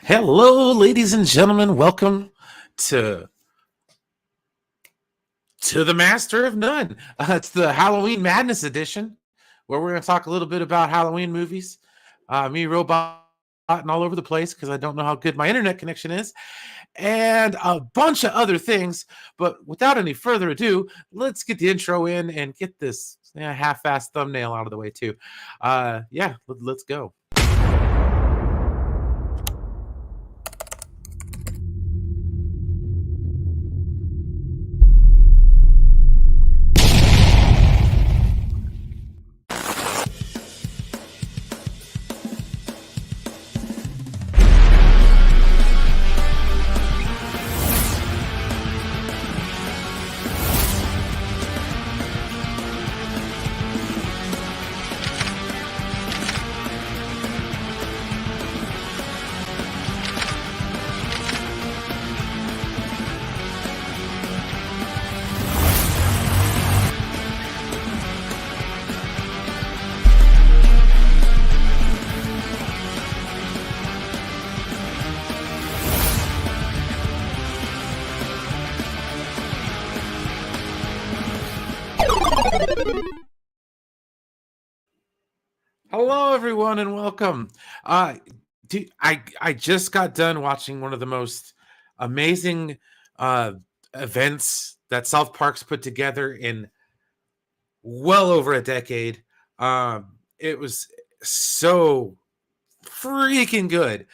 Hello, ladies and gentlemen. Welcome to the Master of None. It's the Halloween Madness edition, where we're going to talk a little bit about Halloween movies. Me, robot, and all over the place because I don't know how good my internet connection is, and a bunch of other things. But without any further ado, let's get the intro in and get this half-assed thumbnail out of the way too. Let's go. Hello, everyone, and welcome. I just got done watching one of the most amazing events that South Park's put together in well over a decade. It was so freaking good.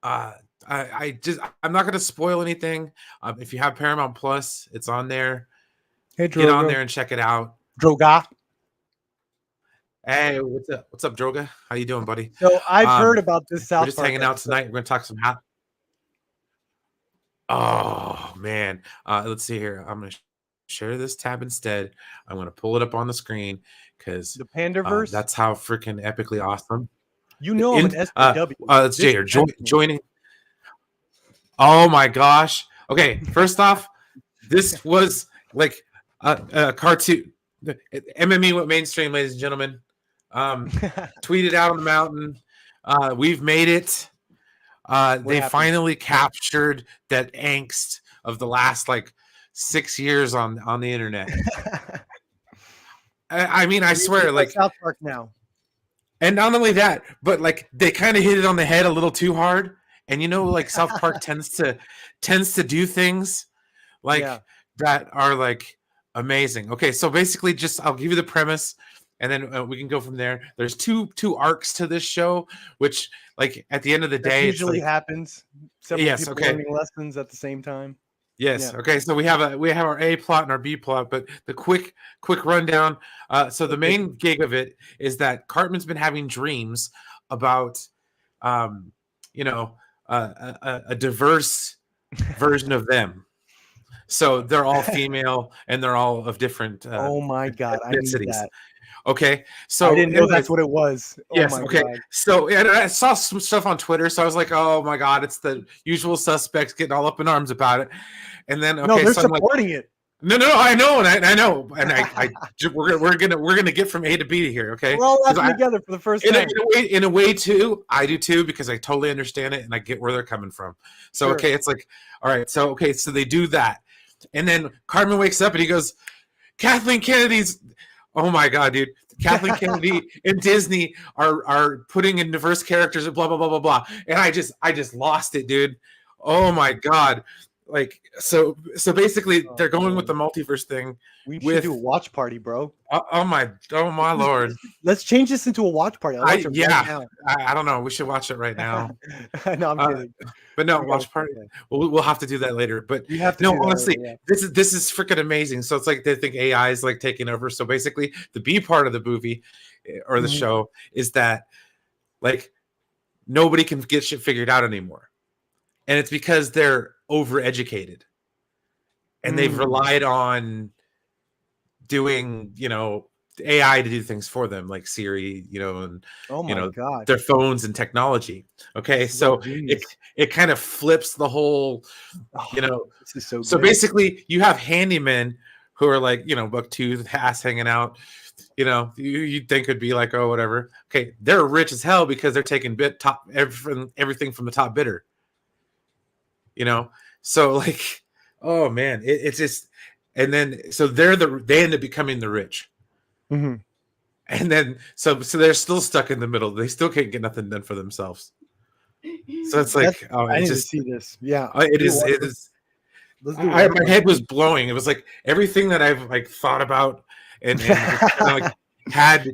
I'm not going to spoil anything. If you have Paramount Plus, it's on there. Hey, Get on there and check it out. Droga. Hey, what's up? What's up, Droga? How you doing, buddy? So I've heard about this South We're just Park hanging out episode. tonight. We're going to talk some hot. Oh, man. Let's see here. I'm going to share this tab instead. I'm going to pull it up on the screen because The Pandaverse. that's how freaking epically awesome. You know I'm an SPW. Let's see here. Joining. Oh, my gosh. Okay, first off, this was like a cartoon. MME went mainstream, ladies and gentlemen. Tweeted out on the mountain. We've made it. They finally captured that angst of the last like 6 years on the internet. I mean, I swear, like South Park now. And not only that, but like they kind of hit it on the head a little too hard. And like South Park tends to do things like that are like amazing. Okay, so basically, I'll give you the premise. And then we can go from there. There's two arcs to this show, which, like, at the end of the day, usually happens. Yes. People Okay. learning lessons at the same time. Yes. Yeah. Okay. So we have our A plot and our B plot, but the quick rundown. So the main gig of it is that Cartman's been having dreams about, a diverse version of them. So they're all female and they're all of different. Oh my God! I need that. Okay, so I didn't know that's what it was. Oh yes, my okay. God. So I saw some stuff on Twitter, so I was like, "Oh my God, it's the usual suspects getting all up in arms about it." And then no, they're supporting it. No, I know, and I know, and we're gonna get from A to B here, okay? We're all laughing together for the first time. In a way, too, I do too because I totally understand it and I get where they're coming from. So okay, it's like, all right, so they do that, and then Cartman wakes up and he goes, "Kathleen Kennedy's." Oh my God, dude. Kathleen Kennedy and Disney are putting in diverse characters and blah, blah, blah, blah, blah. And I just lost it, dude. Oh my God. Like, so basically they're going with the multiverse thing. We should do a watch party, bro. Oh my Lord. Let's change this into a watch party. I don't know. We should watch it right now. No, I'm kidding. But no, watch party. We'll have to do that later. But you have to. No, honestly, this is freaking amazing. So it's like they think AI is like taking over. So basically, the B part of the movie or the show is that like nobody can get shit figured out anymore, and it's because they're overeducated, and they've relied on doing AI to do things for them, like Siri, and God, their phones and technology. Okay, so it kind of flips the whole, This is so good. Basically, you have handymen who are like, buck-toothed, ass hanging out. You'd think it'd be like, oh, whatever. Okay, they're rich as hell because they're taking everything from the top bidder. you know. So like, oh man, it's just, and then so they end up becoming the rich, Mhm. and then so they're still stuck in the middle. They still can't get nothing done for themselves. So it's That's like, oh, I it's need to just, see this. Yeah. it Dude, is, it is. let's do it. My head was blowing. It was like everything that I've like thought about and just kind of like had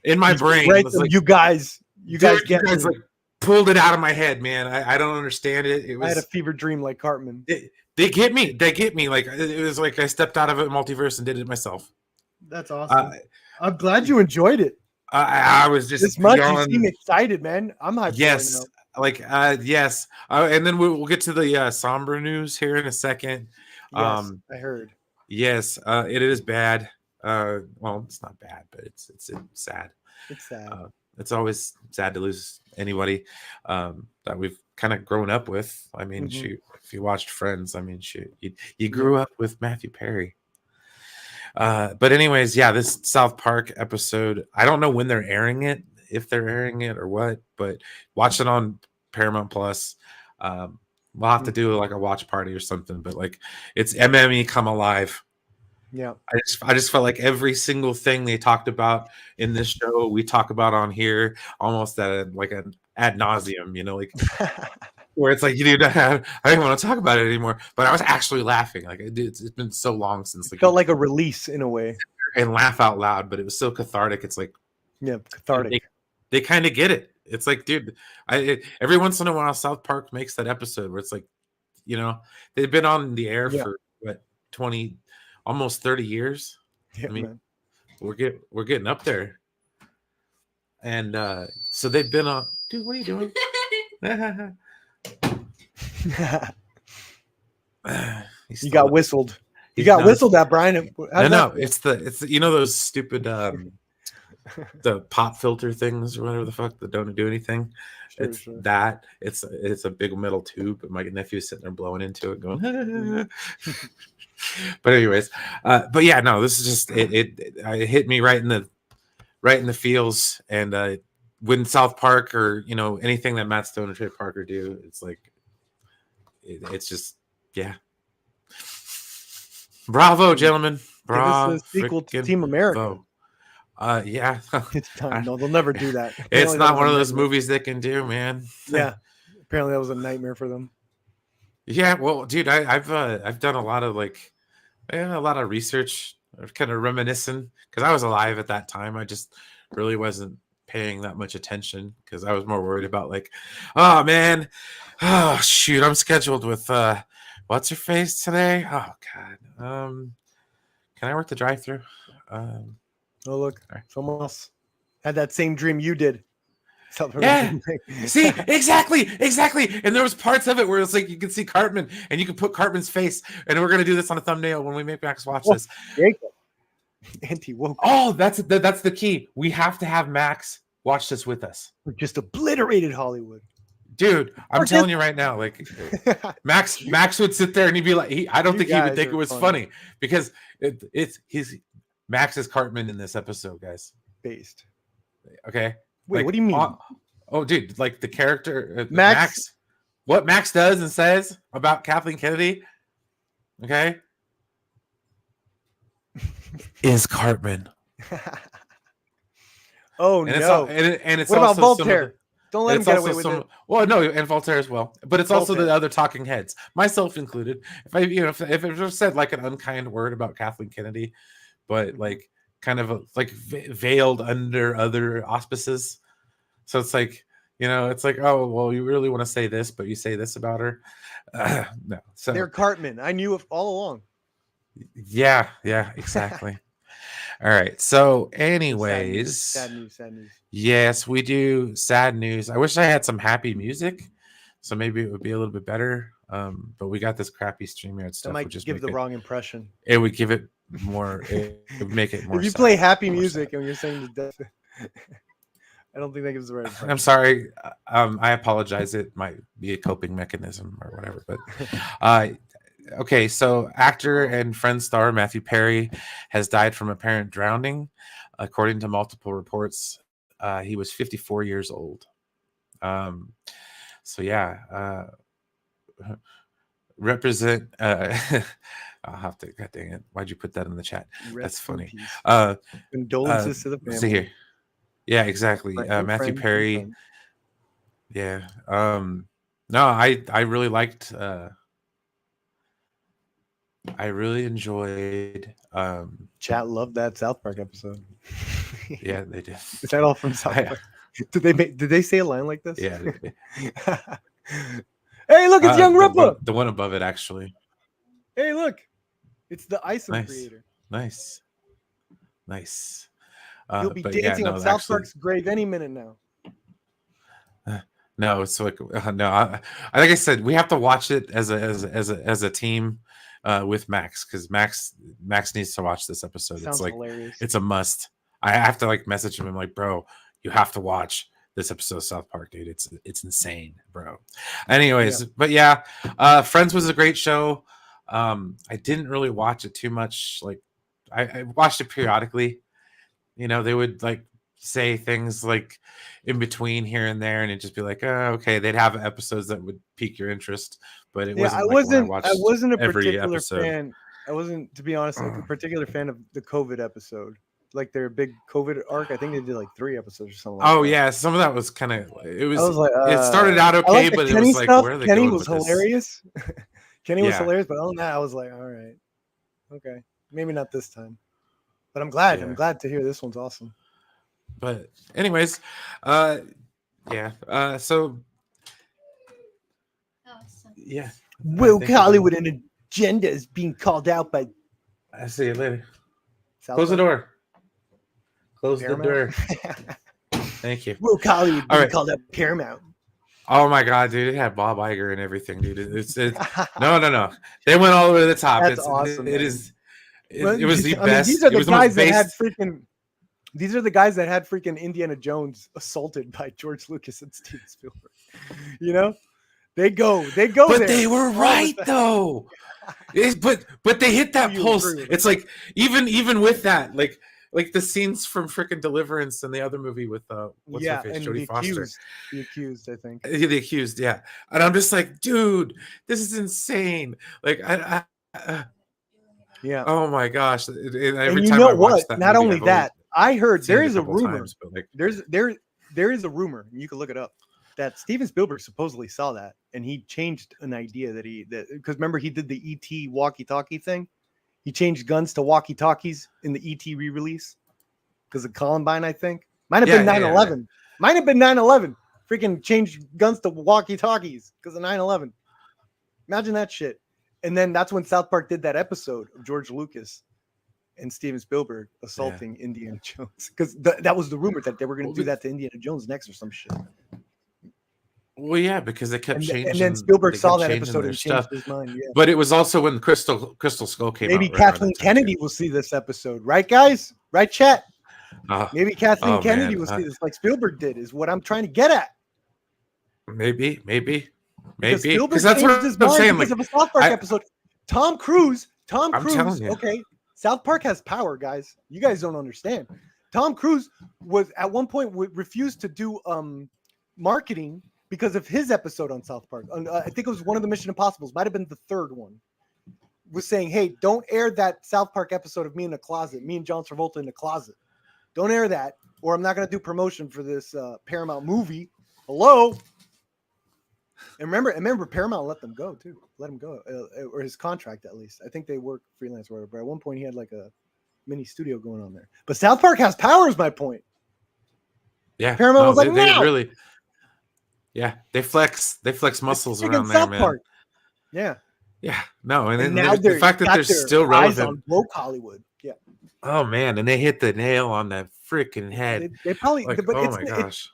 in my brain was like, you guys dude, you get guys me. like pulled it out of my head, man. I don't understand it. It I had a was fever dream like Cartman. they get me. They get me. Like it was like I stepped out of a multiverse and did it myself. That's awesome. I'm glad you enjoyed it. I was just This much. You beyond. seem excited, man. I'm hyped Yes, for it like yes, and then we'll get to the somber news here in a second. now. Yes, I heard. Yes, it is bad. Well, it's not bad, but it's sad. It's sad. It's always sad to lose anybody that we've kind of grown up with. I mean, shoot, if you watched Friends, I mean, shoot, you grew up with Matthew Perry. But anyways, yeah, this South Park episode, I don't know when they're airing it, if they're airing it or what, but watch it on Paramount Plus. We'll have to do like a watch party or something, but like it's MME Come Alive. Yeah. I just felt like every single thing they talked about in this show, we talk about on here almost at like an ad nauseum, you know, like where it's like, you know, I don't want to talk about it anymore, but I was actually laughing. Like it's been so long since like felt like a release in a way and laugh out loud, but it was so cathartic. It's like, yeah, cathartic. They kind of get it. It's like, dude, every once in a while, South Park makes that episode where it's like, you know, they've been on the air for what 20, almost 30 years. Yeah, I mean, man. we're getting up there, and so they've been on. Dude, what are you doing? You got whistled. You got whistled at Brian. No, it's the you know those stupid the pop filter things or whatever the fuck that don't do anything. Sure. That it's a big metal tube, and my nephew's sitting there blowing into it, going. But anyways, but yeah, no, this is just it hit me right in the feels, and when South Park or you know anything that Matt Stone and Trey Parker do, it's like it's just yeah. Bravo, gentlemen! Bravo! This is a sequel to Team America. Yeah. It's time. No, they'll never do that. It's not one of those movies they can do, man. Yeah. Apparently that was a nightmare for them. Yeah, well, dude, I've done a lot of a lot of research, kind of reminiscing because I was alive at that time. I just really wasn't paying that much attention because I was more worried about like, oh man, oh shoot, I'm scheduled with what's her face today? Oh god, can I work the drive-through? Oh look, someone else had that same dream you did. Yeah. See, exactly. And there was parts of it where it's like you can see Cartman, and you can put Cartman's face, and we're gonna do this on a thumbnail when we make Max watch this. Anti-woke. Oh, that's the key. We have to have Max watch this with us. We're just obliterated Hollywood. Dude, I'm telling you right now, like Max would sit there and he'd be like, I don't think he would think it was funny because Max is Cartman in this episode, guys. Based. Okay. Wait, like, what do you mean? Oh, dude, like the character Max, what Max does and says about Kathleen Kennedy, okay, is Cartman. Oh and no! And it's what also about Voltaire? Don't let him get away with it. Well, no, and Voltaire as well, but it's also the other talking heads, myself included. If it said like an unkind word about Kathleen Kennedy, but like kind of like veiled under other auspices, so it's like it's like, oh well, you really want to say this, but you say this about her. No, so they're Cartman. I knew it all along. Yeah, exactly. All right. So, anyways, sad news. Yes, we do sad news. I wish I had some happy music, so maybe it would be a little bit better. But we got this crappy StreamYard stuff. That might just give the wrong impression. It would give it more. It would make it more. If you play happy music and you're saying the death, I don't think that gives the right impression. I'm sorry. I apologize. It might be a coping mechanism or whatever. But okay, so actor and Friends star Matthew Perry has died from apparent drowning, according to multiple reports. He was 54 years old. So yeah, represent. I'll have to. God dang it! Why'd you put that in the chat? That's Rest in funny. peace. Uh, Condolences to the let's see family. here. Yeah, exactly. And Matthew friends and Perry. friends. Yeah. No, I really liked. I really enjoyed. Chat loved that South Park episode. Yeah, they did. Is that all from South I- Park? Did they say a line like this? Yeah. Hey, look, it's Young Ripper. The one above it, actually. Hey, look, it's the Isom Nice. creator. Nice. He'll be but dancing on South Park's grave any minute now. No, it's like no. Like I said, we have to watch it as a team with Max, because Max needs to watch this episode. Sounds it's like hilarious. it's a must. I have to like message him. I'm like, bro, you have to watch this episode of South Park, dude. It's insane, bro. Anyways, but yeah, Friends was a great show. I didn't really watch it too much. Like I watched it periodically. You know, they would like say things like in between here and there, and it'd just be like, oh, okay. They'd have episodes that would pique your interest, but it wasn't. I wasn't a every particular episode. fan. I wasn't, to be honest, like a particular fan of the COVID episode. Like their big COVID arc. I think they did like 3 episodes or something. Oh like that. yeah, some of that was kind of. It was. I was like, it started out I okay, like the but it Kenny was like, stuff. where are they Kenny going was with this? hilarious. Kenny was Yeah. hilarious, but other than that, I was like, all right, okay, maybe not this time. But I'm glad. Yeah. I'm glad to hear this one's awesome. But anyways, yeah. So yeah. Woke think we're Hollywood and agenda is being called out by I see you later. South Close the Park. door. Close the door. Paramount. Thank you. Woke Hollywood All being right. called out Paramount. Oh my god, dude! It had Bob Iger and everything, dude. It's no. They went all the way to the top. That's it's awesome, It man. is. It was the I mean, best. these are It the was the most guys that had based. freaking. These are the guys that had freaking Indiana Jones assaulted by George Lucas and Steven Spielberg. You know, they go But there they were all the right time. though. But they hit that You pulse. agree with It's like even with that, like the scenes from freaking Deliverance and the other movie with what's her face, and Jodie Foster. the accused, I think. The accused, yeah. And I'm just like, dude, this is insane. Like Yeah. oh my gosh. And And every you time know I watch what? that Not movie, only I've that, I heard seen there it is a couple rumor. times, but like, There is a rumor, and you can look it up, that Steven Spielberg supposedly saw that and he changed an idea that because remember he did the ET walkie-talkie thing. He changed guns to walkie-talkies in the ET re-release because of Columbine, I think. Might have been Yeah, 9/11. Might have been 9/11. Freaking changed guns to walkie-talkies because of 9/11. Imagine that shit. And then that's when South Park did that episode of George Lucas and Steven Spielberg assaulting Indiana Jones, because that was the rumor that they were going to do that to Indiana Jones next or some shit. well, yeah, because they kept changing. And then Spielberg they saw kept that changing episode their and changed stuff. his mind. Yeah. But it was also when Crystal Skull came Maybe out. right around Kathleen that time, Kennedy too. will see this episode, right, guys? Right, chat? Maybe Kathleen oh, Kennedy man. will see this, like Spielberg did. Is what I'm trying to get at. Maybe. Spielberg Because that's what changed his I'm mind saying. because Like, of a South Park I- episode. Tom Cruise. I'm telling you. Okay, South Park has power, guys. You guys don't understand. Tom Cruise was at one point refused to do marketing because of his episode on South Park. I think it was one of the Mission Impossibles. Might have been the third one. Was saying, hey, don't air that South Park episode of me in the closet, me and John Travolta in the closet. Don't air that, or I'm not going to do promotion for this Paramount movie. Hello. And remember, Paramount let them go too. Let him go, or his contract at least. I think they work freelance, or whatever. But at one point, he had like a mini studio going on there. But South Park has power, is my point. Yeah, Paramount was like, they "No!" really, yeah, they flex muscles It's around freaking there, South man. Park. Yeah. Yeah, no, and, And then now the fact that got they're their still eyes relevant. on woke Hollywood. Yeah. Oh man, and they hit the nail on that freaking head. They probably, Like, but oh it's, my it's gosh.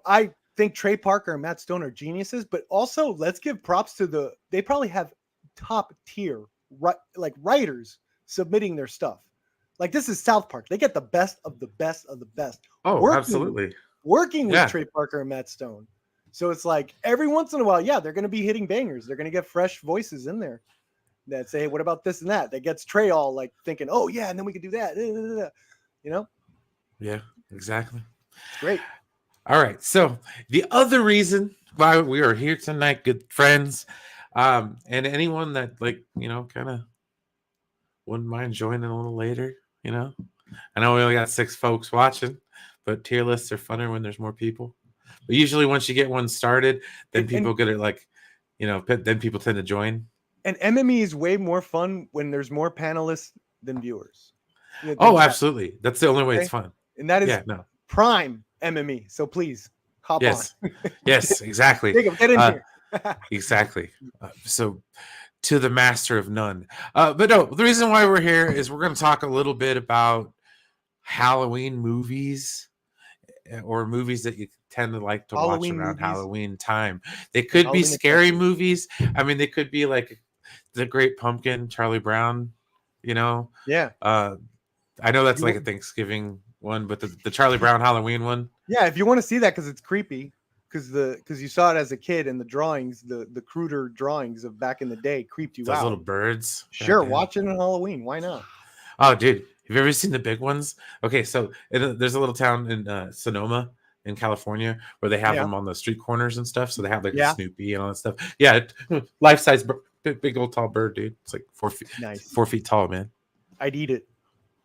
I think Trey Parker and Matt Stone are geniuses, but also let's give props to they probably have top tier like writers submitting their stuff. Like this is South Park. They get the best of the best of the best. Oh, absolutely. Working with Yeah. Trey Parker and Matt Stone. So it's like every once in a while, yeah, they're going to be hitting bangers. They're going to get fresh voices in there that say, hey, what about this and that? That gets Trey all like thinking, oh yeah, and then we could do that. You know? Yeah, exactly. It's great. All right. So the other reason why we are here tonight, good friends, And anyone that like kind of wouldn't mind joining a little later, I know we only got 6 folks watching, but tier lists are funner when there's more people. But usually once you get one started, then people get it like, then people tend to join. And MME is way more fun when there's more panelists than viewers. Oh, absolutely. That's the only way it's fun. And that is prime MME. So please hop on. Yes, exactly. Jacob, get in here. Exactly. So to the master of none. But no, the reason why we're here is we're going to talk a little bit about Halloween movies, or movies that you tend to like to watch around Halloween time. They could be scary movies. I mean, they could be like The Great Pumpkin, Charlie Brown, Yeah. I know that's like a Thanksgiving one, but the Charlie Brown Halloween one. Yeah, if you want to see that because it's creepy, because you saw it as a kid and the drawings, the cruder drawings of back in the day creeped you out. Those little birds. Sure, watch it on Halloween. Why not? Oh, dude, have you ever seen the big ones? Okay, so there's a little town in Sonoma in California where they have them on the street corners and stuff. So they have like a Snoopy and all that stuff. Yeah, life size, big old tall bird, dude. It's like 4 feet, 4 feet tall, man. I'd eat it.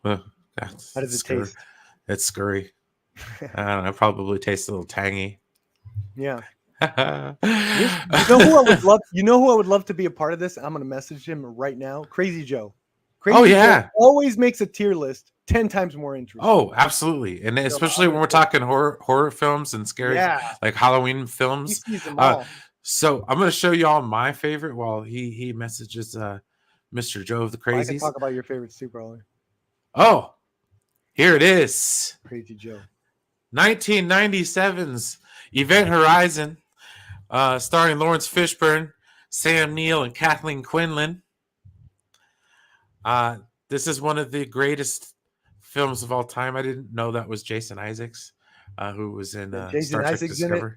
How does it taste? It's scurry. I don't know. It probably tastes a little tangy. Yeah. You know who I would love? You know who I would love to be a part of this? I'm gonna message him right now. Crazy Joe. Joe always makes a tier list 10 times more interesting. Oh, absolutely, and especially when we're talking horror films and scary, like Halloween films. He sees them all. So I'm gonna show you all my favorite while he messages Mr. Joe of the Crazies. I can talk about your favorite super. Oh, here it is. Crazy Joe. 1997's Event Horizon, starring Lawrence Fishburne, Sam Neill, and Kathleen Quinlan. This is one of the greatest films of all time. I didn't know that was Jason Isaacs, who was in Star Trek Discovery.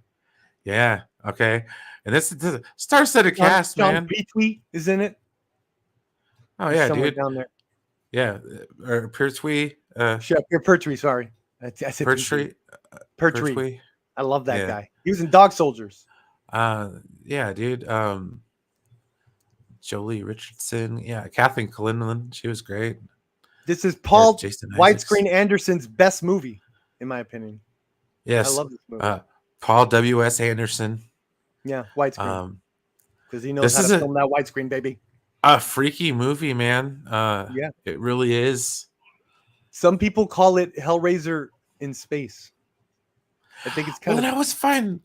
Yeah. Okay. And this is the star-studded cast, man. John Pertwee is in it. Oh yeah, dude. Down there. Yeah, or Pertwee. Pertwee. Sorry, I said Pertwee. Pertwee. I love that guy. He was in Dog Soldiers. Yeah, dude. Jolie Richardson. Yeah, Kathleen Quinlan. She was great. This is Paul Widescreen Anderson's best movie, in my opinion. Yes, I love this movie. Paul W.S. Anderson. Yeah, widescreen. Because he knows how to film that widescreen, baby. A freaky movie, man. Yeah, it really is. Some people call it Hellraiser in space. I think it's kind of. That was fine.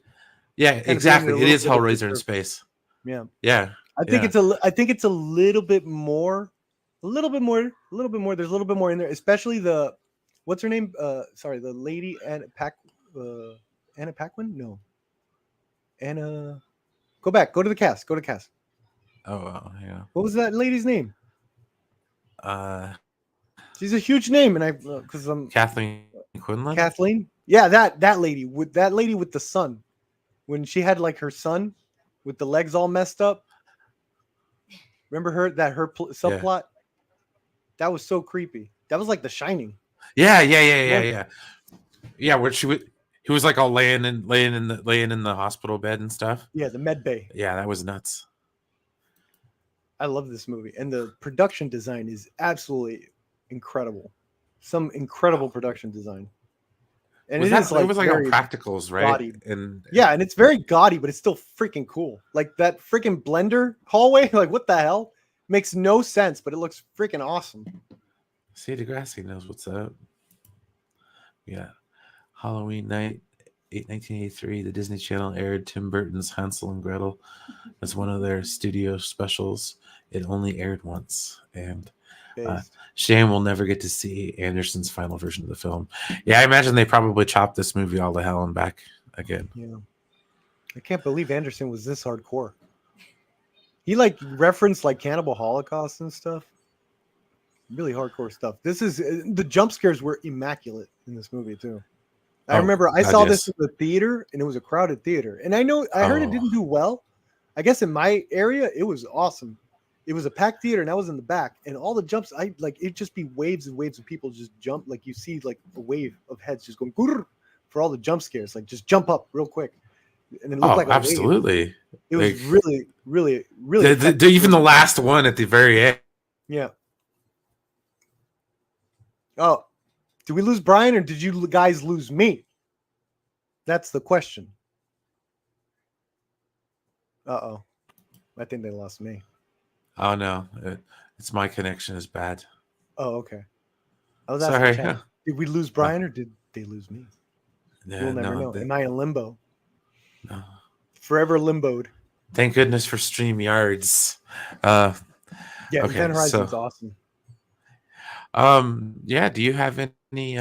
Yeah, exactly. It is Hellraiser in space. Yeah. Yeah. I think it's a little bit more. There's a little bit more in there, especially the what's her name? Sorry, the lady Anna Paquin? No. Anna. Go back. Go to the cast. Go to cast. Oh, yeah. What was that lady's name? She's a huge name, and Kathleen Quinlan. Kathleen. Yeah, that lady with the son, when she had like her son with the legs all messed up. Remember her subplot? That was so creepy. That was like The Shining. Yeah. Yeah, where he was like all laying in the hospital bed and stuff. Yeah, the med bay. Yeah, that was nuts. I love this movie, and the production design is absolutely incredible. Some incredible production design. And it was like on practicals, right? Gaudy. And it's very gaudy, but it's still freaking cool. Like that freaking blender hallway, like what the hell? Makes no sense, but it looks freaking awesome. See, Degrassi knows what's up. Yeah. Halloween night, 1983, the Disney Channel aired Tim Burton's Hansel and Gretel as one of their studio specials. It only aired once, and Shane will never get to see Anderson's final version of the film. Yeah, I imagine they probably chopped this movie all to hell and back again. Yeah, I can't believe Anderson was this hardcore. He like referenced like Cannibal Holocaust and stuff. Really hardcore stuff. The jump scares were immaculate in this movie too. I remember I saw this in the theater, and it was a crowded theater. And I heard it didn't do well. I guess in my area, it was awesome. It was a packed theater, and I was in the back. And all the jumps, it'd just be waves and waves of people just jump. Like you see like a wave of heads just going for all the jump scares. Like just jump up real quick. and it looked Oh, like a wave. absolutely. It was Like, really, really, really. even the last one at the very end. Yeah. Oh, did we lose Brian or did you guys lose me? That's the question. Uh-oh. I think they lost me. Oh no, it's my connection is bad. Oh, okay. I was Sorry. asking chat, did we lose Brian or did they lose me? Yeah, We'll never know. Am I in limbo? No. Forever limboed. Thank goodness for StreamYards. Yeah, Okay, Event Horizon's awesome. Yeah, do you have any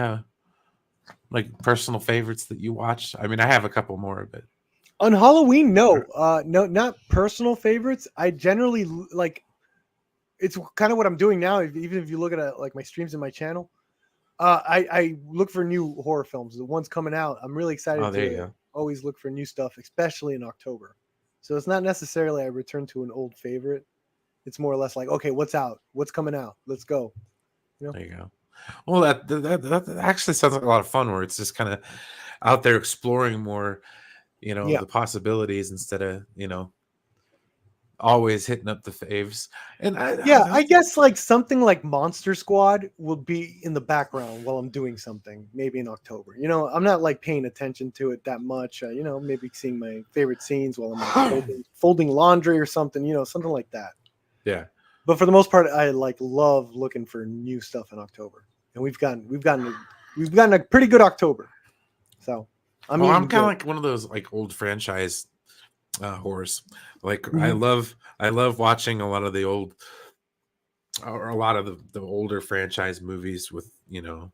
like personal favorites that you watch? I mean, I have a couple more, but on Halloween, no, not personal favorites. I generally like. It's kind of what I'm doing now. Even if you look at like my streams in my channel, I look for new horror films. The ones coming out, I'm really excited to always look for new stuff, especially in October. So it's not necessarily I return to an old favorite. It's more or less like, okay, what's out? What's coming out? Let's go. You know? There you go. Well, that actually sounds like a lot of fun. Where it's just kind of out there exploring more, the possibilities instead of always hitting up the faves. And I guess like something like Monster Squad will be in the background while I'm doing something, maybe in October. I'm not like paying attention to it that much. Maybe seeing my favorite scenes while I'm like, folding laundry or something, something like that. Yeah. But for the most part, I like love looking for new stuff in October, and we've gotten a pretty good October. So I'm kind of like one of those like old franchise horrors. Like I love watching a lot of the old or a lot of the older franchise movies with your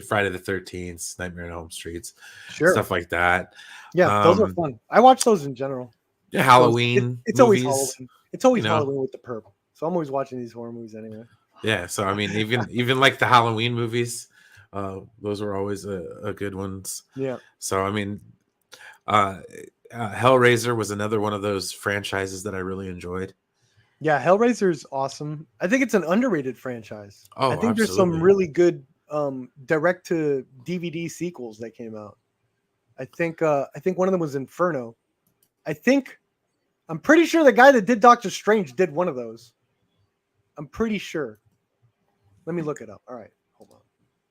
Friday the 13th, Nightmare on Elm Streets, stuff like that. Yeah, those are fun. I watch those in general. Yeah, Halloween. It's always Halloween. It's always Halloween with the purple. So I'm always watching these horror movies anyway. Yeah, so I mean, even like the Halloween movies, those were always a good ones. Yeah. So I mean, Hellraiser was another one of those franchises that I really enjoyed. Yeah, Hellraiser is awesome. I think it's an underrated franchise. Oh, I think there's some really good direct to DVD sequels that came out. I think one of them was Inferno. I'm pretty sure the guy that did Doctor Strange did one of those. I'm pretty sure. Let me look it up. All right, hold on.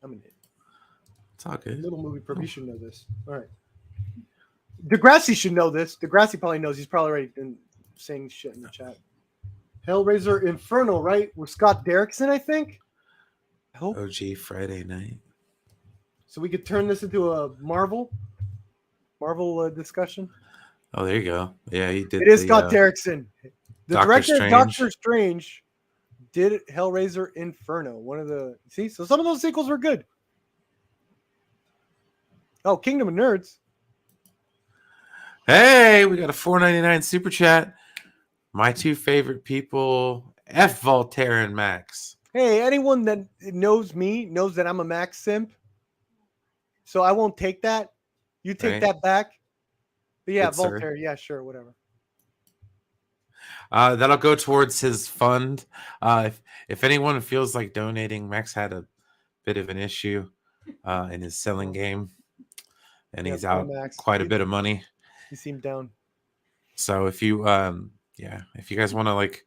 I'm an idiot. It's all good. Little movie perp. You should know this. All right. Degrassi should know this. Degrassi probably knows. He's probably already been saying shit in the chat. Hellraiser Inferno, right? With Scott Derrickson, I think. I hope. OG Friday night. So we could turn this into a Marvel discussion. Oh, there you go. Yeah, he did. It is Scott Derrickson. The director of Doctor Strange did Hellraiser Inferno. So some of those sequels were good. Oh, Kingdom of Nerds. Hey, we got a $4.99 super chat. My two favorite people, F Voltaire and Max. Hey, anyone that knows me knows that I'm a Max simp. So I won't take that. You take that back. But yeah, good Voltaire. Sir. Yeah, sure, whatever. That'll go towards his fund. If anyone feels like donating, Max had a bit of an issue in his selling game, and he's out quite a bit of money. He seemed down. So if you, if you guys want to like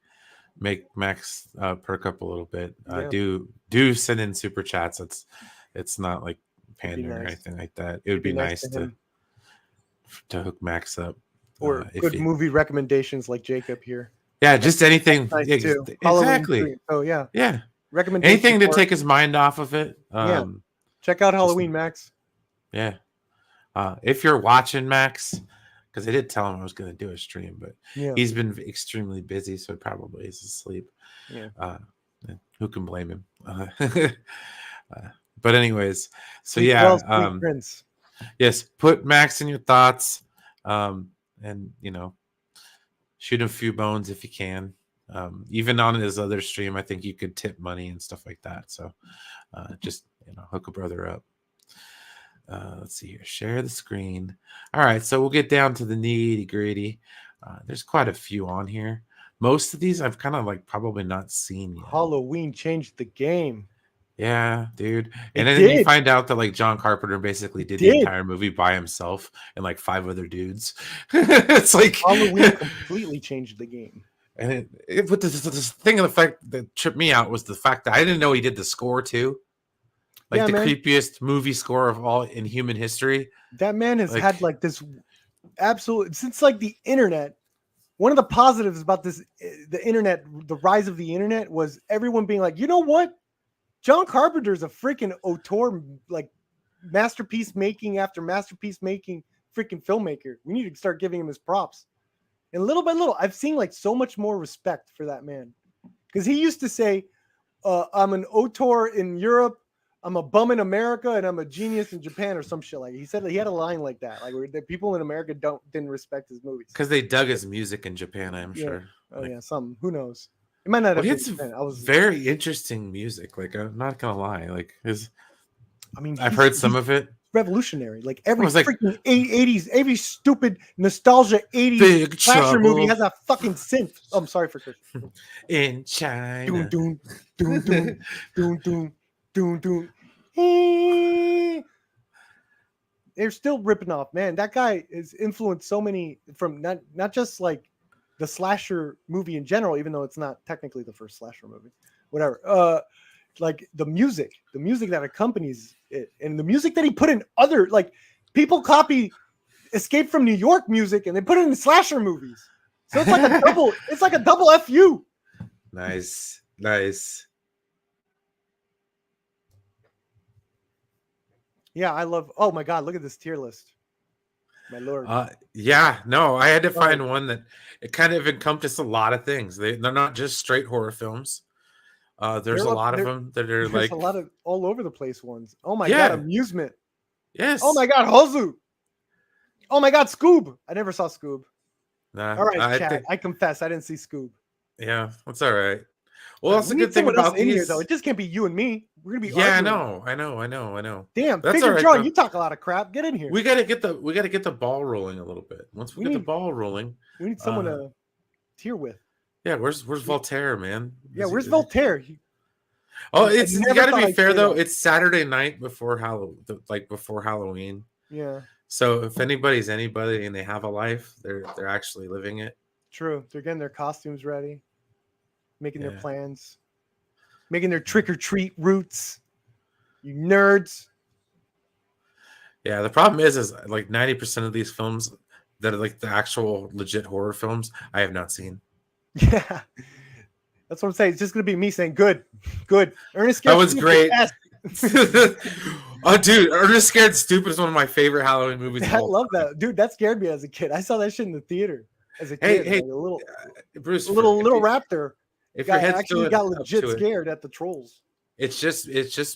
make Max perk up a little bit, do send in super chats. It's not like pandering or anything like that. It would be nice to hook Max up. Or good movie recommendations like Jacob here. Yeah, just anything. Nice Exactly. Oh yeah. Yeah. Recommendations. Anything to take his mind off of it. Check out Halloween, Max. Yeah. If you're watching Max, because I did tell him I was going to do a stream, but he's been extremely busy, so probably is asleep. Yeah. Who can blame him? But anyways, so Prince. Yes, put Max in your thoughts, and shoot him a few bones if you can. Even on his other stream, I think you could tip money and stuff like that. So just hook a brother up. Let's see here. Share the screen. All right, so we'll get down to the nitty gritty. There's quite a few on here. Most of these I've kind of like probably not seen yet. Halloween changed the game. Yeah, dude. It And then you did. find out that like John Carpenter basically It did the did. entire movie by himself and like 5 other dudes. It's like Halloween completely changed the game. and but the thing of the fact that tripped me out was the fact that I didn't know he did the score too. Like Yeah, the man. creepiest movie score of all in human history. That man has Like- had like this absolute since like the internet. One of the positives about this, the internet, the rise of the internet was everyone being like, you know what? John Carpenter is a freaking auteur, like masterpiece making after masterpiece making freaking filmmaker. We need to start giving him his props. And little by little, I've seen like so much more respect for that man. Because he used to say, I'm an auteur in Europe, I'm a bum in America, and I'm a genius in Japan or some shit like that. He said he had a line like that, like where the people in America didn't respect his movies. Because they dug his music in Japan, I'm Yeah. sure. Oh Like- yeah, some who knows. It might not Well, have he been had some Japan. I was very interesting music. Like I'm not gonna lie. Like his I mean I've heard some he's of it. revolutionary. Like every was like- freaking 80s, every stupid nostalgia 80s Big slasher movie Trouble has a fucking synth. Oh, I'm sorry for Chris. in China. Doom doom doom doom doom doom doom doom. Eh. They're still ripping off, man. That guy has influenced so many from not just like the slasher movie in general, even though it's not technically the first slasher movie. Whatever. Like the music that accompanies it, and the music that he put in other like people copy Escape from New York music and they put it in slasher movies. So it's like a double. It's like a double FU. Nice. Yeah, I love. Oh my god, look at this tier list. My lord. Yeah, no, I had to Sorry. find one that it kind of encompassed a lot of things. They're not just straight horror films. There's They're a up- lot of they're- them that are There's like a lot of all over the place ones. Oh my Yeah. god, amusement. yes. Oh my god, Hozu. Oh my god, Scoob. I never saw Scoob. Nah, All right, I Chad. think- I confess, I didn't see Scoob. yeah, that's all right. Well, that's We a need good thing someone else about in here, these. though. It just can't be you and me. We're gonna be Yeah, arguing. I know. Damn, That's Figure all right, John, though. you talk a lot of crap. Get in here. We gotta get the ball rolling a little bit. Once we We get the need- ball rolling, We need someone uh, to tier with. yeah. Where's Voltaire, man? Yeah, Is he- where's is he- Voltaire? Oh, I it's you never gotta thought be I'd fair say though. that. It's Saturday night before Halloween. Yeah, So if anybody's anybody and they have a life, they're actually living it. true. They're getting their costumes ready, making their Yeah. plans, making their trick or treat routes. You nerds. Yeah, the problem is like 90% of these films that are like the actual legit horror films, I have not seen. Yeah, that's what I'm saying. It's just gonna be me saying, "Good, good." Ernest That Scared was Stupid great. S. Oh, dude, Ernest Scared Stupid is one of my favorite Halloween movies. of I all love that, dude. That scared me as a kid. I saw that shit in the theater as a Hey, kid. hey, like a little, Bruce, little, if little you- raptor. If your Guy head's actually still got up legit to it, scared at the trolls. it's just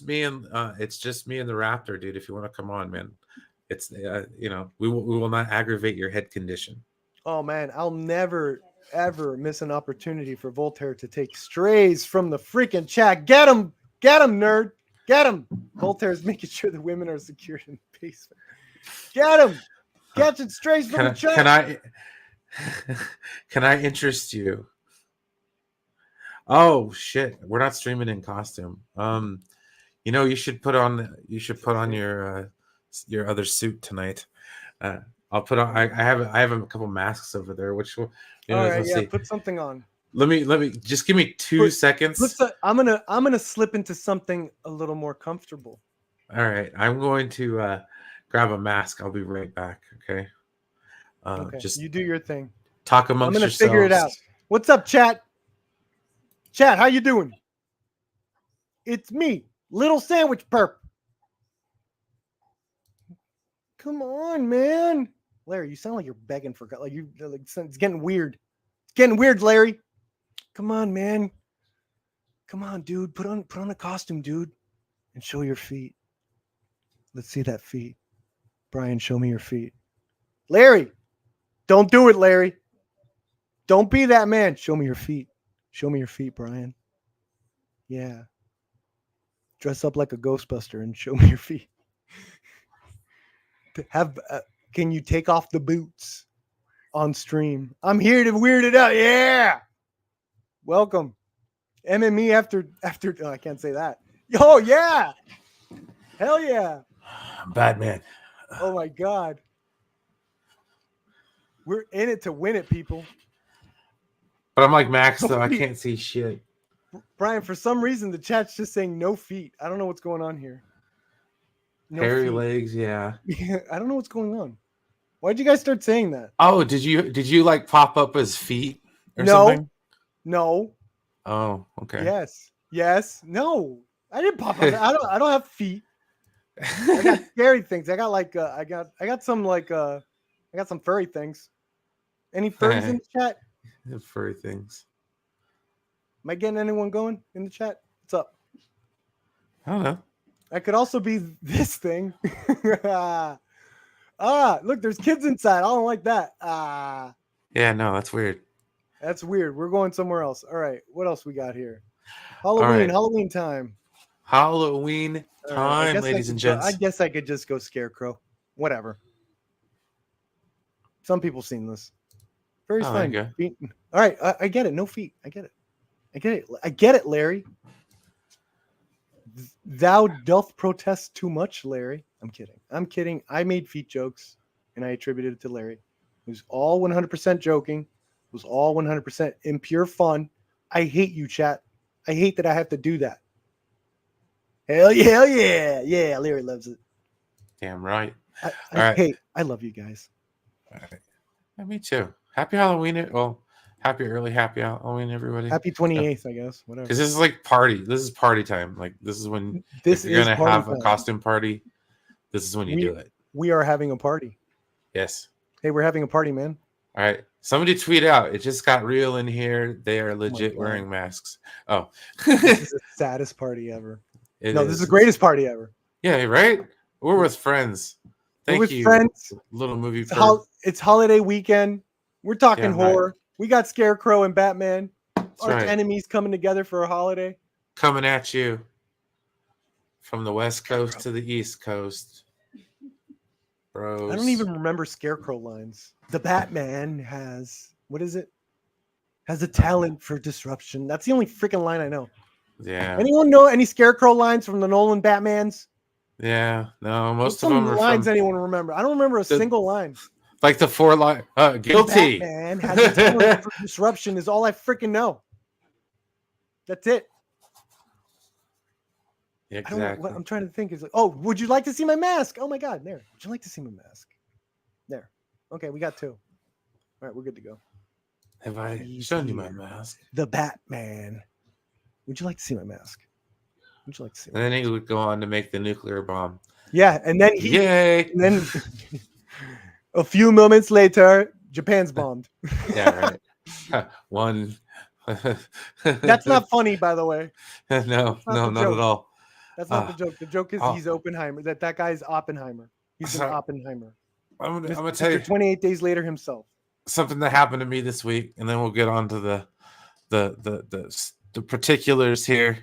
me and the Raptor, dude. If you want to come on, man, it's we will not aggravate your head condition. Oh man, I'll never ever miss an opportunity for Voltaire to take strays from the freaking chat. Get him, nerd, get him. Voltaire's making sure the women are secured in the basement. Get him, catching strays from the chat. Can I interest you? Oh shit, we're not streaming in costume. You should put on your other suit tonight. I'll put on. I have a couple masks over there. Which will, All right, let's yeah, see. put something on. Let me just give me 2 seconds. I'm gonna slip into something a little more comfortable. All right, I'm going to grab a mask. I'll be right back. Okay. Okay, Just you do your thing. talk I'm amongst gonna yourselves. figure it out. What's up, chat? Chat, how you doing? It's me, Little Sandwich Perp. Come on, man. Larry, you sound like you're begging for like it's getting weird. It's getting weird, Larry. Come on, man. Come on, dude. Put on a costume, dude, and show your feet. Let's see that feet. Brian, show me your feet. Larry, don't do it, Larry. Don't be that man. Show me your feet. Show me your feet, Brian. Yeah. Dress up like a Ghostbuster and show me your feet. Can you take off the boots on stream? I'm here to weird it out. Yeah. Welcome. MME after oh, I can't say that. Oh yeah. Hell yeah. Batman. Oh my god. We're in it to win it, people. But I'm like Max, though. I can't see shit. Brian, for some reason, the chat's just saying no feet. I don't know what's going on here. No Hairy feet. legs, yeah. I don't know what's going on. Why'd you guys start saying that? Oh, did you like pop up as feet or No. something? No. Oh, okay. Yes. Yes. No. I didn't pop up. I don't have feet. I got scary things. I got like I got some furry things. Any furries in the chat? Furry things. Am I getting anyone going in the chat? What's up? I don't know. I could also be this thing. Look, there's kids inside. I don't like that. Yeah, no, that's weird. That's weird. We're going somewhere else. All right. What else we got here? Halloween. Halloween time. Halloween time, ladies and gents. I guess I could just go Scarecrow. Whatever. Some people seen this. Furry's fine. All right. I get it. No feet. I get it. I get it, Larry. Thou doth protest too much, Larry. I'm kidding. I made feet jokes, and I attributed it to Larry. It was all 100% joking. It was all 100% in pure fun. I hate you, chat. I hate that I have to do that. Hell yeah. Yeah, Larry loves it. Damn right. I love you guys. All right. Yeah, me too. Happy Halloween. Well, happy Halloween, everybody. Happy 28th, I guess. Whatever. Because this is like party. This is party time. Like this is when if you're gonna have a costume party. This is when you do it. We are having a party. Yes. Hey, we're having a party, man. All right. Somebody tweet out. It just got real in here. They are legit wearing masks. Oh. This is the saddest party ever. This is the greatest party ever. Yeah, right? We're with friends. We're with friends. Little movie. It's holiday weekend. We're talking horror. Right. We got Scarecrow and Batman. Our enemies coming together for a holiday. Coming at you from the West Coast to the East Coast. Bros. I don't even remember Scarecrow lines. The Batman has, what is it? Has a talent for disruption. That's the only freaking line I know. Yeah. Anyone know any Scarecrow lines from the Nolan Batmans? Yeah. No, most of them are lines anyone remember. I don't remember a single line. Like the 4 line. Guilty. Batman has a talent for disruption is all I freaking know. That's it. Exactly. I'm trying to think. Is like, oh, would you like to see my mask? Oh my God, there. Would you like to see my mask? There. Okay, we got 2. All right, we're good to go. Have I shown you my mask? The Batman. Would you like to see my mask? Would you like to see? And then he would go on to make the nuclear bomb. Yeah, and then yay! And then a few moments later, Japan's bombed. Yeah, right. One. That's not funny, by the way. No, not at all. That's not the joke. The joke is he's Oppenheimer. That guy's Oppenheimer. He's an Oppenheimer. I'm gonna tell you 28 days later himself. Something that happened to me this week, and then we'll get on to the particulars here.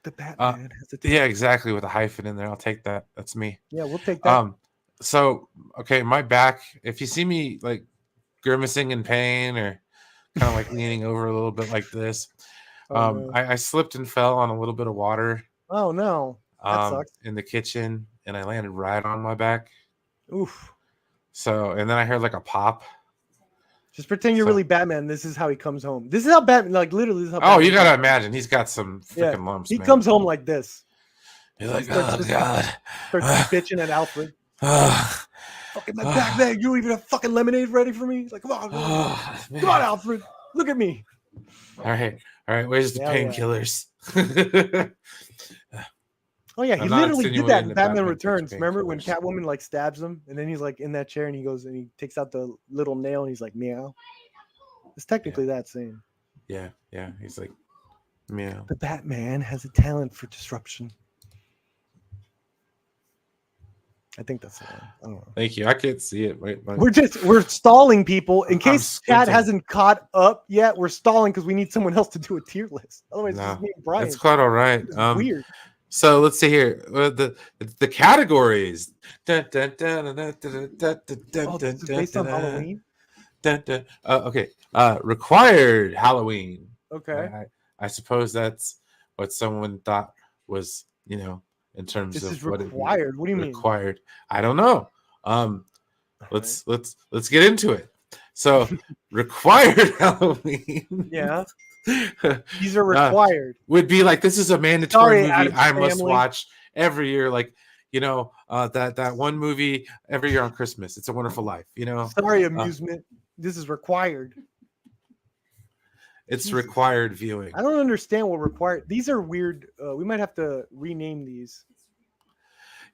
The Batman has a yeah, exactly, with a hyphen in there. I'll take that. That's me. Yeah, we'll take that. So okay, my back. If you see me like grimacing in pain or kind of like leaning over a little bit like this, no. I slipped and fell on a little bit of water. Oh no, that sucks. In the kitchen, and I landed right on my back. Oof. So, and then I heard like a pop. Just pretend you're really Batman. This is how he comes home. This is how Batman, like literally. This is how Batman you gotta imagine he's got some freaking lumps. He comes home like this. He's like, oh God. Starts bitching at Alfred. Fucking my back, man. You don't even have fucking lemonade ready for me. He's like, come on, come on, Alfred. Look at me. All right. Where's the painkillers? Oh yeah, he literally did that in Batman Returns. Remember when Catwoman like stabs him, and then he's like in that chair, and he goes and he takes out the little nail, and he's like meow. It's technically that scene. Yeah. He's like meow. The Batman has a talent for disruption. I think that's the one. I don't know. Thank you. I can't see it. Wait, we're stalling people in case Chad hasn't caught up yet. We're stalling because we need someone else to do a tier list. Otherwise, it's me and Brian. That's quite all right. Weird. So let's see here. The categories. Based on Halloween. Okay. Required Halloween. Okay. I suppose that's what someone thought was in terms This of is what it required. What do you mean? required. I don't know. Let's get into it. So required Halloween. Yeah, these are required. Would be like, this is a mandatory movie Addams I must Family. watch every year. Like, that one movie every year on Christmas. It's a Wonderful Life. Sorry, amusement. This is required. It's Jesus. required viewing. I don't understand what required. These are weird. We might have to rename these.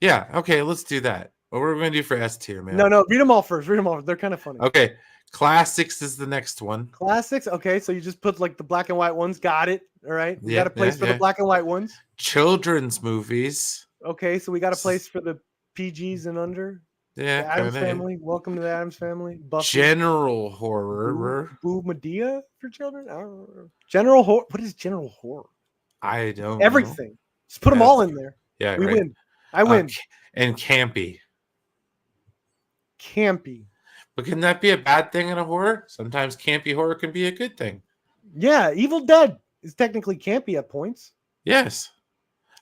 Yeah. Okay. Let's do that. What we're going to do for S tier, man? No. Read them all first. Read them all. They're kind of funny. Okay. Classics is the next one. Classics. Okay, so you just put like the black and white ones. Got it. All right. We got a place for the black and white ones. Children's movies. Okay, so we got a place for the PGs and under. Yeah. The Addams Family. Welcome to the Addams Family. Buffy. General horror. Boo Medea for children. I don't know. General horror. What is general horror? I don't. Everything. know. Just put them all in there. Yeah. We right. win. I win. And campy. Campy. But can that be a bad thing in a horror? Sometimes campy horror can be a good thing. Yeah, Evil Dead is technically campy at points. Yes.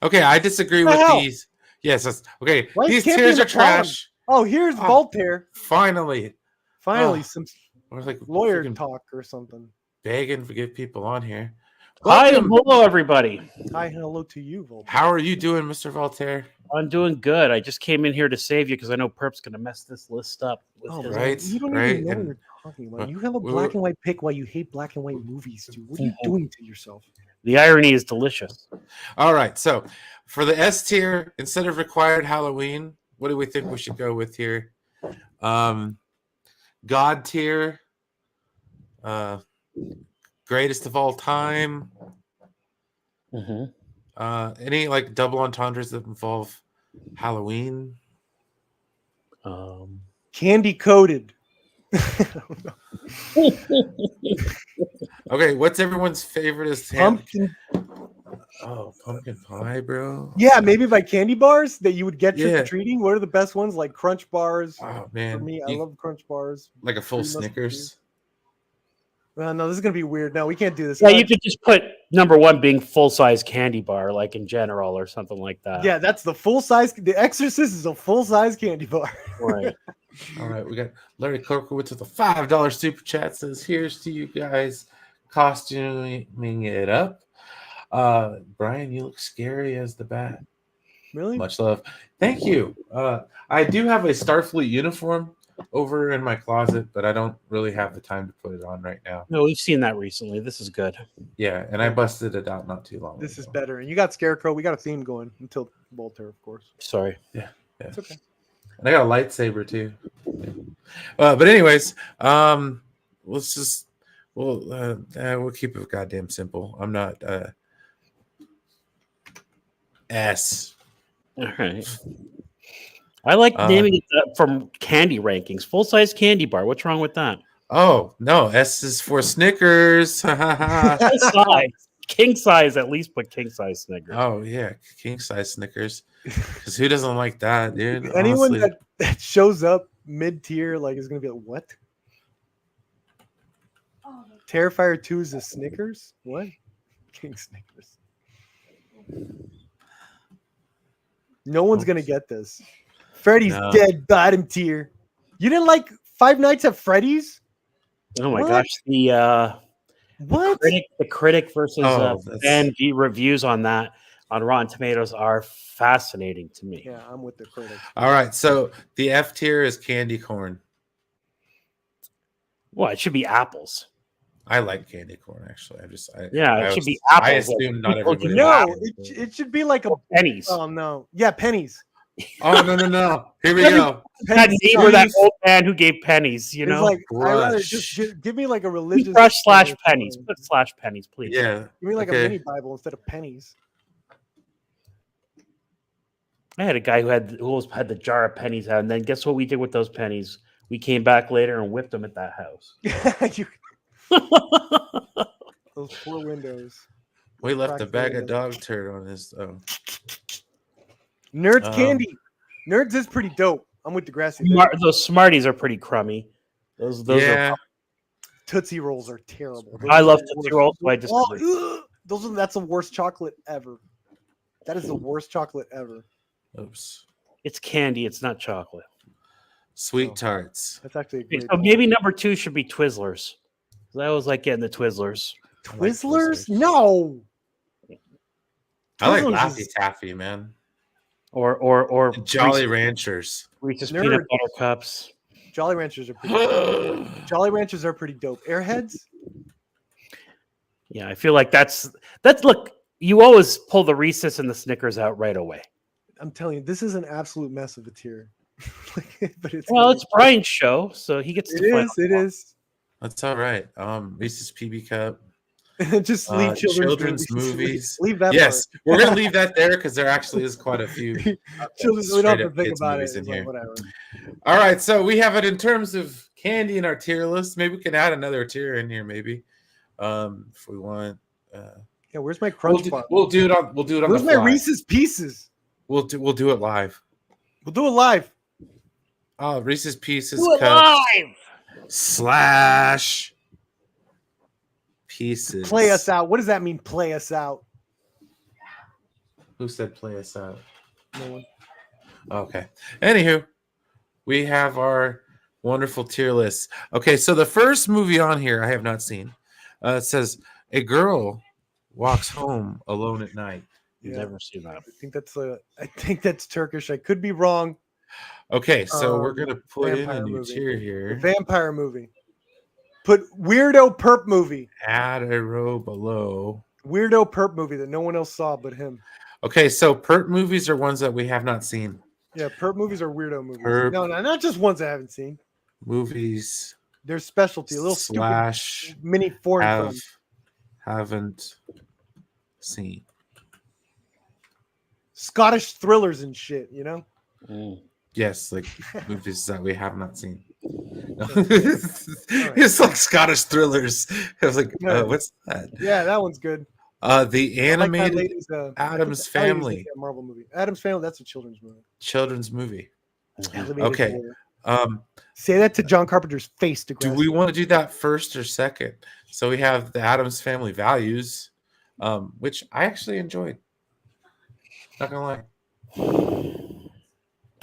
Okay, I disagree with these. Yes. Okay, Why these campy tiers in are the column? trash. Oh, here's Voltaire. Finally. Some We're like lawyer talk or something. Begging to get people on here. Hi and hello, everybody. Hi, hello to you, Voltaire. How are you doing, Mr. Voltaire? I'm doing good. I just came in here to save you because I know Perp's going to mess this list up. Right. You don't even know what you're talking about. You have a black and white pick why you hate black and white movies, dude. What are you doing to yourself? The irony is delicious. All right. So for the S tier, instead of required Halloween, what do we think we should go with here? God tier. Greatest of all time. Any like double entendres that involve Halloween? Candy coated. Okay, what's everyone's favorite? Is Pumpkin. Oh, pumpkin pie, bro. Yeah, maybe by candy bars that you would get trick or Yeah. treating. What are the best ones? Like Crunch bars. Oh man, For me, I love Crunch bars. like a full Three Snickers. No, this is gonna be weird. No, we can't do this. Yeah, you could just put number one being full-size candy bar, like in general or something like that. Yeah, that's the full size. The Exorcist is a full size candy bar. Right. All right, we got Larry Korkowitz with a $5 super chat. Says, "Here's to you guys, costuming it up." Brian, you look scary as the bat. Really? Much love. Thank you. I do have a Starfleet uniform over in my closet, but I don't really have the time to put it on right now. No, we've seen that recently. This is good. Yeah, and I busted it out not too long This is ago. better. And you got Scarecrow. We got a theme going until Voltaire, of course. Sorry. Yeah. It's okay. And I got a lightsaber too. But anyways, let's just we'll keep it goddamn simple. I'm not S. All right. I like naming it from candy rankings. Full-size candy bar. What's wrong with that? Oh no, S is for Snickers. Full size. King size, at least put king size Snickers. Oh yeah, king size Snickers. Because who doesn't like that, dude? Anyone Honestly. that shows up mid tier, like, is gonna be like, what? Terrifier 2 is a Snickers? What? King Snickers. No one's gonna get this. Freddy's No. dead, bottom tier. You didn't like Five Nights at Freddy's? Oh my What? gosh, the What? critic versus that's- fan reviews on that on Rotten Tomatoes are fascinating to me. Yeah, I'm with the critics. All right, so the F tier is candy corn. Well, it should be apples. I like candy corn actually. Yeah, I it should was- be I apples. assume not People everybody. can No, laugh. it should be like a Pennies. oh no. Yeah, pennies. Oh no! Here we Every- go. That Pennies. neighbor, that old man who gave pennies, you It's know? like I rather Brush. just give me like a religious Brush slash pennies. Put slash pennies, please. Yeah. Give me like okay. a mini Bible instead of pennies. I had a guy who had the jar of pennies out, and then guess what we did with those pennies? We came back later and whipped them at that house. You- those poor windows. We left a Cracked bag of windows. dog turd on his. Nerds candy. Nerds is pretty dope. I'm with Degrassi. Those Smarties are pretty crummy. Those Yeah. are. Tootsie Rolls are terrible. Those I are love the Tootsie worst. Rolls, so I disagree. Those are that's the worst chocolate ever. That is the worst chocolate ever. Oops. It's candy. It's not chocolate. Sweet Oh. tarts. That's actually a great. So maybe number 2 should be Twizzlers. 'Cause I always like getting the Twizzlers. I like Twizzlers? Twizzlers. No. I like Twizzlers Laffy is Taffy, man. Or Jolly Ranchers. Reese's Nerd. peanut butter cups. Jolly Ranchers are pretty. Jolly Ranchers are pretty dope. Airheads? Yeah, I feel like that's look. You always pull the Reese's and the Snickers out right away. I'm telling you, this is an absolute mess of a tier. But it's Well, great. it's Brian's show, so he gets It to play. is. It is. That's all right. Reese's PB Cup. Just leave Children's movies. Leave that. Yes, we're gonna leave that there because there actually is quite a few Part. Children's. We don't have to straight-up think kids about it. movies in It's like, here. whatever. All right, so we have it in terms of candy in our tier list. Maybe we can add another tier in here, maybe, if we want. Yeah. Where's my crunch bar? We'll do it on. We'll do it on Where's the my fly. Reese's Pieces? We'll do it live. We'll do it live. Oh, Reese's Pieces Do it cups live. / Pieces. Play us out. What does that mean? Play us out. Who said play us out? No one. Okay. Anywho, we have our wonderful tier list. Okay, so the first movie on here I have not seen. It says a girl walks home alone at night. Yeah. Never seen that. I think that's Turkish. I could be wrong. Okay, so we're Um, gonna put in a vampire new movie. tier The here. vampire movie. Put weirdo perp movie. Add a row below. Weirdo perp movie that no one else saw but him. Okay, so perp movies are ones that we have not seen. Yeah, perp movies are weirdo movies. Perp. No, not just ones I haven't seen. Movies They're specialty. A little stupid / mini foreign have films. haven't seen. Scottish thrillers and shit, you know? Mm. Yes, like movies that we have not seen. It's like Scottish thrillers. I was like, Yeah. what's that? Yeah, that one's good. The I like that animated lady's, Addams I think Family a Marvel movie. Addams Family, that's a children's movie. children's movie. Animated Okay. horror. Say that to John Carpenter's face. Do DeGrasse. we want to do that first or second? So we have the Addams Family Values, which I actually enjoyed. Not gonna lie.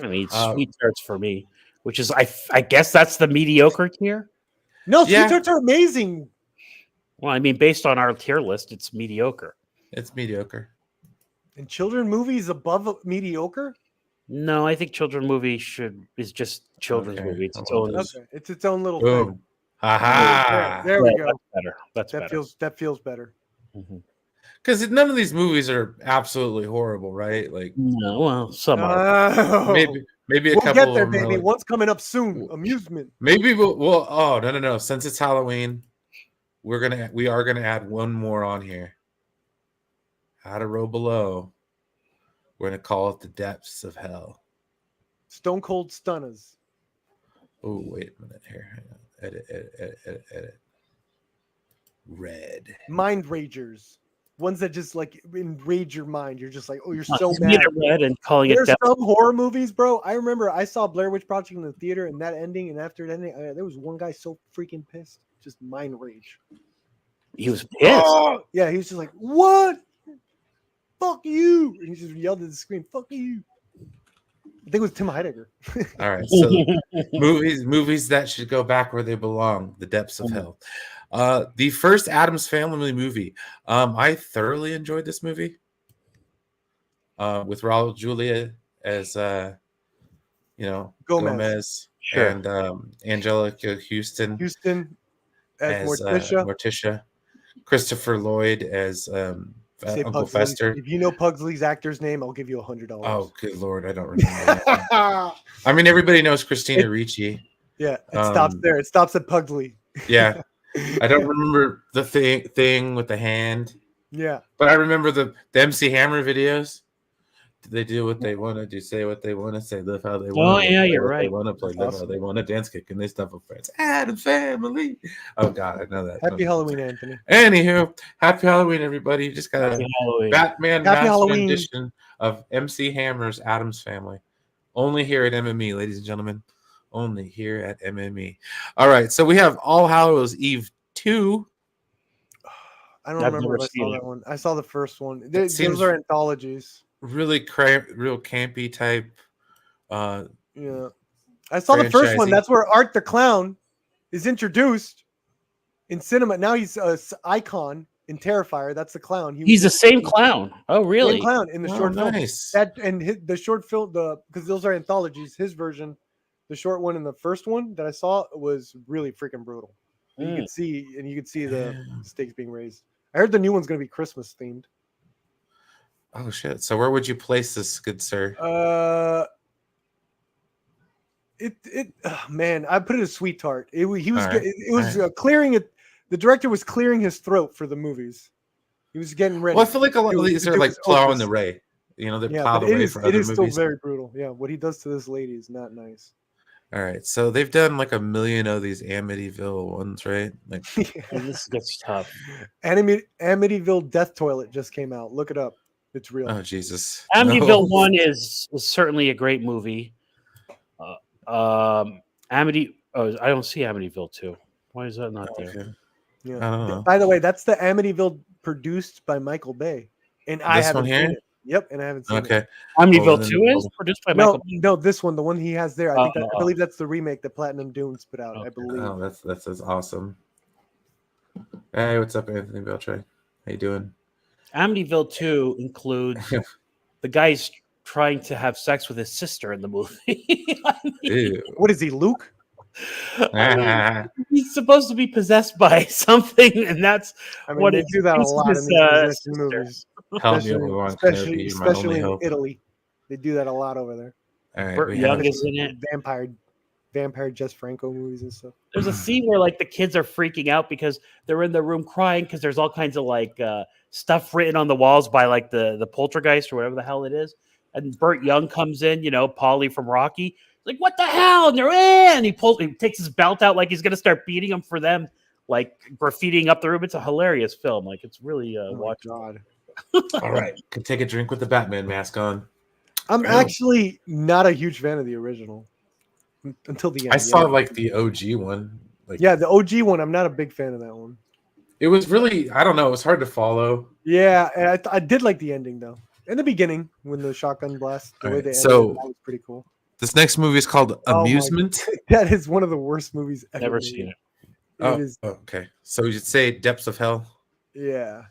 I mean, Uh, sweet tarts for me, which is I guess that's the mediocre tier. No, Yeah. Sweet Tarts are amazing. Well, I mean, based on our tier list, it's mediocre. It's mediocre. And children movies above mediocre? No, I think children movie is just children's Okay, movie. It's its hold own. on. Okay. It's its own little thing. Boom. Aha. There we Yeah, go. That's better. That's That better. feels better. Mhm. Because none of these movies are absolutely horrible, right? Like No, well, some are. Oh, maybe a we'll couple get of there, them are baby. like- One's coming up soon. Amusement. maybe we'll oh no. Since it's Halloween, we are gonna add one more on here. Add a row below. We're gonna call it the depths of hell. Stone Cold Stunners. Oh, wait a minute here. Hang on. Edit. Red. Mind Ragers. Ones that just like enrage your mind. You're just like, oh, you're so Just mad. made it red and calling it There's death. some horror movies, bro. I remember I saw Blair Witch Project in the theater, and that ending, and after it ending, there was one guy so freaking pissed, just mind rage. He was pissed. Oh, yeah, he was just like, "What? Fuck you!" And he just yelled at the screen, "Fuck you!" I think it was Tim Heidegger. All right. So movies that should go back where they belong, the depths of hell. The first Addams Family movie. I thoroughly enjoyed this movie. With Raul Julia as Gomez Sure. and Angelica Houston Houston as as Morticia. Morticia, Christopher Lloyd as Say Uncle Pugsley. Fester. If you know Pugsley's actor's name, I'll give you $100. Oh, good lord, I don't remember. That. I mean, everybody knows Christina Ricci. Yeah, it stops there. It stops at Pugsley. Yeah, I don't remember the thing with the hand, Yeah. but I remember the MC Hammer videos. Do they do what they want to do? Say what they want to say. Live how they want. yeah, you're right. They want to play. That's Live how awesome. they want to dance, kick, and they stuff with friends. Addams Family. Oh God, I know that. Happy Halloween, Anthony. Anywho, happy Halloween, everybody. You just got a Happy Halloween. Batman Happy Master Halloween. edition of MC Hammer's Addams Family. Only here at MME, ladies and gentlemen. Only here at MME. All right, so we have All Hallows Eve 2. I don't I've remember never if I seen saw it. that one. I saw the first one. Those seems- are anthologies. really real campy type. Yeah, I saw the first one. Franchising. That's where Art the Clown is introduced in cinema. Now he's a icon in Terrifier. That's the clown. He's the same clown. Oh, really? Same clown in the short film. Nice. That and the short film, because those are anthologies. His version, the short one and the first one that I saw was really freaking brutal. You could see, and you could see the stakes being raised. I heard the new one's going to be Christmas themed. Oh shit! So where would you place this, good sir? Man, I put it as Sweetheart. He was Right. it was clearing it. The director was clearing his throat for the movies. He was getting ready. Well, I feel like a lot of these are like plowing the way. way. You know, they Yeah, plow but the it way is, for it other is still movies. very brutal. Yeah, what he does to this lady is not nice. All right, so they've done like a million of these Amityville ones, right? Like, This gets tough. Amityville Death Toilet just came out. Look it up. It's real. oh Jesus, Amityville No. 1 is certainly a great movie. I don't see Amityville 2. Why is that not there? Okay. Yeah. I don't know. By the way, that's the Amityville produced by Michael Bay, and I This haven't one here? seen it. Yep, and I haven't seen it. Okay, Amityville then 2 is produced by No, Michael. no, this one, the one he has there. I Oh. believe that's the remake that Platinum Dunes put out. I Okay. believe. oh, that's awesome. Hey, what's up, Anthony Beltray? How you doing? Amityville 2 includes the guy's trying to have sex with his sister in the movie. I mean, Ew. What is he, Luke? he's supposed to be possessed by something, and that's I mean, what they it's do that a based lot on in his, these possession sister. movies, Help me, Obi-Wan Kenobi, you're my only especially in hope. Italy. They do that a lot over there. All right, Burt we Young have is in it. Vampire Jess Franco movies and stuff. There's a scene where like the kids are freaking out because they're in their room crying because there's all kinds of like stuff written on the walls by like the poltergeist or whatever the hell it is. And Burt Young comes in, Paulie from Rocky. Like, what the hell? And they're and he takes his belt out like he's gonna start beating them for them, like graffitiing up the room. It's a hilarious film. Like it's really watch. God. all right. Can take a drink with the Batman mask on. I'm actually not a huge fan of the original until the end. I saw like the OG one. Like, Yeah, the OG one. I'm not a big fan of that one. it was really, I don't know, it was hard to follow. Yeah, and I did like the ending though. In the beginning, when the shotgun blast, the way Alright, they ended so- it, that was pretty cool. This next movie is called Oh my Amusement. That is one of the worst movies ever. Never made. seen it. It is, Okay. So you'd say Depths of Hell, yeah,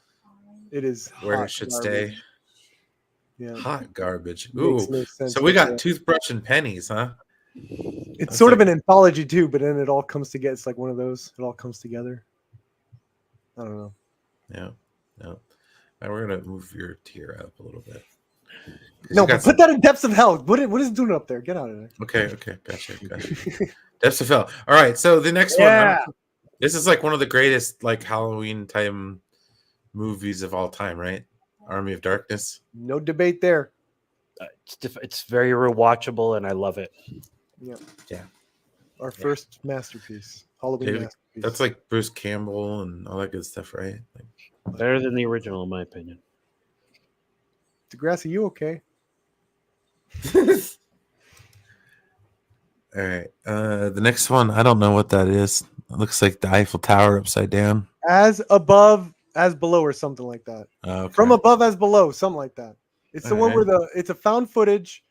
it is where hot it should garbage. stay. Yeah, Hot garbage. makes Ooh. no sense So we got whatsoever. Toothbrush and Pennies, huh? It's That's sort of like- an anthology too, but then it all comes together. It's like one of those. It all comes together. I don't know. Yeah. No. Now we're gonna move your tier up a little bit. 'Cause No, you got but put that in Depths of Hell. What is it doing up there? Get out of there. Okay, gotcha. Depths of Hell. All right, so the next Yeah. one. This is like one of the greatest like Halloween time movies of all time, right? Army of Darkness. No debate there. It's very rewatchable, and I love it. Our first masterpiece. Halloween David, masterpiece. That's like Bruce Campbell and all that good stuff, right? Like, Better than the original, in my opinion. Degrassi, you okay? all right. The next one, I don't know what that is. It looks like the Eiffel Tower upside down. As above, as below, or something like that. Okay. From above as below, something like that. It's the one Alright. where it's a found footage.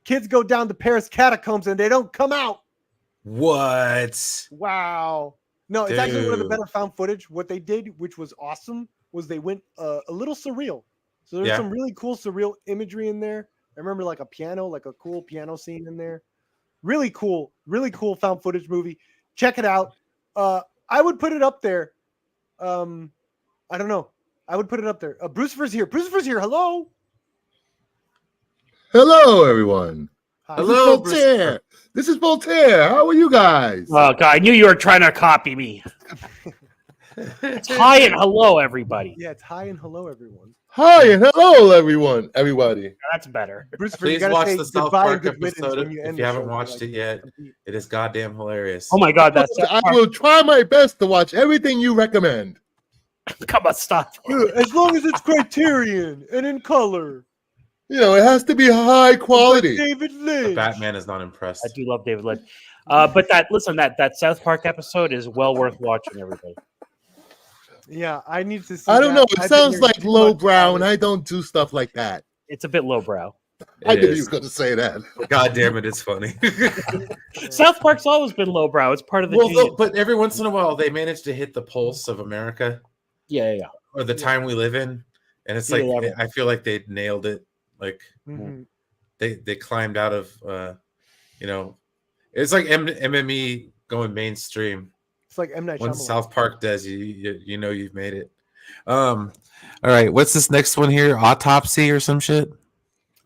Kids go down to Paris catacombs and they don't come out. What? Wow. No, it's actually one of the Dude. better found footage. What they did, which was awesome, was they went a little surreal. So there's Yeah. some really cool surreal imagery in there. I remember like a piano, like a cool piano scene in there. Really cool found footage movie. Check it out. I would put it up there. I don't know. I would put it up there. Brucifer's here. Brucifer's here. Hello. Hello, everyone. Hi. Hello. This is Voltaire. This is Voltaire. How are you guys? Oh God, I knew you were trying to copy me. It's hi and hello, everybody. Yeah, it's hi and hello, everyone. Hi and hello, everyone, everybody. That's better. Brucifer, you Please gotta watch say the South goodbye and Park good riddance episode when you if end you the haven't show, watched like, it yet. It is goddamn hilarious. Oh my God, that's I will try my best to watch everything you recommend. come on, stop. As long as it's Criterion and in color. You know, it has to be high quality. David The Lynch. Batman is not impressed. I do love David Lynch. But that South Park episode is well worth watching, everybody. Yeah, I need to see I don't that. know. I've It been sounds hearing like too much lowbrow, and about it. I don't do stuff like that. It's a bit lowbrow. I It knew you is. was going to say that. God damn it, it's funny. South Park's always been lowbrow. It's part of the genius. But every once in a while they manage to hit the pulse of America Yeah. or the time we live in, and it's like Yeah. I feel like they nailed it. Like Mhm. they climbed out of it's like MME going mainstream. It's like M Night When Shyamalan. South Park does, you know you've made it. All right, what's this next one here? Autopsy or some shit?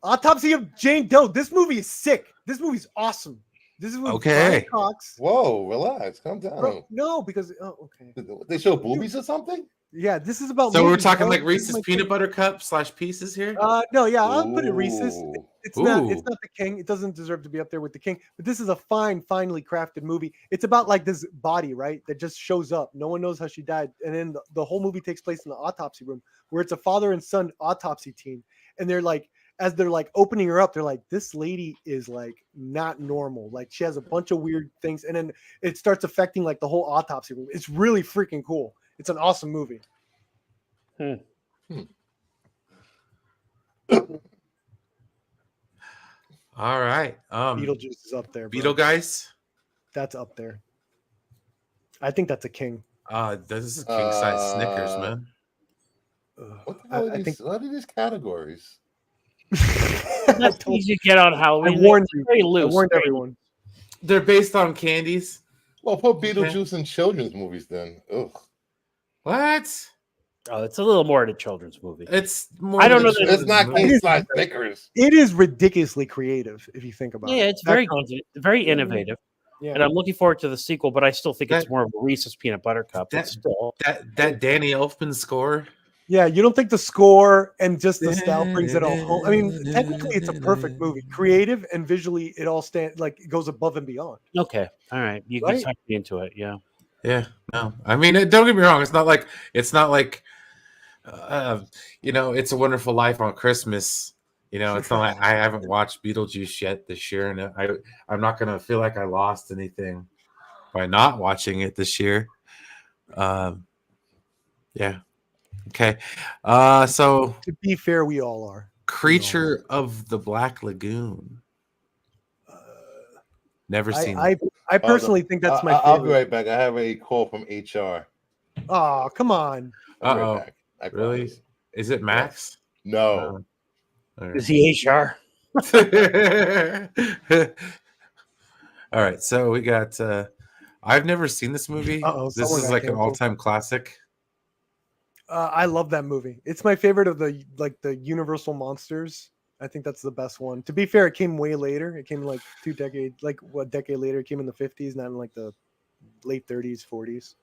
Autopsy of Jane Doe. This movie is sick. This movie's awesome. This is with Okay. Brian Cox. Whoa, relax, calm down. Bro, no, because okay. They show boobies or something? Yeah, this is about. So we're movies, talking bro. like This is Reese's my peanut thing. butter cup / pieces here. No, yeah, I'll put it Reese's. Ooh. It's not. It's Ooh. not the king. It doesn't deserve to be up there with the king. But this is a finely crafted movie. It's about like this body, right, that just shows up. No one knows how she died, and then the whole movie takes place in the autopsy room, where it's a father and son autopsy team, and they're like, as they're like opening her up, they're like, this lady is like not normal. Like she has a bunch of weird things, and then it starts affecting like the whole autopsy room. It's really freaking cool. It's an awesome movie. All right. Beetlejuice is up there. Bro. Beetle guys. That's up there. I think that's a king. This is king size Snickers, man. Ugh. What the hell are I these, think what are these categories? I That's told- easy to get on Halloween. warned It's you. very I loose. warned very everyone. They're based on candies. Well, put Beetlejuice in children's movies then. Ugh. What? Oh, it's a little more to children's movie. It's more. I don't than know a that- It's not movie. king size Snickers. It is ridiculously creative if you think about it. Yeah, it's That very concept- very innovative, Yeah. and I'm looking forward to the sequel. But I still think it's That- more of a Reese's peanut butter cup. that- But still, That Danny Elfman score. Yeah, you don't think the score and just the style brings it all home. I mean, technically, it's a perfect movie, creative and visually. It all it goes above and beyond. okay, all right, you Right? can talk me into it. Yeah, Yeah, no. I mean, don't get me wrong. It's not like it's a Wonderful Life on Christmas. It's not like I haven't watched Beetlejuice yet this year, and I'm not gonna feel like I lost anything by not watching it this year. Yeah. Okay. So To be fair, we all are. Creature of the Black Lagoon. Never seen it. I personally think that's my I'll be favorite. right back. I have a call from HR. Oh, come on. I'll be Uh-oh. right back. I Really? promise. Is it Max? No. All right. is he HR? All right, so we got I've never seen this movie. Uh-oh, This someone is got like an canceled. all-time classic. I love that movie. It's my favorite of the Universal monsters. I think that's the best one. To be fair, it came way later. It came like a decade later. It came in the 50s, not in like the late 30s, 40s.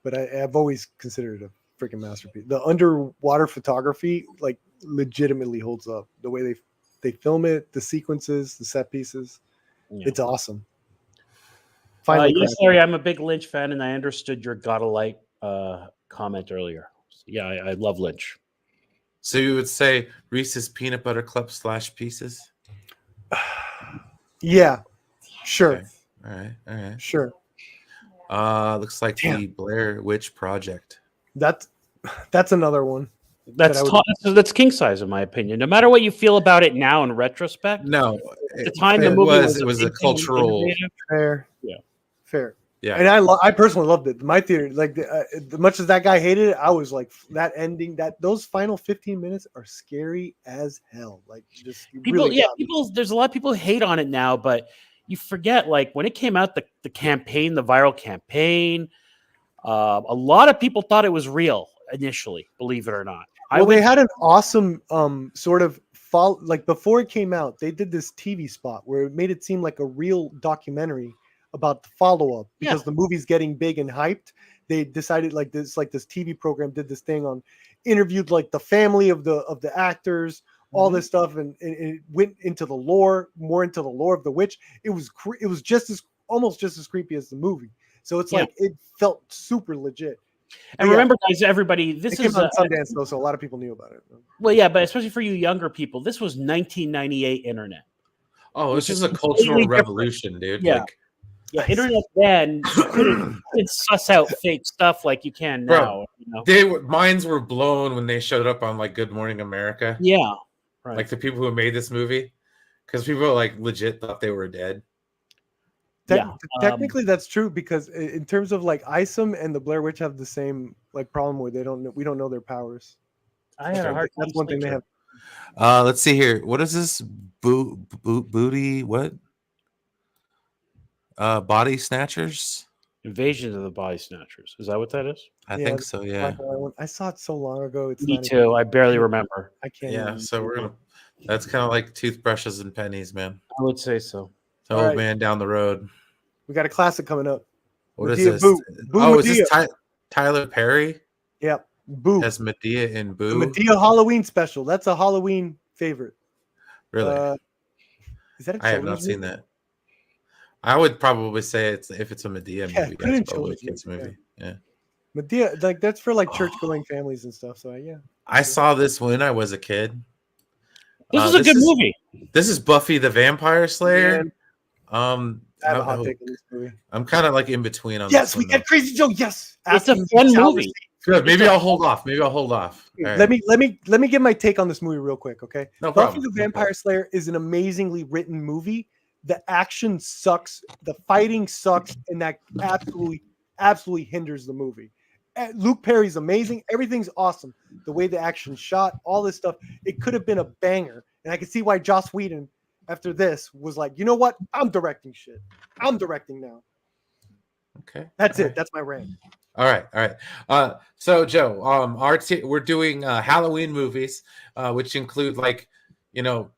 But I've always considered it a freaking masterpiece. The underwater photography like legitimately holds up. The way they film it, the sequences, the set pieces. Yeah. It's awesome. Finally, Yes, crafted. Larry, I'm a big Lynch fan, and I understood your gotta light comment earlier. So, yeah, I love Lynch. So you would say Reese's peanut butter cup / pieces? Yeah, sure, Okay. All right. sure. Looks like Damn. the Blair Witch Project. That's another one. That's I would- that's king size, in my opinion. No matter what you feel about it now in retrospect, No, at the time the movie was a big thing and cultural. innovative. Fair. Yeah. Fair. Yeah. And I personally loved it. My theater, like as much as that guy hated it, I was like that ending. Those final 15 minutes are scary as hell. Like just People, really yeah, got me. people. There's a lot of people who hate on it now, but you forget like when it came out, the campaign, the viral campaign. A lot of people thought it was real initially, believe it or not. Well, they had an awesome sort of fall. Like before it came out, they did this TV spot where it made it seem like a real documentary about the follow up because the movie's getting big and hyped. They decided like this TV program did this thing on interviewed like the family of the actors, all this stuff, and it went into the lore, more into the lore of the witch. It was almost just as creepy as the movie. So it's like it felt super legit. And But remember, guys, everybody, this it came is out on Sundance though, so a lot of people knew about it. well, yeah, but especially for you younger people, this was 1998 internet. Oh, it's Which is just a completely cultural different. revolution, dude. Yeah. Like, Yeah, internet then you couldn't suss out fake stuff like you can Bro, now. You know? minds were blown when they showed up on like Good Morning America. Yeah, Right. Like the people who made this movie, because people like legit thought they were dead. Yeah, Technically, that's true because in terms of like Isom and the Blair Witch have the same like problem where we don't know their powers. I had a hard time. That's one thing they sleeping. have. Let's see here. What is this? Booty? What? Body snatchers? Invasion of the Body Snatchers. Is that what that is? I Yeah, think so. Yeah. Black and white one. I saw it so long ago. It's Me not too. I barely remember. I can't. Yeah. even So we're remember. gonna. That's kind of like toothbrushes and pennies, man. I would say so. So All old right. man down the road. We got a classic coming up. What is Medea this? Boo. Boo Oh, is Medea. this Tyler Perry? Yep. Boo. As Medea in The Boo? Medea Halloween special. That's a Halloween favorite. Really? Is that a I have not children's seen movie? that. I would probably say if it's a Medea Yeah, movie, put it in that's probably a children's kids movie, movie. Yeah. Medea, like that's for like church going families and stuff. So yeah. I saw this when I was a kid. This is a good movie. This is Buffy the Vampire Slayer. Man, Um, I have a hot take on this movie. I'm kind of like in between on Yes, this we one, got Crazy Joe. Yes, It's a Asking fun Shall movie. Receive. Good. Maybe I'll hold off. All right. Let me get my take on this movie real quick, okay? No Buffy problem. the No Vampire Slayer is an amazingly written movie. The action sucks, the fighting sucks, and that absolutely hinders the movie. Luke Perry's amazing. Everything's awesome. The way the action's shot, all this stuff. It could have been a banger, and I can see why Joss Whedon, after this, was like, you know what? I'm directing shit. I'm directing now. Okay. That's All it. right. That's my rant. All right. So Joe, we're doing Halloween movies, which include like,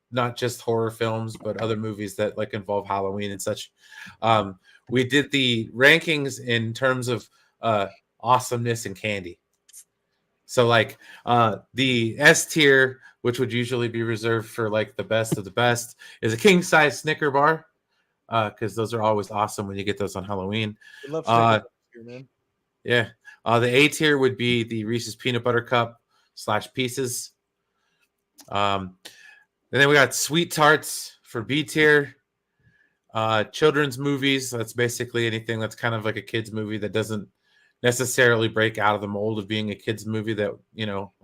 not just horror films, but other movies that like involve Halloween and such. We did the rankings in terms of awesomeness and candy. So like the S tier, which would usually be reserved for like the best of the best, is a king size Snicker bar, because those are always awesome when you get those on Halloween. I love Uh, Snickers here, man. Yeah. The A tier would be the Reese's Peanut Butter Cup / Pieces. And then we got Sweet Tarts for B tier. Children's movies. That's basically anything that's kind of like a kid's movie that doesn't necessarily break out of the mold of being a kid's movie that,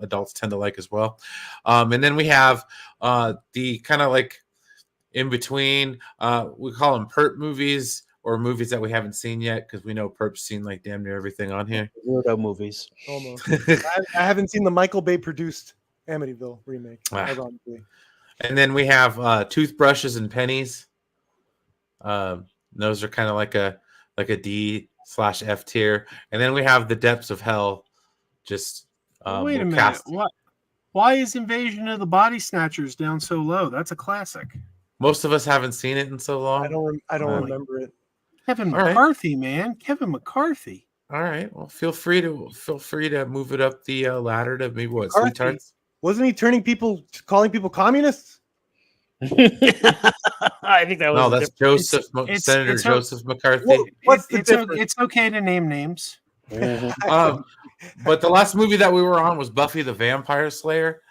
adults tend to like as well. And then we have the kind of like in between, we call them perp movies, or movies that we haven't seen yet, because we know Perp's seen like damn near everything on here. Weirdo movies. Almost. I haven't seen the Michael Bay produced Amityville remake. Ah. Ironically. And then we have toothbrushes and pennies. Those are kind of like a D / F tier. And then we have the Depths of Hell. Just Wait a we'll minute. cast- Why is Invasion of the Body Snatchers down so low? That's a classic. Most of us haven't seen it in so long. I don't Right. remember it. Kevin All right. McCarthy, man. Kevin McCarthy. All right. Well, feel free to move it up the ladder to maybe what McCarthy. Sweet Tarts. Wasn't he calling people communists? I think that was No, a that's different- Joseph, it's- Senator it's Joseph McCarthy. Well, what's the It's, o- difference? it's okay to name names. But the last movie that we were on was Buffy the Vampire Slayer.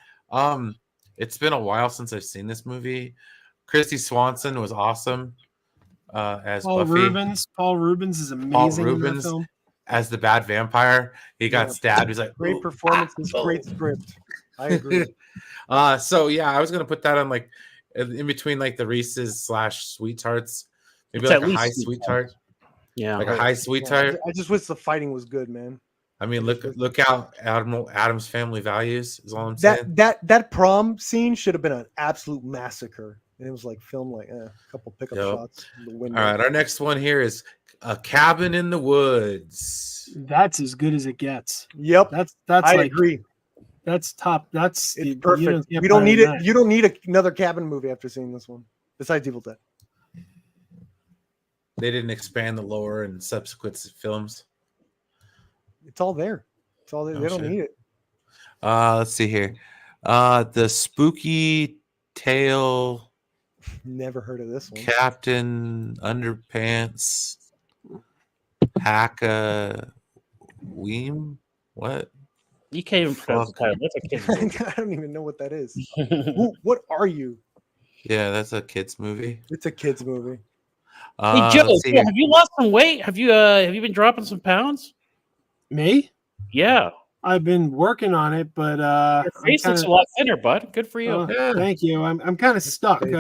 It's been a while since I've seen this movie. Christy Swanson was awesome as Paul Buffy. Rubens. Paul Rubens is amazing in that Rubens. film. As the bad vampire. He got Yeah. stabbed. He's like, Great "Ooh, performances, ah, great script. I agree. So yeah, I was gonna put that on like in between like the Reese's / Sweet Tarts. Maybe It's like at a least high Sweet sweet tart. Yeah. Like a high sweet Yeah, tart. I just wish the fighting was good, man. I mean, look out, Adam's Family Values is all I'm saying. That prom scene should have been an absolute massacre. And it was like filmed like a couple pickup Yep. shots in the window. All right, our next one here is A Cabin in the Woods. That's as good as it gets. Yep. That's I like agree. that's top. That's It's you perfect. don't get We don't better need than it. that. You don't need another cabin movie after seeing this one. Besides Evil Dead. They didn't expand the lore in subsequent films. It's all there. It's all there. Oh, They don't shit. need it. Let's see here. The Spooky Tale Never heard of this one. Captain Underpants Haka Weem. What? You can't even pronounce the title. That's a kid's movie. I don't even know what that is. What are you? Yeah, that's a kids movie. It's a kids movie. Hey Joe, Let's see have you lost some weight? Have you been dropping some pounds? Me? Yeah. I've been working on it, but Your I'm face looks a kinda, lot thinner, bud. Good for you. Yeah. thank you. I'm kind of stuck. great.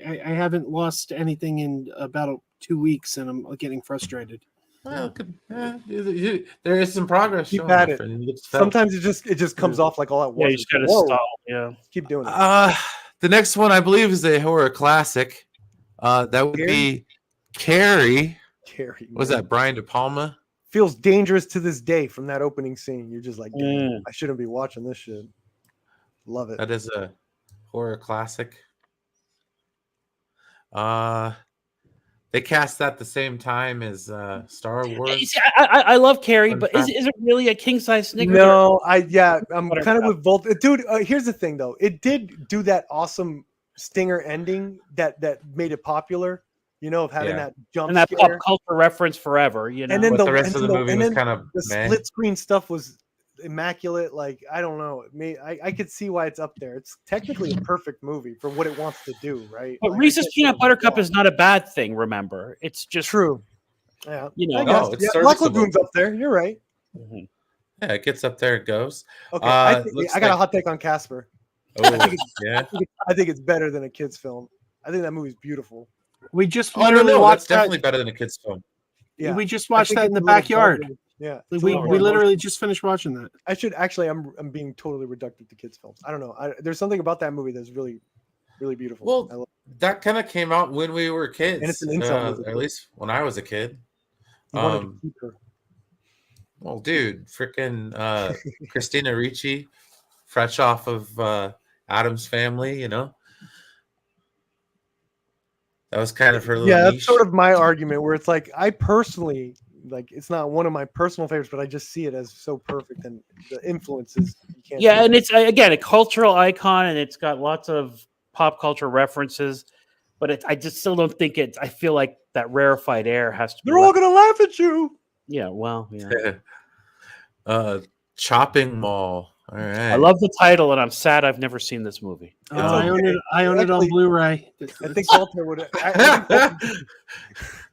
I haven't lost anything in about 2 weeks, and I'm getting frustrated. Well, there is some progress. Keep showing, at my it. friend. It's felt. Sometimes it just comes off like all at Yeah, once. you just gotta Whoa, stall. Yeah. keep doing it. The next one I believe is a horror classic. That would be Carrie. Carrie, Was man. that Brian De Palma? Feels dangerous to this day from that opening scene. You're just like, damn, Mm. I shouldn't be watching this shit. Love it. That is a horror classic. They cast that the same time as Star You Wars. see, I love Carrie, Fun but fact. is it really a king size Snickers? No, I'm Whatever. kind of with Volt. Dude, here's the thing though. It did do that awesome stinger ending that made it popular. You know, of having Yeah. that jump And that pop scare. culture reference forever, you know. And then But the rest of the movie and was then kind of the meh. split screen stuff was immaculate. Like, I don't know. I could see why it's up there. It's technically a perfect movie for what it wants to do, right? But Like, I Reese's can't say peanut it's butter flaw. cup is not a bad thing. Remember, it's just True. Yeah. You know. I No, guess. it's Yeah, Black serviceable. Lagoon's up there. You're right. Mhm. Yeah, it gets up there. It goes. Okay. I looks got a like- hot take on Casper. Oh, yeah. I think it's better than a kid's film. I think that movie's beautiful. We just Oh no, literally no, that's watched that. definitely better than a kid's film. Yeah. We just I watched think that in it's the a little backyard. darker. Yeah. We it's a little more literally just finished watching that. I should actually. I'm being totally reductive to kids' films. I don't know. There's something about that movie that's really, really beautiful. Well, I love, That kind of came out when we were kids. And it's an incel movie, at too. least when I was a kid. he wanted to Um, keep her. Well, dude, freaking Christina Ricci, fresh off of Adam's Family, you know. That was kind of her little Yeah, that's niche. sort of my argument. Where it's like I personally like it's not one of my personal favorites, but I just see it as so perfect and the influences. You can't Yeah, see. and it's again a cultural icon, and it's got lots of pop culture references. But I just still don't think it. I feel like that rarefied air has to. Be They're all left- gonna laugh at you. Yeah, well, yeah. Chopping Mall. All right. I love the title, and I'm sad I've never seen this movie. It's I own okay. it. I own it on Actually, Blu-ray. I think Voltaire would.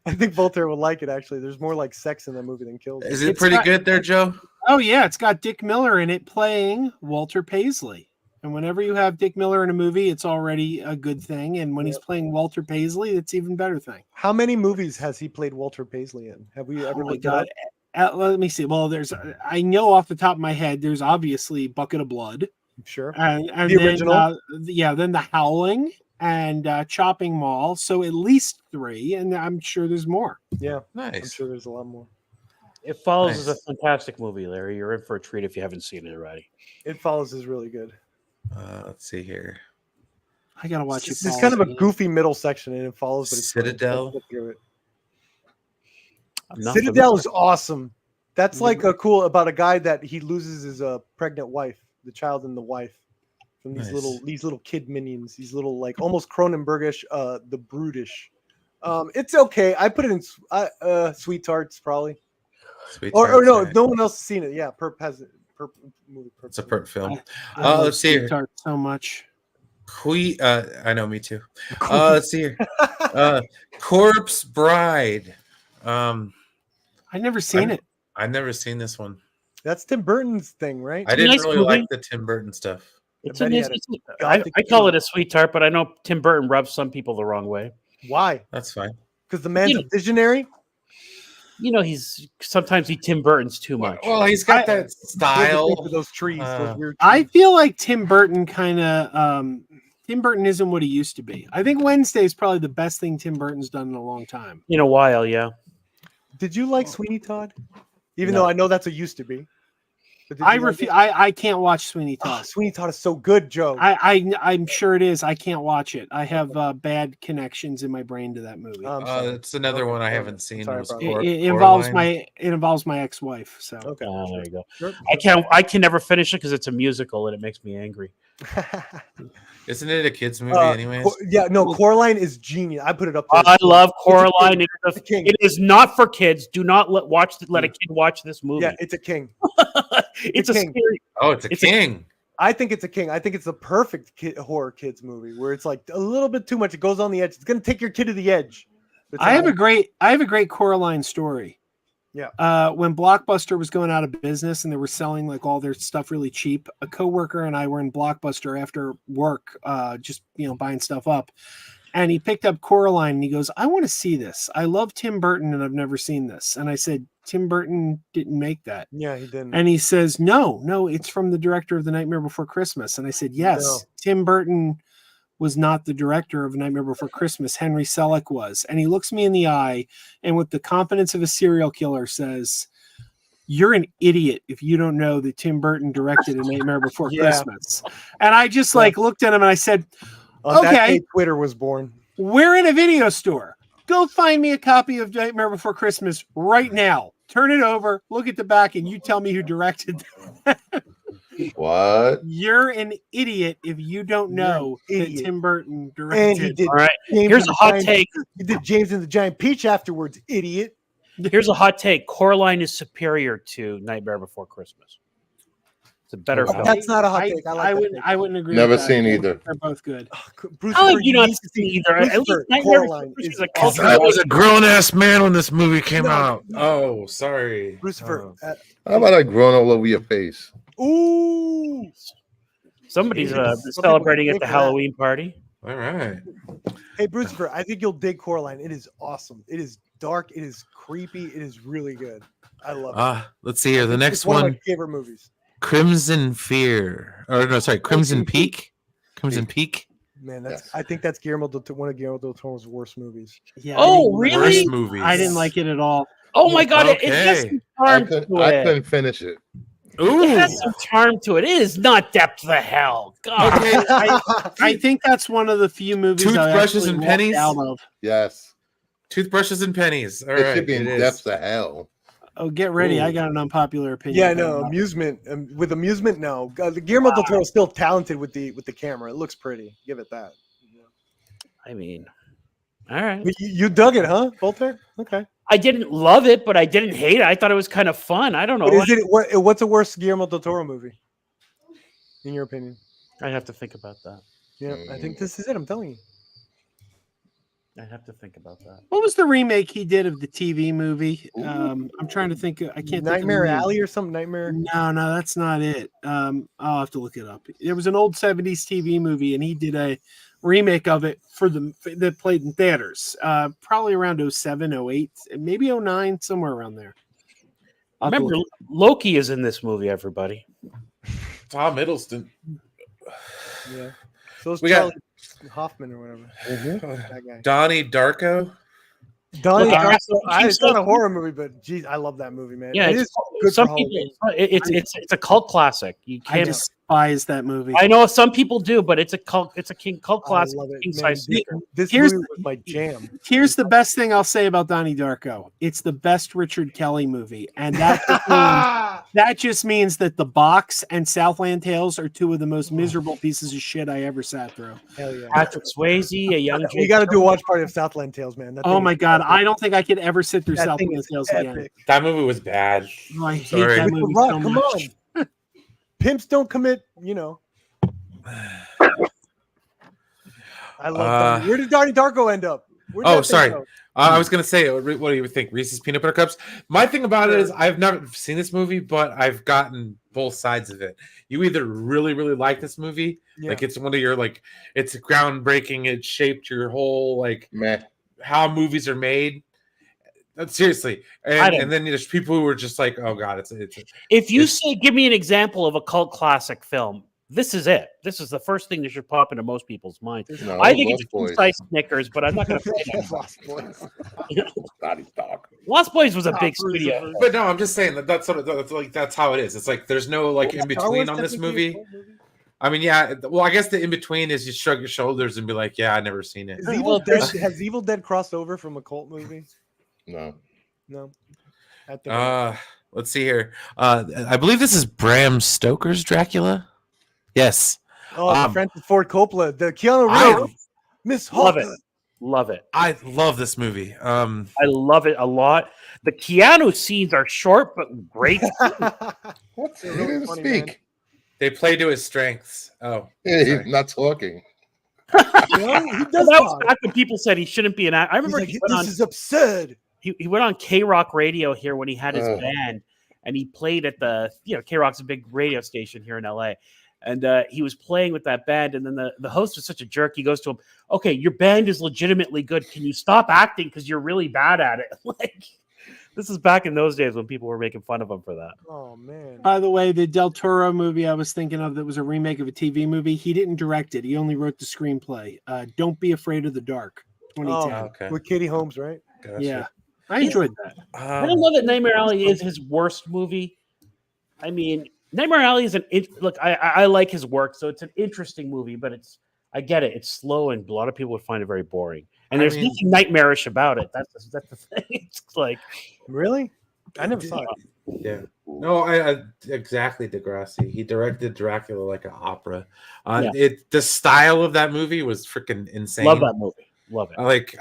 I think Voltaire would like it. Actually, there's more like sex in that movie than kills. Is it It's pretty got- good there, Joe? Oh yeah, it's got Dick Miller in it playing Walter Paisley. And whenever you have Dick Miller in a movie, it's already a good thing. And when he's playing Walter Paisley, it's even better thing. How many movies has he played Walter Paisley in? Have we ever Oh my looked it up? God. Let me see. Well, I know off the top of my head, there's obviously Bucket of Blood. Sure. And The then, original? then The Howling and Chopping Mall. So at least 3. And I'm sure there's more. Yeah, I'm Nice. sure there's a lot more. It Follows is a Nice. fantastic movie, Larry. You're in for a treat if you haven't seen it already. It Follows is really good. Let's see here. I got to watch it. It's kind of a goofy middle section, and It Follows, but it's Citadel? Let's get through it. I'm not Citadel is awesome. That's like a cool about a guy that he loses his pregnant wife, the child and the wife, from these Nice. little kid minions, these little like almost Cronenbergish, the brutish. It's okay. I put it in Sweet Tarts probably, Sweet or Tarts, no, all if right. no one else has seen it. Yeah, Perp has it. Perp movie. Perp It's a pert film. I love let's see here. Sweet Tart so much. I know, me too. Let's see here. Corpse Bride. I've never seen it. I've never seen this one. That's Tim Burton's thing, right? I didn't nice really movie. like the Tim Burton stuff. It's bet an, he it's, had it's- gothic I call feel. it a sweet tart, but I know Tim Burton rubs some people the wrong way. Why? That's fine. Because the man's You a visionary. You know, sometimes he Tim Burton's too much. Well, he's got that He has a thing style. for those trees, those weird I trees. feel like Tim Burton Tim Burton isn't what he used to be. I think Wednesday is probably the best thing Tim Burton's done in a long time. In a while, yeah. Did you like Sweeney Todd? Even No. though I know that's a used to be. But did I you like refuse. it? I can't watch Sweeney Oh, Todd. Sweeney Todd is so good, Joe. I'm sure it is. I can't watch it. I have bad connections in my brain to that movie. I'm sorry. It's another one I haven't seen. Sorry was about it, that. it involves Coraline. my ex-wife. So Okay. There you go. Sure. I can never finish it because it's a musical and it makes me angry. Isn't it a kids movie, anyways? Yeah, no, Coraline is genius. I put it up there. I love Coraline. It's a king. It is not for kids. Do not let a kid watch this movie. Yeah, it's a king. It's a king. scary. Oh, it's a it's a- king. I think it's a king. I think it's the perfect horror kids movie where it's like a little bit too much. It goes on the edge. It's gonna take your kid to the edge. It's I have like- a great Coraline story. When Blockbuster was going out of business and they were selling like all their stuff really cheap, a coworker and I were in Blockbuster after work, just buying stuff up. And he picked up Coraline and he goes, I want to see this. I love Tim Burton and I've never seen this. And I said, Tim Burton didn't make that. Yeah, he didn't. And he says, no, it's from the director of The Nightmare Before Christmas. And I said, yes, No. Tim Burton was not the director of Nightmare Before Christmas. Henry Selick was. And he looks me in the eye and with the confidence of a serial killer says, you're an idiot if you don't know that Tim Burton directed A Nightmare Before Yeah. Christmas. And I just like looked at him and I said, On that okay. day, Twitter was born. we're in a video store. Go find me a copy of Nightmare Before Christmas right now. Turn it over, look at the back, and you tell me who directed that. What? You're an idiot if you don't know You're an that idiot. Tim Burton And he directed. did. All right. James Here's and a the hot Giant- take. He did James and the Giant Peach afterwards, idiot. Here's a hot take. Coraline is superior to Nightmare Before Christmas. It's a better film. That's not a hot take. I like that take. I wouldn't agree. Never with that. seen either. They're both good. Bruce, I like Willis, you not need to seen either. At least Christopher, Nightmare Before Coraline Christmas is is a awesome. cultural. I was a grown ass man when this movie came No. out. Oh, sorry. Christopher. Oh. How about I grown all over your face? Ooh. Somebody's Some celebrating people at the pay for that. Halloween party. All right. Hey, Brucifer, I think you'll dig Coraline. It is awesome. It is dark. It is creepy. It is really good. I love it. Let's see here. The It's next one of one, my favorite movies. Crimson Fear. Or no, sorry, Crimson Peak. Crimson Peak. Man, that's. Yes. I think that's one of Guillermo del Toro's worst movies. Yeah. Oh, I really? Worst movies. didn't like it at all. Oh my god, it Okay. has some I charm couldn't, to I it. couldn't finish it. Ooh. It has some charm to it. It is not depth of hell. God. Okay. I think that's one of the few movies I Toothbrushes actually and walked pennies? out of. Yes. Toothbrushes and pennies. All It right. should be in it is. depths of hell. Oh, get ready! Ooh. I got an unpopular opinion. Yeah, about no that. amusement. With amusement, no. Guillermo del Toro is still talented with the camera. It looks pretty. Give it that. I mean, all right. But you dug it, huh, Voltaire? Okay. I didn't love it, but I didn't hate it. I thought it was kind of fun. I don't know. But is it what's a worse Guillermo del Toro movie? In your opinion? I have to think about that. Yeah, I think this is it. I'm telling you. I have to think about that. What was the remake he did of the TV movie? I'm trying to think. I can't. Nightmare think of the name. Alley or something. Nightmare. No, that's not it. I'll have to look it up. There was an old 70s TV movie, and he did a remake of it that played in theaters. Probably around 07, 08, maybe 09, somewhere around there. I'll have to Remember, look Loki is in this movie, everybody. Tom Hiddleston. Yeah. So it's We got- Charlie Hoffman or whatever. That guy. Donnie Darko. Donnie Look, Darko. It's not a so- horror movie, but geez, I love that movie, man. Yeah, it it's- is good Some for people, Halloween. it's a cult classic. You I can't. despise that movie. I know some people do, but it's a cult. It's a cult I classic. love it, King man. size sneaker. This Here's movie the- was my jam. Here's the best thing I'll say about Donnie Darko. It's the best Richard Kelly movie, and that just means that The Box and Southland Tales are two of the most miserable pieces of shit I ever sat through. Hell yeah. Patrick Swayze, a young. You Jake got to do a watch party of Southland Tales, man. That Oh thing my is god, epic. I don't think I could ever sit through That thing Southland is Tales again. epic. That movie was bad. Oh, I hate Sorry. that With The movie Rock, so come much. on. Pimps don't commit, I love Donnie. Where did Donnie Darko end up? Where did Oh, that thing sorry. go? I was gonna say, what do you think? Reese's Peanut Butter Cups. My thing about it is, I've never seen this movie, but I've gotten both sides of it. You either really, really like this movie, Yeah. like it's one of your it's groundbreaking. It shaped your whole Meh. how movies are made. Seriously, and then there's people who are just like, oh god, it's If you It's- say, give me an example of a cult classic film, this is it. This is the first thing that should pop into most people's minds. No, I think Lost it's a Boys. king-size Snickers, but I'm not going to say that. Lost Boys. Donnie Darko. Lost Boys was a Ah, big Bruce studio. Willis. But no, I'm just saying that's sort of that's how it is. It's like there's no in Star between Wars on this technically a movie. cult movie? I mean, yeah. Well, I guess the in between is you shrug your shoulders and be like, yeah, I never seen it. Is Evil Dead, has Evil Dead crossed over from a cult movie? No. No. I think Let's see here. I believe this is Bram Stoker's Dracula. Yes, the Francis Ford Coppola, the Keanu I Reeves, Miss Love Hawk. it. Love it. I love this movie. I love it a lot. The Keanu scenes are short but great. What? He They're really didn't funny, man. speak. they play to his strengths. Oh, Yeah, Sorry. he's not talking. You know, he does that was talk. back when people said he shouldn't be an actor. I He's remember like, he went on. this is absurd. he went on K Rock Radio here when he had his Ugh. band, and he played at the K Rock's a big radio station here in LA, and he was playing with that band, and then the host was such a jerk. He goes to him, "Okay, your band is legitimately good. Can you stop acting because you're really bad at it?" Like, this is back in those days when people were making fun of him for that. Oh man. By the way, the Del Toro movie I was thinking of that was a remake of a TV movie, he didn't direct it. He only wrote the screenplay. Don't Be Afraid of the Dark, 2010. Oh, Okay. with Katie Holmes, right? Gotcha. Yeah, I enjoyed that. I don't know that Nightmare Alley is his worst movie. I mean, Nightmare Alley is look. I like his work, so it's an interesting movie, but I get it. It's slow, and a lot of people would find it very boring. And there's nothing nightmarish about it. That's the thing. It's like, Really? I never saw it. Yeah. No, I exactly Degrassi. He directed Dracula like an opera. The style of that movie was freaking insane. love that movie. Love it. Like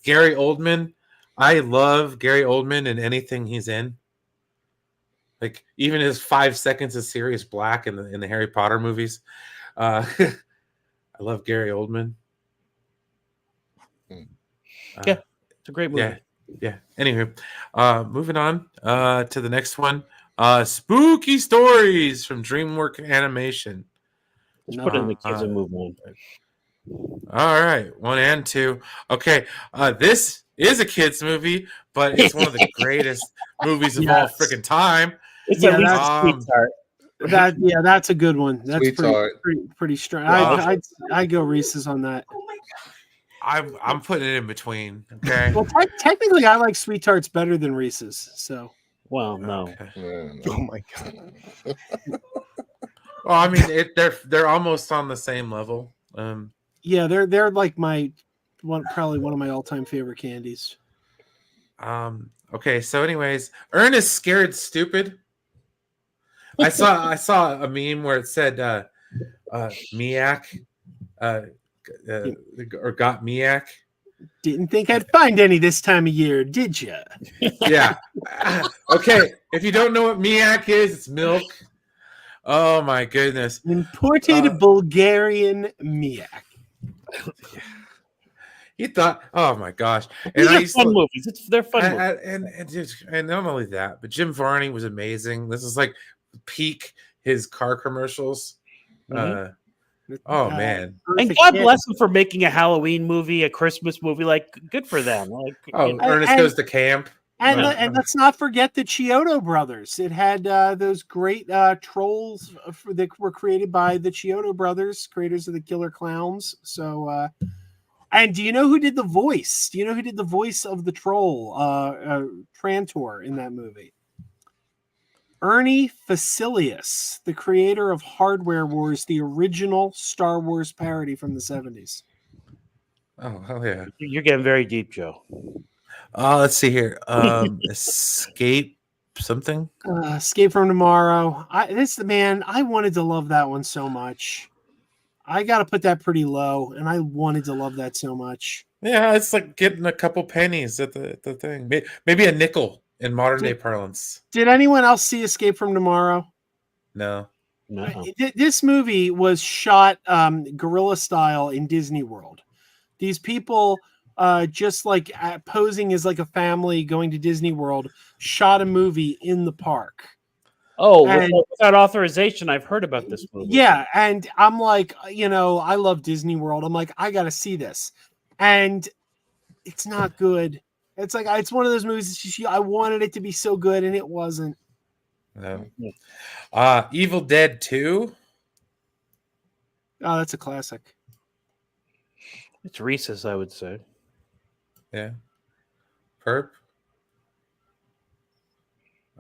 Gary Oldman. I love Gary Oldman in anything he's in. Like even his 5 seconds of Sirius Black in the Harry Potter movies. I love Gary Oldman. Yeah, it's a great movie. Yeah. Anyway, moving on to the next one. Spooky Stories from DreamWorks Animation. Just put it in the kids and move on. All right, 1 and 2. Okay, this is a kids movie, but it's one of the greatest movies of all freaking time. It's Yeah, at least that's- a sweetheart. That's a good one. That's Sweetheart. pretty strong. Wow. I go Reese's on that. I'm putting it in between. Okay. Well, technically, I like Sweethearts better than Reese's. So Well, no. Okay. Oh my god. Well, I mean, they're almost on the same level. yeah, they're like probably one of my all-time favorite candies. Okay, so anyways, Ernest Scared Stupid. I saw a meme where it said Miak or got Miak. Didn't think I'd find any this time of year, did you? Yeah. Okay, if you don't know what Miak is, it's milk. Oh my goodness. Imported Bulgarian Miak. He thought, oh my gosh. These And I are used fun to, movies. They're fun movies. and not only that, but Jim Varney was amazing. This is like peak his car commercials. Mhm. Oh man. And God bless them for making a Halloween movie, a Christmas movie. Like, good for them. Like, Oh, you know, Ernest and- Goes to Camp. And let's not forget the Chiodo brothers. It had those great trolls that were created by the Chiodo brothers, creators of the Killer Clowns. So, and do you know who did the voice? Do you know who did the voice of the troll, Trantor, in that movie? Ernie Facilius, the creator of Hardware Wars, the original Star Wars parody from the 70s. Oh hell yeah. you're getting very deep, Joe. Let's see here. Escape something. Escape from Tomorrow. I wanted to love that one so much. I got to put that pretty low, and I wanted to love that so much. Yeah, it's like getting a couple pennies at the thing. Maybe a nickel in modern day parlance. Did anyone else see Escape from Tomorrow? No. No. This movie was shot guerrilla style in Disney World. These people, just like posing as like a family going to Disney World, shot a movie in the park. Oh, And- without authorization, I've heard about this movie. Yeah, and I'm like, I love Disney World. I'm like, I got to see this, and it's not good. It's like it's one of those movies. I wanted it to be so good, and it wasn't. No. Evil Dead 2. Oh, that's a classic. It's Reese's, I would say. Yeah. Perp.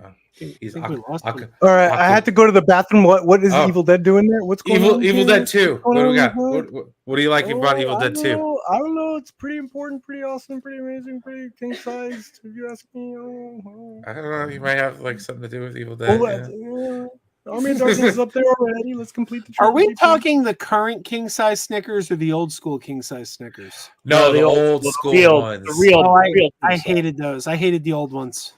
I He's think we lost him. All right, I had to go to the bathroom. What is Oh. Evil Dead doing there? What's going on? Evil here? Dead 2. What's What going do we on got? here? What do you like about Evil Dead 2? I don't know. It's pretty important, pretty awesome, pretty amazing, pretty king sized. If you ask me, I don't know. You might have like something to do with Evil Dead. Army of Darkness is up there already. Let's complete the. Are we trilogy. talking the current king size Snickers or the old school king size Snickers? No, the old the school real, ones. The real, Oh, real I Pixar. hated those. I hated the old ones.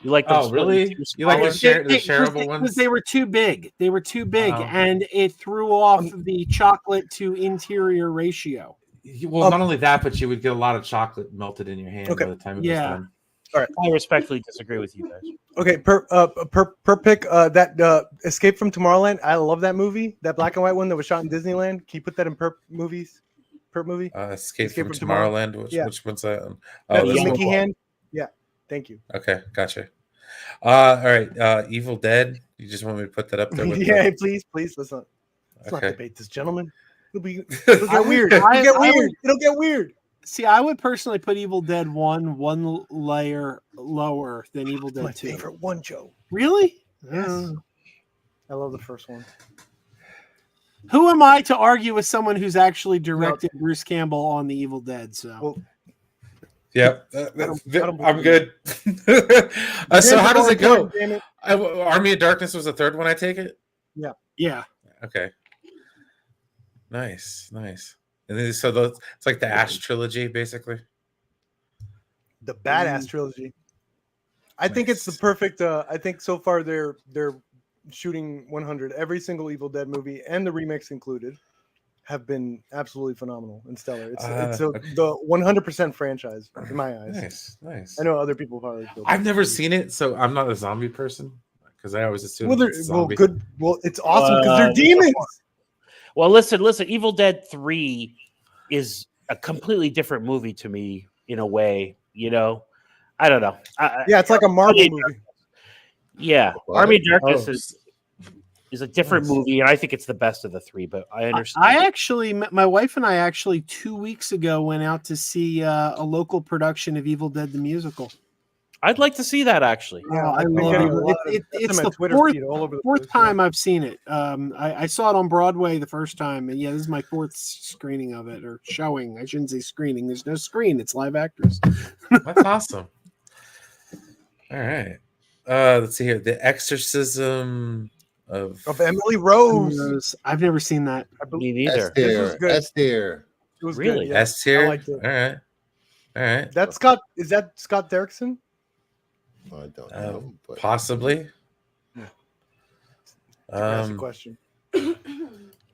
You like Oh, those? really? You like the shareable ones? Because they were too big. They were too big, Oh. and it threw off the chocolate to interior ratio. Well, not only that, but you would get a lot of chocolate melted in your hand Okay. by the time it Yeah. was done. I respectfully disagree with you guys. Okay, per pick, that Escape from Tomorrowland. I love that movie. That black and white one that was shot in Disneyland. Can you put that in per movie? Escape Escape from from Tomorrow- Tomorrowland. Yeah. Which one's that? That's this the yeah. one. Mickey hand. Yeah, thank you. Okay, gotcha. All right. Evil Dead. You just want me to put that up there with Yeah, please. Let's not Okay. debate this, gentlemen. It'll I get would- weird. I- It'll get I weird. would- It'll get weird. See, I would personally put Evil Dead 1 one layer lower than Evil My Dead 2. favorite one, Joe. Really? Yes. I love the first one. Who am I to argue with someone who's actually directed Bruce Campbell on the Evil Dead? So Well, Yep. don't I'm believe good. So how does it go? Damn it. Army of Darkness was the third one. I take it. yeah, Okay. Nice. And then, it's like the Ash trilogy, basically. The badass trilogy. I think it's the Nice. perfect. I think so far they're shooting 100. Every single Evil Dead movie and the remakes included have been absolutely phenomenal and stellar. It's Okay. the 100% franchise in my eyes. Nice. I know other people probably feel. I've never seen it, so I'm not a zombie person because I always assume Well, it's well, zombie. good. Well, it's awesome because they're Well, demons. Well, listen. Evil Dead 3 is a completely different movie to me in a way. You know, I don't know. Yeah, it's like a Marvel Army of movie. Yeah, What? Army of Darkness Oh, is a different nice. movie, and I think it's the best of the three. But I understand. I actually, my wife and I actually 2 weeks ago went out to see a local production of Evil Dead the musical. I'd like to see that actually. Yeah, I I've been love getting it. a lot of- It's that's in my the Twitter fourth- feed all over the Fourth place, time I've seen it. I saw it on Broadway the first time, and yeah, this is my fourth screening of it, or showing. I shouldn't say screening. There's no screen. It's live actors. That's awesome. All right. Let's see here. The Exorcism of Of Emily Rose. I've never seen that. I believe Me neither. This was S good. tier. it was Really? good. Yeah. S tier. I All liked it. right. All right. That's Scott. Is that Scott Derrickson? I don't know. But Possibly. That's a question.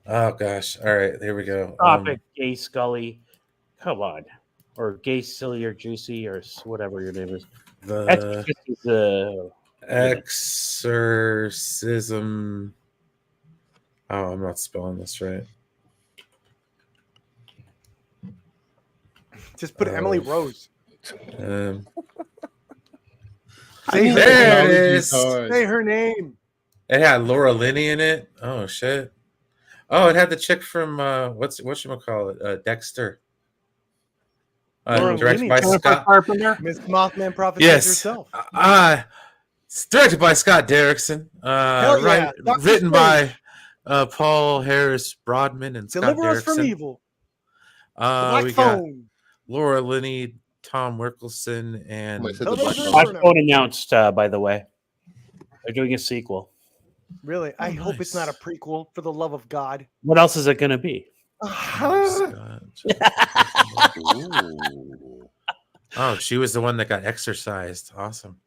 Oh gosh. All right. Here we go. Stop it, Gay Scully. Come on, or Gay Silly or Juicy or whatever your name is. That's The just Exorcism. Oh, I'm not spelling this right. Just put Emily Rose. Um, I mean, there it Technology is. card. Say her name. It had Laura Linney in it. Oh shit. Oh, it had the chick from whatchamacallit? Dexter. Laura Directed Linney. by Jennifer Scott. Carpenter. Miss Mothman prophesied Yes. herself. It's directed by Scott Derrickson. Hell yeah. Doctor Written Strange. by Paul Harris Broadman and Scott Deliver us from Derrickson. evil. The Black We got Phone. Laura Linney, Tom Wilkinson, and Somebody said Tell the us Black your Phone. Black Phone announced, by the way. They're doing a sequel. Really? I hope it's nice. not a prequel, for the love of God. What else is it going to be? Scott. Ooh. Oh, she was the one that got exercised. Awesome.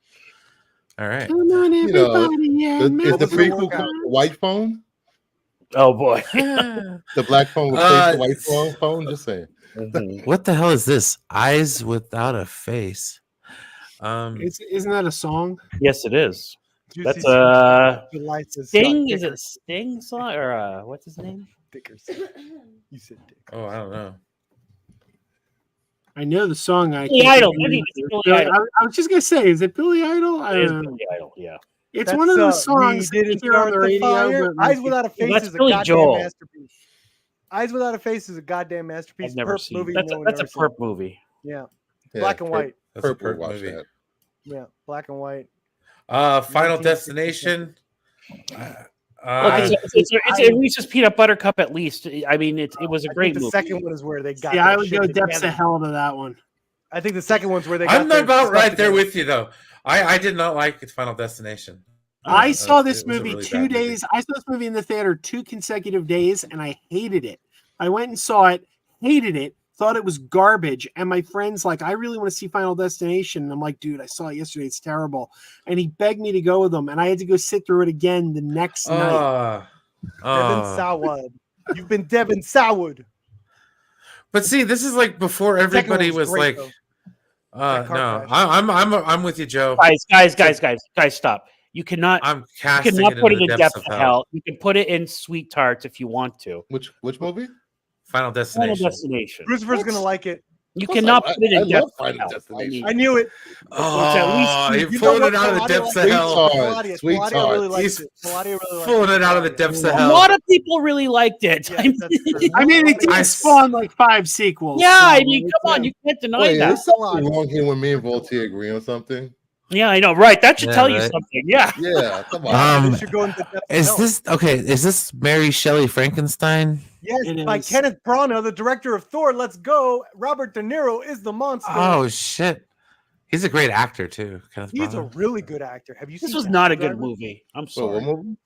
All right. Come on, You know, everybody, and Is the was the prequel workout? called the White Phone? Oh boy. The Black Phone replaced the White phone? Just saying. Mhm. What the hell is this? Eyes without a face. Isn't that a song? Yes, it is. Juicy That's July says Sting. Scott Is it Sting song or what's his name? Dickerson. You said Dick. Oh, I don't know. I know the song. I Billy can't Idol. think of I it. think it's Billy Idol. I was just gonna say, is it Billy Idol? I It is don't know. Billy Idol. Yeah. It's That's, one of those songs we that you didn't hear on start the the radio. fire. but Eyes Without a Face that's is a Billy goddamn Joel. masterpiece. Eyes Without a Face is a goddamn masterpiece. I've never Perp seen. movie. That's no a, one that's a ever seen. perp movie. Yeah, Yeah, black and white. That's a Purple, perp watch movie. that. Yeah, black and white. Final 1967. Destination. Look, it's a Reese's Peanut Butter Cup at least. I mean, it was a I great think the movie. second one is where they got. Yeah, I their would shit go depths together. of hell to that one. I think the second one's where they. Got I'm their about stuff right there together. with you, though. I did not like Final Destination. I saw it this was a movie really 2 bad movie. days. I saw this movie in the theater 2 consecutive days, and I hated it. I went and saw it, hated it, thought it was garbage. And my friend's like, I really want to see Final Destination. And I'm like, dude, I saw it yesterday. It's terrible. And he begged me to go with him, and I had to go sit through it again the next night. Devin Soward. You've been Devin Soward. But see, this is like before Second everybody one was great, like, though. That car No, crash. I'm with you, Joe. Guys, stop. You cannot I'm casting it put in it the in depths of hell. You can put it in Sweet Tarts if you want to. Which movie? Final Final Destination. Destination. Christopher's gonna like it. You Of course cannot I put it in I love depths of Final hell. Destination. I knew it. Oh, You he know pulled what? it out of the Melania depths of likes it. hell. Melania Sweetheart. really likes He's it. Melania really likes pulling it out of the Melania. depths of A hell. lot of people really liked it. Yeah, that's true. I mean, it I did s- spawn like 5 sequels. Yeah, so I mean, it's, come on, you can't deny Wait, that. is something wrong here when me and Voltaire agree on something? Yeah, I know, right? That should Yeah, tell you right. something. Yeah. Yeah, come on. Yeah, Um, they should go into depth of Is hell. this okay? Is this Mary Shelley Frankenstein? Yes, It by is. Kenneth Branagh, the director of Thor. Let's go. Robert De Niro is the monster. Oh shit, he's a great actor too. Kenneth He's a Branagh. really good actor. Have you seen This was Taxi not a good Driver? movie. I'm Wait, sorry. what movie?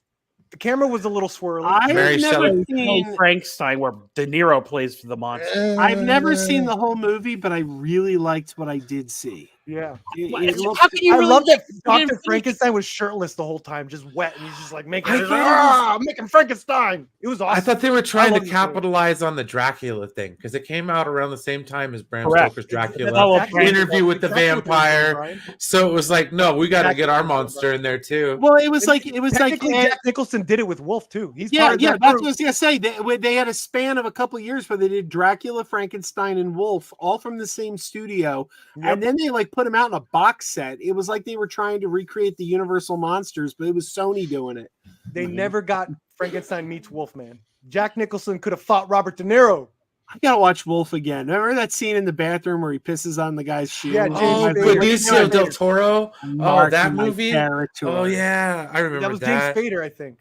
The camera was a little swirly. I've Mary never Shelley. seen. Frankenstein, where De Niro plays for the monster. I've never seen the whole movie, but I really liked what I did see. Yeah. It looked- How can you I really love that you Dr. didn't finish- Frankenstein was shirtless the whole time, just wet, and he's just like making, I he's thought like, it was- "Ah, making Frankenstein. It was awesome. I thought they were trying love to this movie. capitalize on the Dracula thing because it came out around the same time as Bram Correct. Stoker's That's Dracula. Oh, exactly- Interview with the exactly what they were doing, vampire. Brian. So it was like, no, we got to get our Exactly. monster in there too. well, it was And like Technically, Jack Nicholson did it with Wolf too. He's part of yeah. that That's group. what I was gonna say. They had a span of a couple of years where they did Dracula, Frankenstein, and Wolf all from the same studio, Yep. and then they like put them out in a box set. It was like they were trying to recreate the Universal monsters, but it was Sony doing it. They never got Frankenstein meets Wolfman. Jack Nicholson could have fought Robert De Niro. I gotta watch Wolf again. Remember that scene in the bathroom where he pisses on the guy's shoe? Yeah, James Oh, Spader. Benicio del Toro. Marking that my movie? territory. Oh yeah, I remember That was that. James Spader, I think.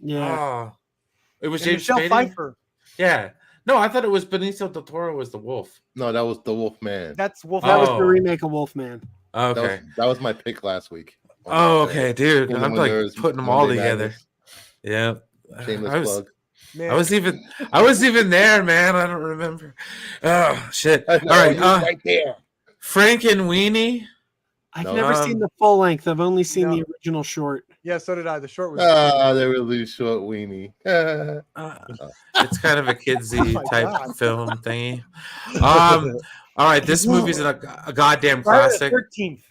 Yeah. Oh, it was And James Michelle Spader. Pfeiffer. Yeah. No, I thought it was Benicio del Toro was the wolf. No, that was the Wolf Man. That's Wolf. That was Oh. the remake of Wolfman. Okay. That was my pick last week. Oh, okay, dude. When I'm there like was putting them all Monday together. Madness. Yeah. Shameless I was, plug. Man. I was even there, man. I don't remember. Oh shit. All right. right there. Frank and Weenie. I've No. never seen the full length. I've only seen No. the original short. Yeah, so did I. The short was. Ah, they really short weenie. It's kind of a kidsy Oh my type God. film thingy. All right, this movie's a goddamn Friday the classic. 13th.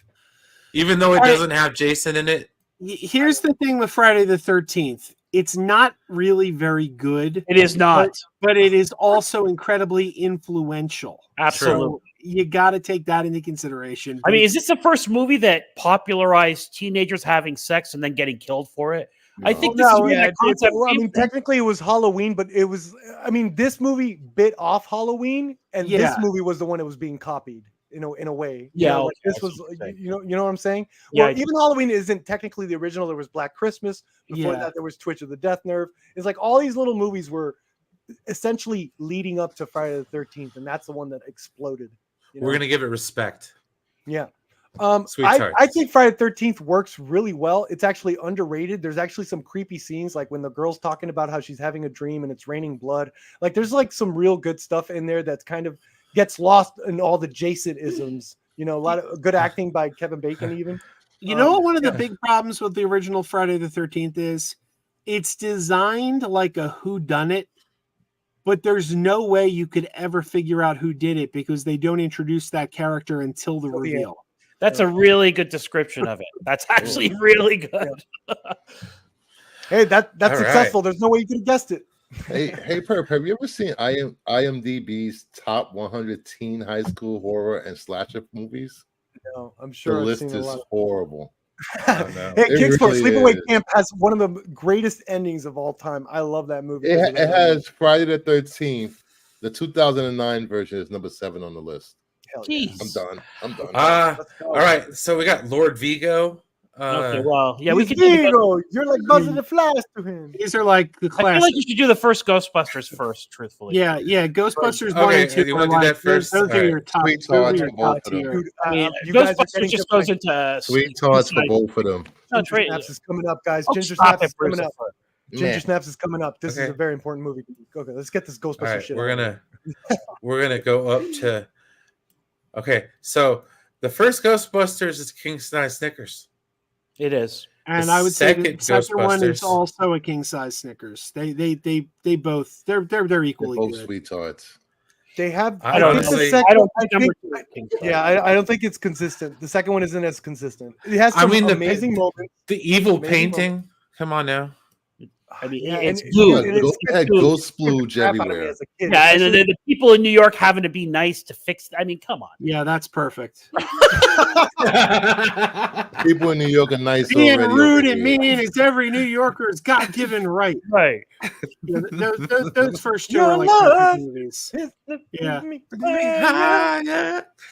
Even though it All right. doesn't have Jason in it. Here's the thing with Friday the 13th. It's not really very good, It is not. but it is also incredibly influential. Absolutely. So you got to take that into consideration. I mean, is this the first movie that popularized teenagers having sex and then getting killed for it? I think this is No, where that concept well, I came mean, from. technically it was Halloween, but it was. I mean, this movie bit off Halloween, and Yeah. this movie was the one that was being copied. In a way, Yeah, like okay, I this see was, what you're saying. you know what I'm saying? Yeah, Well, I do. even Halloween isn't technically the original. There was Black Christmas. Before Yeah. that, there was Twitch of the Death Nerve. It's like all these little movies were essentially leading up to Friday the 13th, and that's the one that exploded. you know? We're gonna give it respect. Yeah. Sweet I tarts. think Friday the 13th works really well. It's actually underrated. There's actually some creepy scenes, like when the girl's talking about how she's having a dream and it's raining blood. Like there's like some real good stuff in there that's kind of gets lost in all the Jason isms. You know, a lot of good acting by Kevin Bacon even. You know what one of the yeah. big problems with the original Friday the 13th is? It's designed like a whodunit, but there's no way you could ever figure out who did it because they don't introduce that character until the Till the end. reveal. That's a really good description of it. That's actually really good. Hey, that's All right. successful. There's no way you could have guessed it. Hey, Perp, have you ever seen IMDb's top 100 teen high school horror and slasher movies? No, I'm The sure I've list seen a is lot. horrible. I know. Hey, It Kicksport really Sleepaway is. Camp has one of the greatest endings of all time. I love that movie. It has Friday the 13th. The 2009 version is number 7 on the list. Hell yeah. Jeez. I'm done. Let's go. All right, so we got Lord Vigo. Okay, well, yeah, we He's could. Vigo. You're like Buzzer the Flash to him. These are like the I feel classic. like you should do the first Ghostbusters first. Truthfully, Yeah, Ghostbusters Okay, 1 and 2. you are wanna do like- that first? Those are All your right. top, Sweet those are tarts your for both top of them. tier. Dude, I mean, you guys are Ghostbusters getting just to goes my- into Sweet tarts for suicide. both of them. No, Ginger Trey- Snaps is coming up, guys. Oh, Ginger stop Snaps it, is coming up. Bruce. Ginger Meh. Snaps is coming up. This is Okay. a very important movie. Okay, let's get this All Ghostbusters right, shit. we're out. gonna go up to. Okay, so the first Ghostbusters is King Size Snickers. It is. And The I would say the second second one is Ghostbusters. also a king size Snickers. They both they're They're equally both good. sweet tarts. They have. I don't think know. the second. I don't I think number think- 2 is King's Falls. Yeah, I don't think it's consistent. The second one isn't as consistent. It has I some mean, amazing moments. The evil Maybe painting. Come on now. I mean, Yeah, it's and blue. it- and Go- it's had good too. ghost It scared the splooge crap out of me everywhere. as a kid, Yeah, and especially- the people in New York having to be nice to fix. I mean, come on. Yeah, that's perfect. People in New York are nice Being already. rude over and here. mean is every New Yorker's God-given right. Right. Yeah, those first two Your are like love perfect movies. Yeah.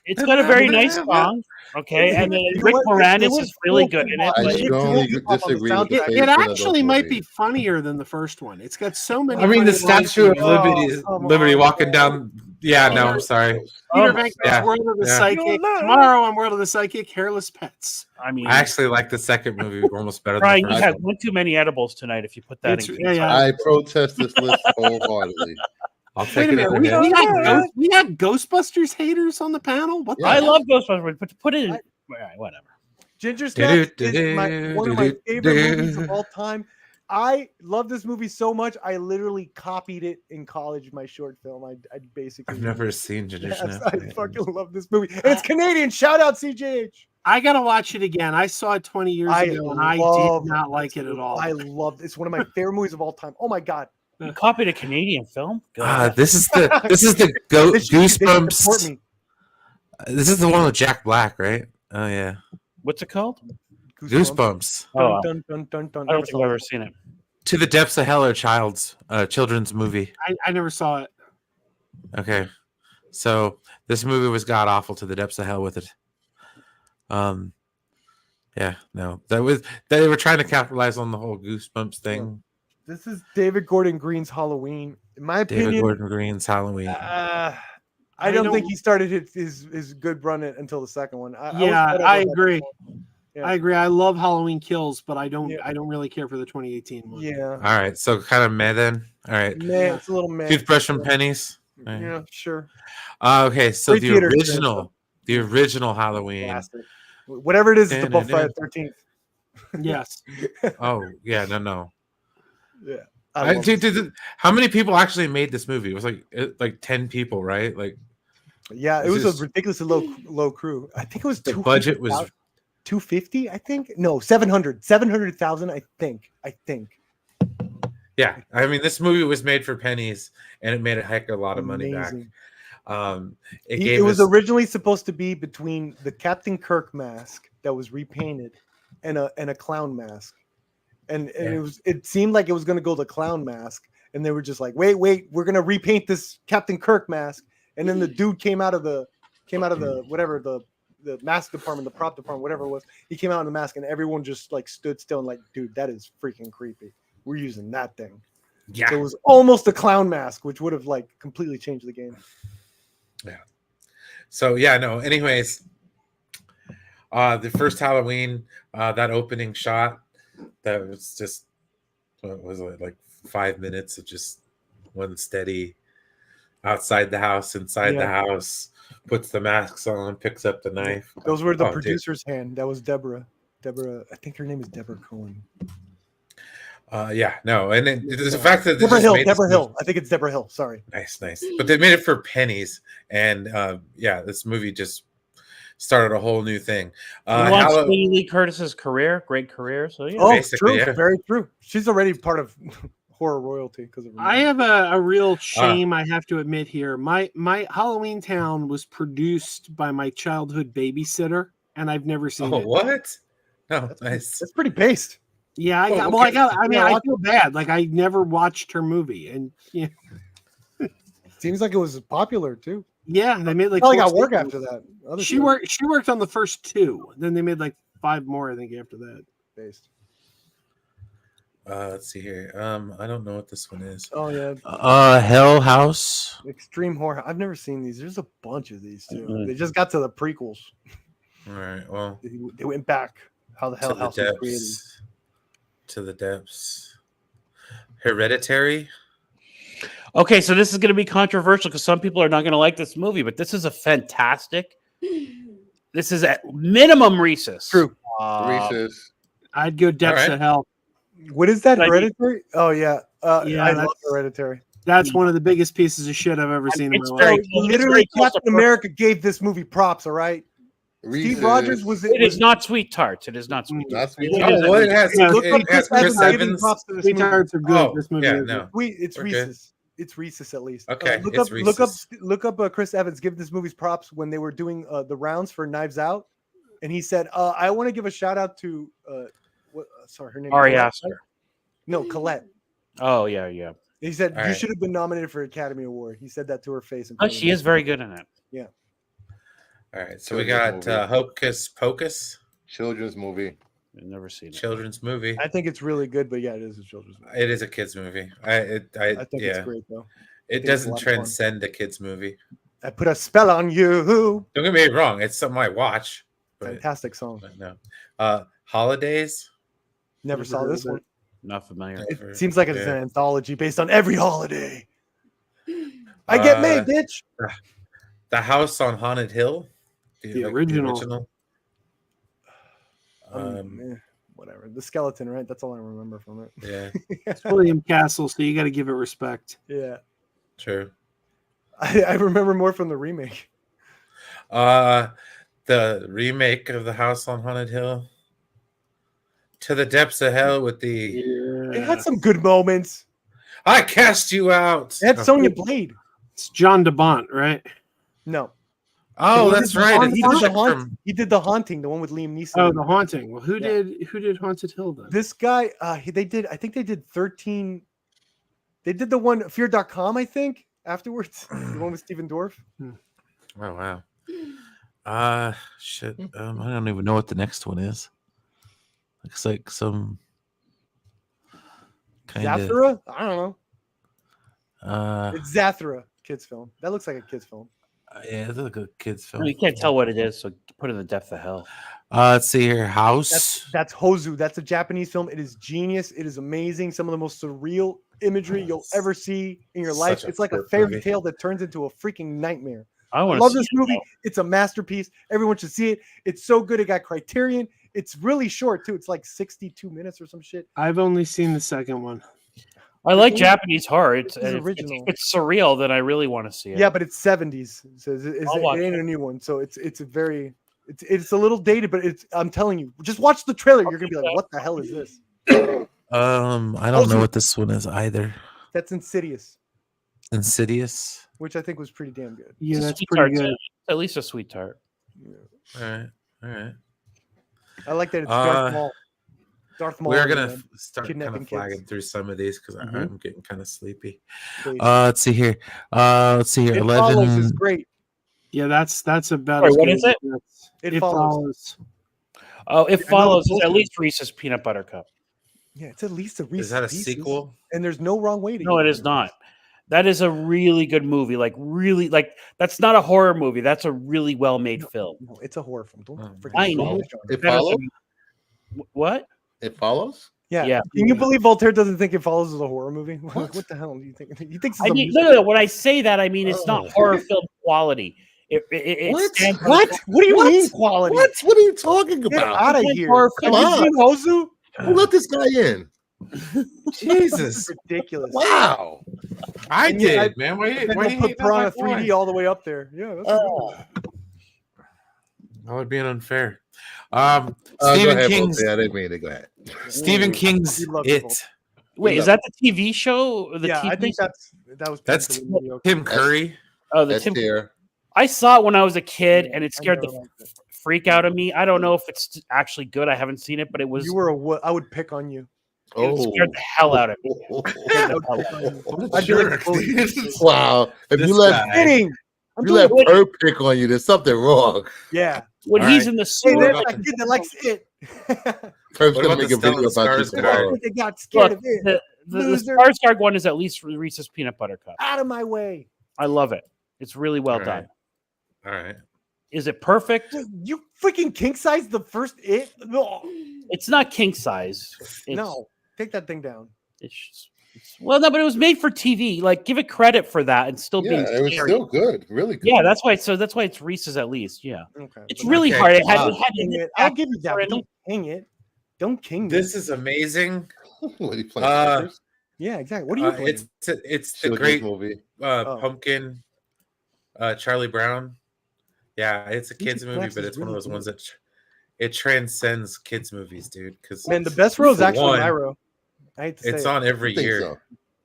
It's got a very nice song. Okay, and then You know Rick what? Moranis It was is really cool good to in it. watch. I but- It's strongly cool on the disagree with the soundtrack. It pacing of those actually might be movies. funnier than the first one. It's got so many. I mean, the funny lines Statue in of it. Liberty, come Liberty on, walking man. down. Yeah, no, I'm sorry. Peter Oh my Venkman's God. World of the Yeah. Psychic. Your love. Tomorrow on World of the Psychic, Hairless Pets. I mean, I actually like the second movie almost better than Brian, the you first had one. one too many edibles tonight. If you put that It's- in, yeah, yeah. I protest this list wholeheartedly. I'll Wait take a it minute. over We, here. we, had we had Ghostbusters haters on the panel. What? Yeah. I love Ghostbusters, but put it in. Whatever. Ginger Snaps is one of my favorite movies of all time. I love this movie so much. I literally copied it in college. My short film. I basically. I've never seen Ginger Yes, Snaps. I fucking love this movie. And it's Canadian. Shout out CJH. I gotta watch it again. I saw it 20 years ago, and I love did not like it at all. I love. It's one of my favorite movies of all time. Oh my god. You copied a Canadian film. This is the They should support Goosebumps. me. This is the one with Jack Black, right? Oh yeah, What's it called? Goosebumps. Oh, Dun, dun, dun, dun, I don't never think saw I've ever it. seen it. To the Depths of Hell, or children's movie. I never saw it. Okay, so this movie was god awful. To the Depths of Hell with it. Yeah, no, they were trying to capitalize on the whole Goosebumps thing. This is David Gordon Green's Halloween. In my David opinion, Gordon Green's Halloween. I I don't don't- think he started his good run until the second one. Yeah, I agree. Yeah. I agree. I love Halloween Kills, but I don't. Yeah. I don't really care for the 2018 one. Yeah, All right, so kind of meh then. All right, man, it's a little man. Toothbrush and pennies. All right. Yeah, sure. Okay, so Free the theater experience, original Halloween. Classic. Whatever it is, it's above Friday the 13th. Yes. Oh yeah, no. Yeah. I love this. How many people actually made this movie? It was like 10 people, right? Like Yeah, it This was is- a ridiculously low crew. I think it was the budget was 250. I think no 700,000. I think. yeah. I mean, this movie was made for pennies, and it made a heck of a lot of money back. Amazing. It It gave was us originally supposed to be between the Captain Kirk mask that was repainted and a clown mask, and Yeah. it seemed like it was going to go the clown mask, and they were just like, wait, we're going to repaint this Captain Kirk mask, and then the dude came out of the whatever the mask department, the prop department, whatever it was. He came out in the mask, and everyone just like stood still and like, dude, that is freaking creepy. We're using that thing. yeah. So it was almost a clown mask, which would have like completely changed the game. So yeah, no. Anyways, the first Halloween, that opening shot, that was just what was it, like 5 minutes of just one steady outside the house, inside the Yeah. house, puts the masks on, picks up the knife. Those were the Oh, dude. producer's hand. That was Deborah. I think her name is Deborah Cohen. Yeah, no, and then the fact that they Deborah just Hill. made this Deborah movie- Hill. I think it's Deborah Hill. Sorry. Nice. But they made it for pennies, and yeah, this movie just started a whole new thing. You watched Hallow- Lee Curtis's career, great career. So yeah, Oh, basically, true. yeah. Very true. She's already part of horror royalty because of her I name. have a real shame I have to admit here. My Halloween Town was produced by my childhood babysitter, and I've never seen Oh, it. what? No, nice. That's pretty based. Yeah, I Oh, got. okay. Well, I got. I mean, Yeah, I watch- feel bad. Like I never watched her movie, and yeah, Seems like it was popular too. yeah, they made like. Probably got 4 work sequels. after that. Other She stuff worked. She worked on the first 2. Then they made like 5 more, I think, after that. based. Let's see here. I don't know what this one is. Oh yeah, Hell House. extreme horror. I've never seen these. There's a bunch of these too. Mhm. They just got to the prequels. All right. Well, They went back. How the to hell the House was created? depths. To the depths. Hereditary. Okay, so this is going to be controversial because some people are not going to like this movie, but this is a fantastic. This is at minimum Reese's. True. Reese's. I'd go Depths right. of Hell. What is that? Like- Hereditary? Oh yeah. Yeah, I love that's- Hereditary. That's one of the biggest pieces of shit I've ever seen in It's my very life. close. It's Literally, very close to Captain America gave this movie props. All right, Reese's. Steve Rogers was. It is not sweet tarts. It is not sweet. Mm. tarts. Not sweet. Yeah, tarts. Oh, what it has? Yeah, Look up It has Chris Chris Evans giving Evans. props to this Sweet movie. tarts are good. Oh, This movie. yeah, is no. It's We're good. Reese's. It's Reese's at least. Okay, look it's up Reese's. Chris Evans give this movie's props when they were doing the rounds for Knives Out, and he said, "I want to give a shout out to sorry, her name. Ari Colette, Aster. right? No, Colette." Oh yeah. He said All you right. should have been nominated for an Academy Award. He said that to her face. in Oh, front of she me. is very good in it. All right, so we Children's got movie. Hocus Pocus, Children's movie. I've never seen it. children's movie. I think it's really good, but yeah, it is a children's movie. It is a kids movie. I think yeah, it's great though. it think it's a doesn't lot of fun. transcend a kids movie. I put a spell on you. Don't get me wrong; it's something I watch. But, Fantastic song. but no, Holidays. Never saw this one. Not familiar. It seems like it's Yeah. an anthology based on every holiday. I get made, Uh, bitch. The House on Haunted Hill. Do you The like original. Whatever. The skeleton, right? That's all I remember from it. Yeah, It's William Castle, so you got to give it respect. Yeah. true. I remember more from the remake. The remake of The House on Haunted Hill. To the Depths of Hell with the It had some good moments. I cast you out. It had Sonya Blade. It's John DeBont, right? No. Oh, He that's did the right. Haunt- It's He did the Chuck haunt. from- He did the haunting, the one with Liam Neeson. Oh, The Haunting. Well, who Yeah. did Haunted Hill then? This guy, they did. I think they did 13. They did the one Fear.com. I think afterwards, the one with Steven Dorff. Oh wow. Shit. I don't even know what the next one is. Looks like some kind of. Zathura? I don't know. Uh, It's Zathura kids film. That looks like a kids film. yeah, it's like a kids film. You can't tell what it is, so put it in the depth of hell. Let's see here. House. That's Hozu. That's a Japanese film. It is genius. It is amazing. Some of the most surreal imagery you'll ever see in your life. Such a It's like a good fairy movie. tale that turns into a freaking nightmare. I I want love to this movie. It's a masterpiece. Everyone should see it. It's so good. It got Criterion. It's really short too. It's like 62 minutes or some shit. I've only seen the second one. I like Japanese horror. It's This is if original. it's surreal. Then I really want to see it. Yeah, but it's 70s. So I'll watch it ain't it. a new one. So it's a very it's a little dated, but I'm telling you, just watch the trailer. You're gonna be like, what the hell is this? I don't know what this one is either. That's Insidious, Insidious. which I think was pretty damn good. Yeah, It's a that's sweet pretty tart, good. At least a sweet tart. All right. All right. I like that it's Darth Uh, Maul. Darth Maul. We're and, gonna start kind kidnapping of flagging kids. through some of these because Mhm. I'm getting kind of sleepy. please. Let's see here. Let's see here. It Follows is 11. great. Yeah, that's about Wait, as what good is as it? gets. It It Follows. follows. Oh, it I know the follows is at poster. least Reese's peanut butter cup. Yeah, it's at least a Reese's Is that a Pieces, sequel? And there's no wrong way to. No, eat it is not. That is a really good movie. Like really, like that's not a horror movie. That's a really well made film. No, it's a horror film. Don't Oh, freaking I call know. it genre. It That is follows. What? It follows. Yeah. Yeah. Can you believe Voltaire doesn't think it follows as a horror movie? What the hell do you think? He thinks it's I a mean, musical. no. When I say that, I mean it's not Oh. horror film quality. It What? stands on What? its What do you What? mean quality? What? What are you talking Get about? out of It's here. horror Have film. you seen Hozu? Who let this guy in? Jesus. Ridiculous. Wow. I And yet did, man. Why, Then why do they'll you put hate that Piranha like 3D why? all the way up there. Yeah, that's a good one. That would be unfair. Go Stephen ahead, King's Voltaire. I didn't mean to go ahead. Stephen King's We love It. people. Wait, is that the TV show? Or the Yeah, TV I think that was That's painfully mediocre. Tim Curry. Oh, the That's Tim. here. I saw it when I was a kid, Yeah, and it I scared never the liked it. freak out of me. I don't know if it's actually good. I haven't seen it, but it was. You were I would pick on you. It Oh. scared the hell out of me. I would pick on you. What a I'd be like, jerk, "Bully." dude. Wow. If This you let guy. Kidding. I'm you let doing- her pick on you, there's something wrong. yeah. When All he's right. in the Hey, sewer, there's like, that kid that likes it. Perp's What gonna about make the a video Stellan about you Skarsgård? tomorrow. They got scared look, of it. the Loser. Skarsgård one is at least Reese's peanut butter cup. Out of my way. I love it. It's really well All right. done. All right. Is it perfect? Dude, you freaking king size the first it? No. It's not king size. It's, No. Take that thing down. Well, no, but it was made for TV. Like, give it credit for that and still Yeah, being it was scary. still good. Really good. Yeah, that's why. That's why it's Reese's at least. Yeah, Okay. it's but really Okay, hard. It come had, on. it had king to it. I'll give you that. for But it. don't king it. Don't king This it. is amazing. What, he playing Uh, checkers? Yeah, exactly. What are you playing? It's the Children's great movie. Oh. Pumpkin, Charlie Brown. Yeah, it's a Future kids movie, Snaps but is it's one of really those good. ones that it transcends kids movies, dude. Because Man, the best row is For actually one, my row. I hate to say it's it. on every I think year. so.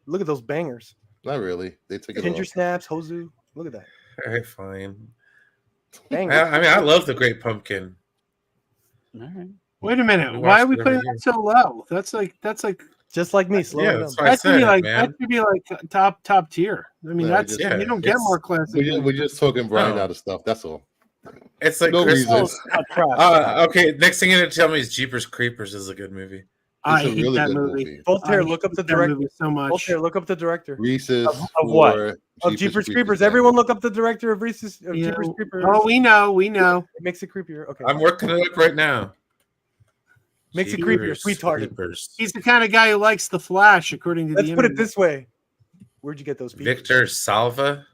Look at those bangers. Not really. They took it Ginger off. Snaps, Hozu. Look at that. All right, fine. Bangers. I mean, I love the Great Pumpkin. All right. Wait a minute. We Why are watched we it every putting that so low? That's like Just like me, slowing Yeah, down. that's why I that should said be it, like man. that should be like top tier. I mean, No, that's just- you don't Yeah, get more it's- classic. We're just talking Brian No. out of stuff. That's all. It's like No Chris. reason. Okay, next thing you're gonna tell me is Jeepers Creepers is a good movie. I It's a hate really that good movie. movie. Voltaire, I look up the hate that director. movie so much. Voltaire, look up the director Reese's Of what? for of Jeepers Creepers. Man. Everyone look up the director of Reese's of Yeah. Jeepers Creepers. Oh, we know. It makes it creepier. Okay. I'm working it up right now. Makes it creepier, Jeepers sweethearted. Creepers. He's the kind of guy who likes the Flash, according to Let's the put it internet. this way. Where'd you get those people? Victor Salva.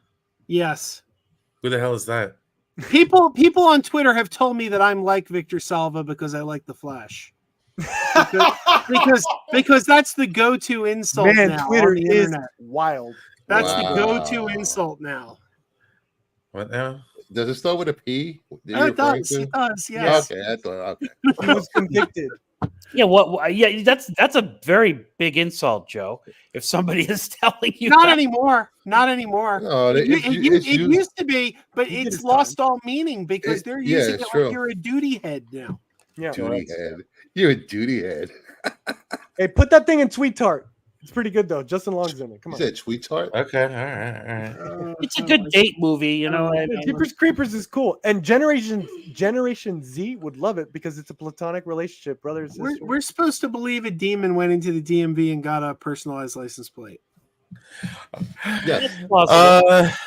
Yes. Who the hell is that? People on Twitter have told me that I'm like Victor Salva because I like the Flash. Because that's the go-to insult Man, now Twitter on the is internet. wild. That's Wow. the go-to insult now. What now? Does it start with a P? Oh, it does. It does. Yeah. Yes. Okay, I thought. Okay. He was convicted. Yeah, yeah, that's a very big insult, Joe. If somebody is telling you Not that. anymore. Not anymore. No, It, it's, it used to be, but He did it's his lost all meaning because It- they're yeah, using it's it true. like you're a duty head now. Yeah. duty head. You're a duty head. Hey, put that thing in Sweet Tart. It's pretty good though. Justin Long's in it. Come You on. said sweetheart? Okay, all right. It's a good date movie, you know. Yeah, Jeepers Creepers is cool, and Generation Z would love it because it's a platonic relationship, brother and sister. We're supposed to believe a demon went into the DMV and got a personalized license plate. Yes.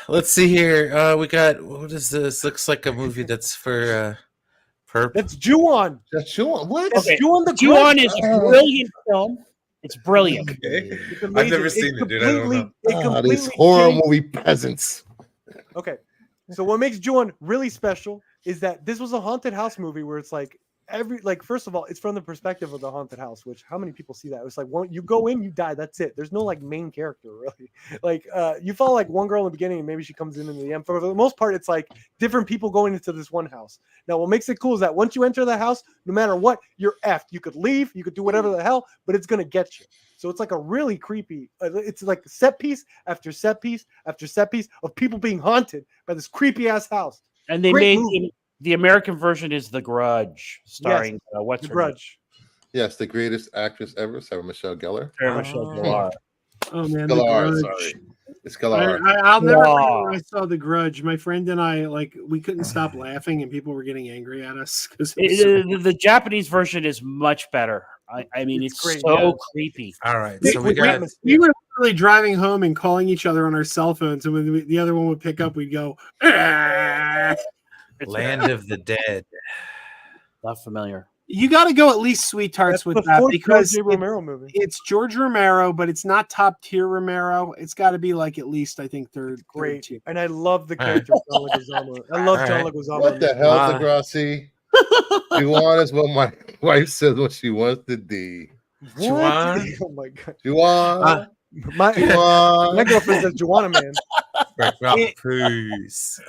Let's see here. We got what is this? Looks like a movie that's for Perp. That's Ju-on. That's sure. What? That's Okay. Ju-on the Ju-on Grudge. is a brilliant film. It's brilliant. Okay. It's I've amazing. never seen it, dude. I don't know. It Ah, completely these horror changed- movie peasants. Okay. So what makes Ju-on really special is that this was a haunted house movie where it's like first of all, it's from the perspective of the haunted house, which how many people see that? It's like you go in, you die, that's it. There's no like main character really. Like you follow like one girl in the beginning and maybe she comes in the end. For the most part, it's like different people going into this one house. Now, what makes it cool is that once you enter the house, no matter what, you're effed. You could leave, you could do whatever the hell, but it's gonna get you. So it's like a really creepy. It's like set piece after set piece after set piece of people being haunted by this creepy ass house. And they Great made movie. the American version is The Grudge, starring what's The her Grudge. Yes, the greatest actress ever, Sarah Michelle Gellar. name? Sarah Michelle Oh. Gellar. Oh man, The Gellar, Grudge. sorry. It's Gellar. I'll never forget Wow. when I saw The Grudge. My friend and I we couldn't stop laughing, and people were getting angry at us because The Japanese version is much better. I mean, It's it's, great, so yeah. creepy. All right. Thick So we with got atmosphere. we were literally driving home and calling each other on our cell phones, and when the other one would pick up, we'd go. "Ah." Land of the Dead. Not familiar. You got to go at least Sweet Tarts That's with the that fourth because George A. Romero movie. it's George Romero, but it's not top tier Romero. It's got to be like at least I think third Great, tier. and I love the All right. character of John Leguizamo. I love All John right. Leguizamo. What the hell, Wow. Degrassi? Juwan is what my wife says what she wants to be. What? Juwan? Oh my god, Juwan. my Juwan. girlfriend says Juana Man. It- Please.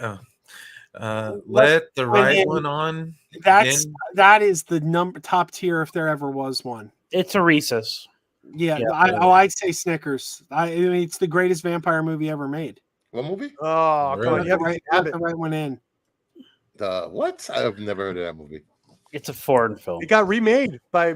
Let the right in. one on. That's in. that is the top tier if there ever was one. It's a Reese's. Yeah, Yeah. I'd say Snickers. I mean, it's the greatest vampire movie ever made. What movie? Oh, come Really? on, Let you the have right, to have let it. the right one in. What? I've never heard of that movie. It's a foreign film. It got remade by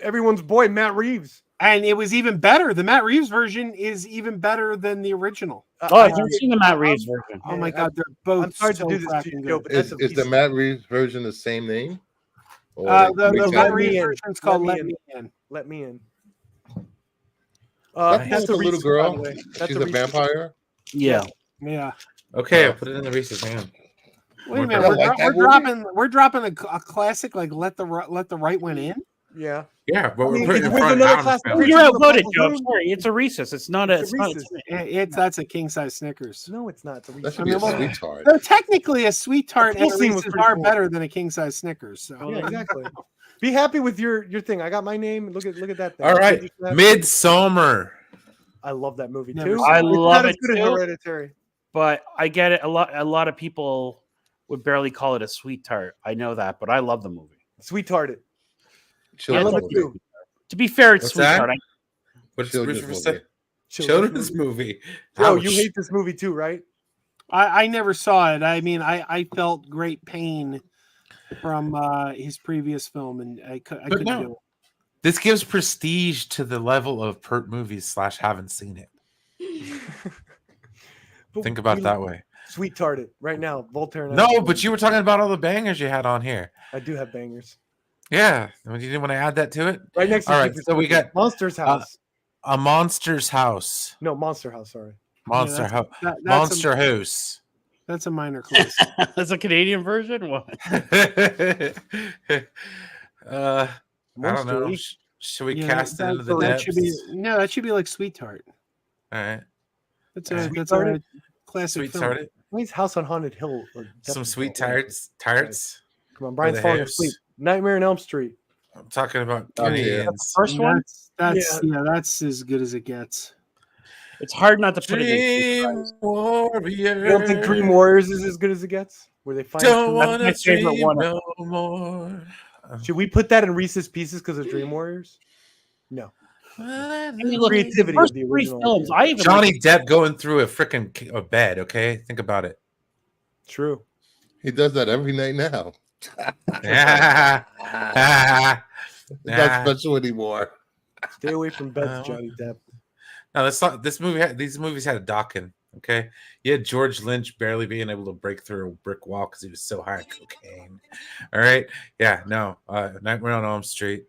everyone's boy Matt Reeves. And it was even better. The Matt Reeves version is even better than the original. Oh, I've never seen the Matt Reeves version. Oh my Yeah, god, they're both I'm sorry so to do this to cracking you, Joe, good. but that's Is a the piece of- Matt Reeves version the same name? Or The mix Matt it Let up? Me Reeves In. version is called Let Let Me Me In. Let me in. That's That's the a little Reese's, girl. by the way. That's She's a a Reese's. vampire. Yeah. Yeah. Okay, I'll put it in the Reese's hand. Wait a We're minute. gonna like that movie? We're dropping a classic like let the right one in. Yeah. Yeah, but I we're mean, putting it in where's front another of class Adam's of family. Reese's? You're in the outvoted, Papa Joe. I'm Room? sorry. It's a Reese's. It's not a. It's It's a not a Reese's. That's a king size Snickers. No, it's not. It's a That Reese's. should be a well, sweetheart. So technically, a sweet tart The and pool a scene was Reese's pretty are cool. better than a king size Snickers. So. Yeah, exactly. Be happy with your thing. I got my name. Look at that thing. All right, Ginger Snaps. Midsummer. I love that movie Never too. seen it. I It's love not as it good as too. Hereditary. But I get it. A lot of people would barely call it a sweet tart. I know that, but I love the movie. Sweet-hearted. I Children's love it movie. too. To be fair, it's What's sweet that? tart. What's Children's Christopher movie. said? Children's movie. movie. Joe, Ouch. you hate this movie too, right? I never saw it. I mean, I felt great pain from his previous film, and I couldn't no. do it. This gives prestige to the level of Pert movies / haven't seen it. But Think about we it that way. Sweet-hearted right now. Voltaire. And I No, are but you were talking about all the bangers you had on here. I do have bangers. Yeah, you didn't want to add that to it. Right next to All right, Jeepers so we Creepers. got Monster's House. A Monster's House. No, Monster House. Sorry. Monster that's- House. That's Monster House. That's a minor class. That's a Canadian version. What? I don't know. Monster. Should we Yeah, cast it into the that depths? should be no. That should be like Sweet Tart. All right, That's Yeah. a Sweet-Hearted? classic sweet film. tarted. Wayne's House on Haunted Hill. Some sweet tarts. Come on, Brian's the falling house. asleep. Nightmare on Elm Street. I'm talking about Oh, yeah. Canadians. First one. That's that's as good as it gets. It's hard not to put it in. Dream Warrior. You don't think Dream Warriors is as good as it gets? Where they find Don't That's want my to favorite dream one. no more. Should we put that in Reese's Pieces because of Dream Warriors? No. I mean, look, Creativity the first of the three original films. idea. I even Johnny like, Depp going through a freaking bed. Okay, think about it. True. He does that every night now. It's Nah. not special anymore. Stay away from beds, Uh, Johnny Depp. No, that's not. This movie. These movies had a Dawkins. Okay, you had George Lynch barely being able to break through a brick wall because he was so high on cocaine. All right, yeah, no. Nightmare on Elm Street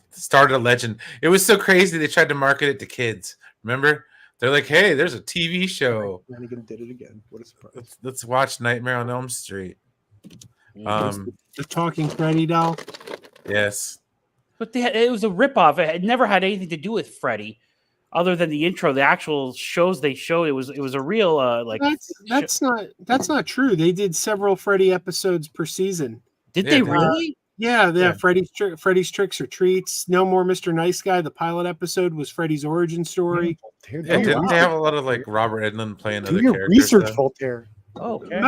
started a legend. It was so crazy they tried to market it to kids. Remember, they're like, "Hey, there's a TV show. Flanagan did it again. What a surprise. Let's watch Nightmare on Elm Street." Mm-hmm. The talking Freddy doll. Yes. but it was a ripoff. It never had anything to do with Freddy, other than the intro. The actual shows they showed, it was a real like. That's not true. They did several Freddy episodes per season. Did Yeah, they they- really? Yeah, Yeah. Freddy's Tricks or Treats. No More Mr. Nice Guy. The pilot episode was Freddy's origin story. Voltaire, Yeah, do your didn't they have a lot of like Robert Englund playing Do other your characters? research, though? Voltaire. Oh, okay.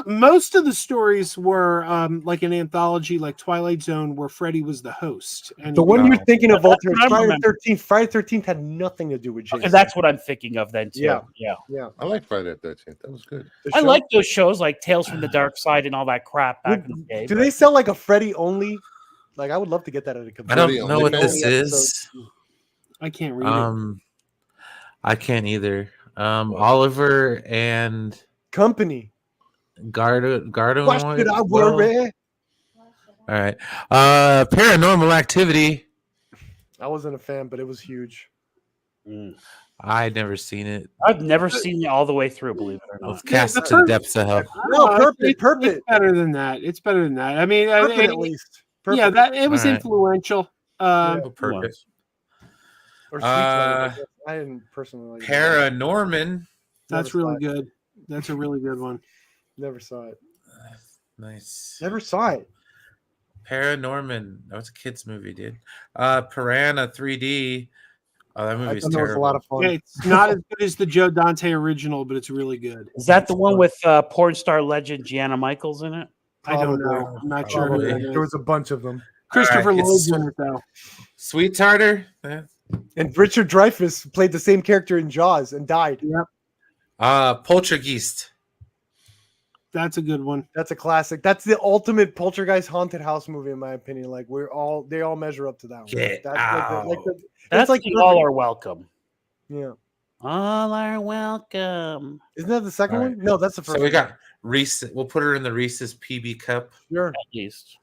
Most of the stories were like an anthology, like Twilight Zone, where Freddy was the host. And The one Wow. you're thinking of, Voltaire, is what I Friday the remember. 13th. Friday the 13th had nothing to do with Jason. Okay, that's what I'm thinking of then too. Yeah. Yeah. I like Friday the 13th. That was good. The I show. like those shows like Tales from the Dark Side and all that crap back in the day. Do but- they sell like a Freddy only? Like, I would love to get that at a I convention. don't Freddy know what only this Only is. I can't read it. I can't either. Oliver and Company. Gardo. Why should I worry? All right. Paranormal Activity. I wasn't a fan, but it was huge. Mm. I'd never seen it. I've never seen it all the way through, believe it or Let's not. cast the it to the first- depths of hell. No, Perfect, It's Perfect. better than that. It's better than that. I mean, Perfect at least. Perfect. yeah, that it was All right. influential. Oh, perfect. Or Sweet Tart, I guess. I didn't personally like it. Paranorman. That's Never really saw it. good. That's a really good one. Never saw it. Nice. Never saw it. Paranorman. That was a kids movie, dude. Piranha 3D. Oh, that I movie's thought it was a terrible. lot of fun. Yeah, it's not as good as the Joe Dante original, but it's really good. Is that the one with porn star legend Gianna Michaels in it? I don't Probably. know. I'm not sure who Probably. that There is. was a bunch of them. Christopher All right, Lloyd's it's- in it though. Sweet Tartar. And Richard Dreyfuss played the same character in Jaws and died. Poltergeist. That's a good one. That's a classic. That's the ultimate poltergeist haunted house movie, in my opinion. Like they all measure up to that one. Get That's out. That's like like all are welcome. yeah. All are welcome. Isn't that the second All one? No, that's the first. So we one. got Reese. We'll put her in the Reese's PB cup Sure. At least.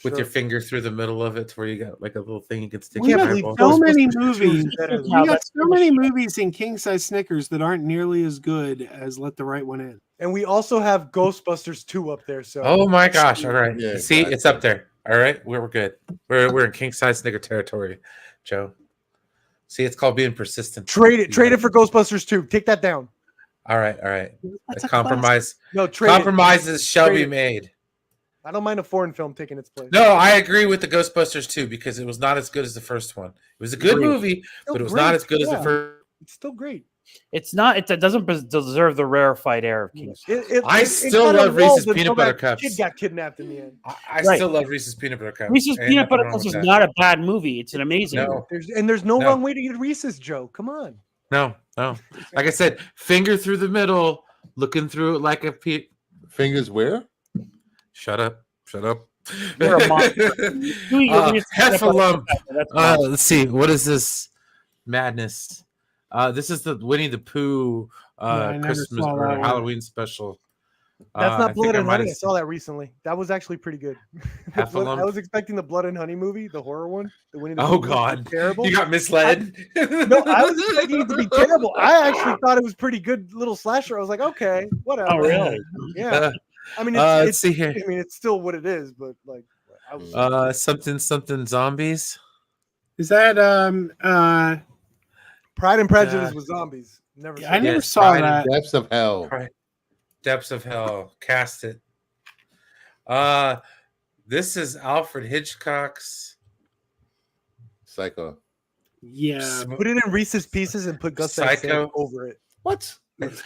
with Sure. your finger through the middle of it, to where you got like a little thing you can stick. We your got eyeball. so many Ghostbusters 2 is movies. better than We Now got that's so many movies in King Size Snickers that aren't nearly as good as Let the Right One In. And we also have Ghostbusters 2 up there. So Oh my gosh! All right, Yeah, see, exactly. it's up there. All right, we're good. We're in king size snicker territory, Joe. See, it's called being persistent. trade it for Ghostbusters 2. Take that down. All right. That's A a compromise. No, trade it. Compromises shall Trade be it. made. I don't mind a foreign film taking its place. No, I agree with the Ghostbusters too, because it was not as good as the first one. It was a good Agreed. movie, but it was not as good as the Yeah. first. It's still great. It's not. It doesn't deserve the rarefied air of King's. I It still kinda love Reese's lulled peanut until butter that cups. Kid got kidnapped in the end. I Right. still love Reese's peanut butter cups. Reese's Ain't Peanut nothing Butter wrong Cups with is that. not a bad movie. It's an amazing No. movie. There's no No. wrong way to eat Reese's, Joe. Come on. No. Like I said, finger through the middle, looking through it like a Fingers where? Shut up. You're a monster. Do your Reese's Peanut Butter Heffalump. Cup, that's monster. Let's see. What is this madness? This is the Winnie the Pooh I never Christmas saw or that one. Halloween special. That's I not think Blood and might Honey. I have saw that recently. That was actually pretty good. Heffalump. I was expecting the Blood and Honey movie, the horror one. The Winnie the Oh Pooh one, God! terrible. You got misled. No, I was expecting it to be terrible. I actually thought it was pretty good little slasher. I was like, okay, whatever. Oh, really? Yeah. I mean, let's it's see here. I mean, it's still what it is, but like, I was Something zombies. Is that Pride and Prejudice with zombies. Never. I saw never Yes, saw Pride and that. Depths of Hell. Right. Depths of Hell. Cast it. This is Alfred Hitchcock's Psycho. Yeah. Put it in Reese's Pieces and put Gus Van Sant Psycho. over it. What?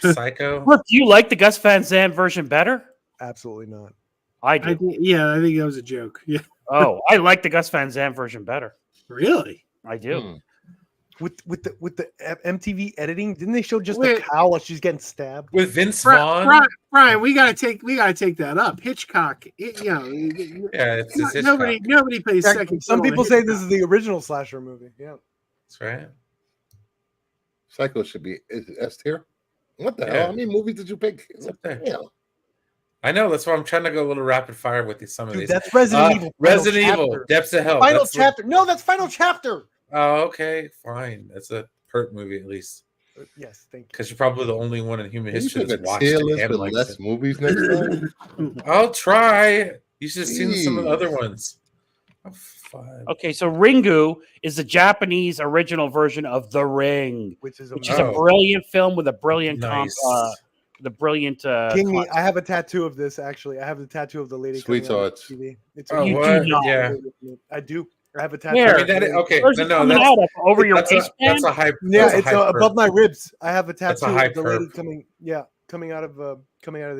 Psycho. Look, do you like the Gus Van Sant version better? Absolutely not. I do. I think that was a joke. Yeah. Oh, I like the Gus Van Sant version better. Really? I do. Hmm. With the MTV editing, didn't they show just Wait. the cow while she's getting stabbed? With Vince Vaughn. Brian, we gotta take that up. Hitchcock. Yeah, it's Hitchcock. Nobody pays second. Some fiddle people to say Hitchcock. this is the original slasher movie. Yeah. That's right. Psycho should be S tier. What the Yeah. hell? How many movies did you pick? It's up there. Yeah. I know. That's why I'm trying to go a little rapid fire with some of Dude, these. that's Resident Evil. Resident Final Evil. Chapter. Depths of Hell. Final That's chapter. No, that's Final Chapter. Oh, okay, fine. That's a Hurt movie at least, Yes, thank you. because you're probably the only one in human Can you history pick that's a watched tier it list and with liked less it. movies next time? I'll try. You should have seen some of the other Jeez. ones. Oh, fun. Okay, so Ringu is the Japanese original version of The Ring, Which is which is a Oh. brilliant film with a brilliant Nice. King me. I have a tattoo of this actually. I have the tattoo of the lady. coming out of Sweethearts. TV. It's Oh, You do what? not. Yeah. I do. I have a tattoo. Where? I mean, okay. Where's No, it no, coming that's, out of? Over your that's waistband? a hype. Yeah, that's a it's hype above my ribs. I have a That's a tattoo high of the lady perp. coming out of the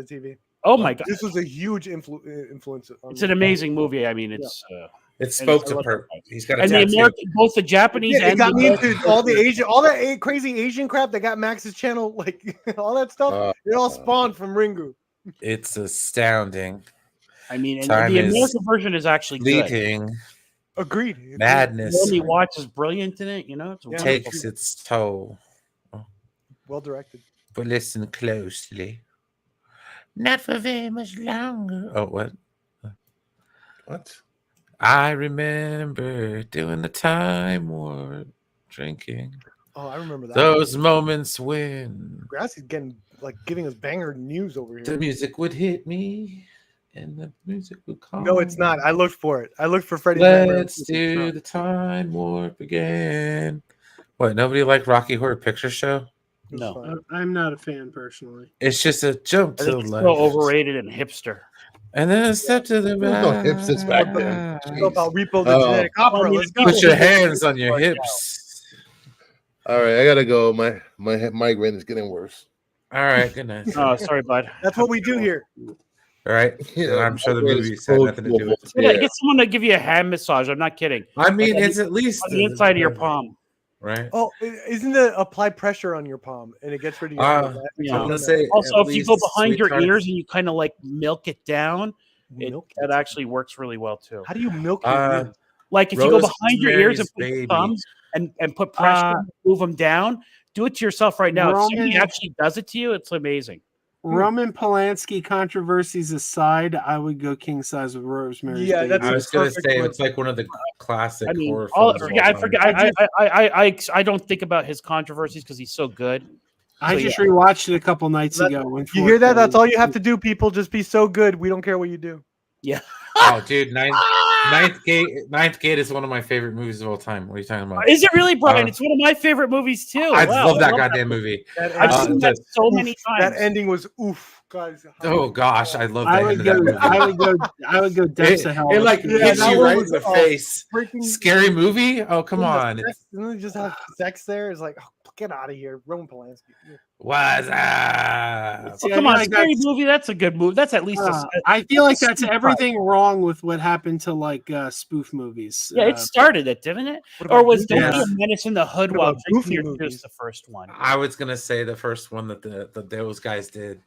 TV. Oh my god, This was a huge influence. On it's an amazing movie. I mean, it's It spoke to And- Perp. He's got a and the tattoo. American, both the Japanese Yeah, it and got the me American into all the crazy Asian crap that got Max's channel, like all that stuff. It all spawned from Ringu. It's astounding. I mean, and Time the is American version is actually good. Fleeting Agreed. madness Only watch is brilliant in it. You know, it's Yeah. wonderful. takes its toll. Well directed. But listen closely. Not for very much longer. Oh, what? What? I remember doing the time warp drinking. Oh, I remember that. Those moments when Grassy's getting like giving us banger news over the here. music would hit me and the music would come. No, it's not. I looked for it. I looked for Freddie's number. Let's do the time warp again. What? Nobody liked Rocky Horror Picture Show? It was No. fun. I'm not a fan personally. It's just a jump I to think the it's left, so overrated and hipster. and then a step to the There was no hipsters back then. right. It's all about Repo the Oh. Genetic Opera. Well, Let's you go. Put your hands on your hips. All right, I gotta go. My migraine is getting worse. All right, good night. Oh, sorry, bud. That's what we do here. All right. Yeah, I'm sure the my brain movie is had close nothing to do with it. Yeah. Yeah. Get someone to give you a hand massage. I'm not kidding. I mean, Like, it's at least On the inside of your palm. right? Oh, isn't it apply pressure on your palm and it gets rid of your Uh, Yeah. I'm gonna say Also, at if you go least behind your sweetheart- ears and you kind of like milk it down, milk? that actually works really well too. How do you milk your Uh, ears? Like if you go behind your ears and Rosemary's put your Baby. thumbs and put pressure, move them down. Do it to yourself right now. If somebody Roman- actually does it to you, it's amazing. Roman Polanski controversies aside, I would go king size with Rosemary's Yeah, Baby. that's I was gonna perfect say one. it's like one of the classic I mean, horror all, films. of forget, all I time. forget. I don't think about his controversies because he's so good. I So, just rewatched it a couple nights That- ago. You hear that? That's all you have to do, people. Just be so good. We don't care what you do. Oh, dude, Ninth Gate is one of my favorite movies of all time. What are you talking about? Is it really, Brian? Uh, it's one of my favorite movies too. I Wow, love that love goddamn movie. That I've Uh, seen ending, that so oof, many times. that ending was oof, guys. Oh gosh, I love that I end would of that go. movie. I would go. Depths of Hell. It like Yeah, hits that you one right in was the all face. freaking Scary movie? Oh come Isn't on! Isn't it just have sex there? It's like, oh, get out of here, Roman Polanski. What's up? See, I Come feel on, like scary that's- movie. That's a good movie. That's at least I feel like that's spoof everything wrong with what happened to like spoof movies. yeah. It started it, didn't it? What Or about was Goofy? Don't Be Yeah. a Menace in the Hood What while about drinking Goofy your movies? juice? The first one. I was gonna say the first one that those guys did.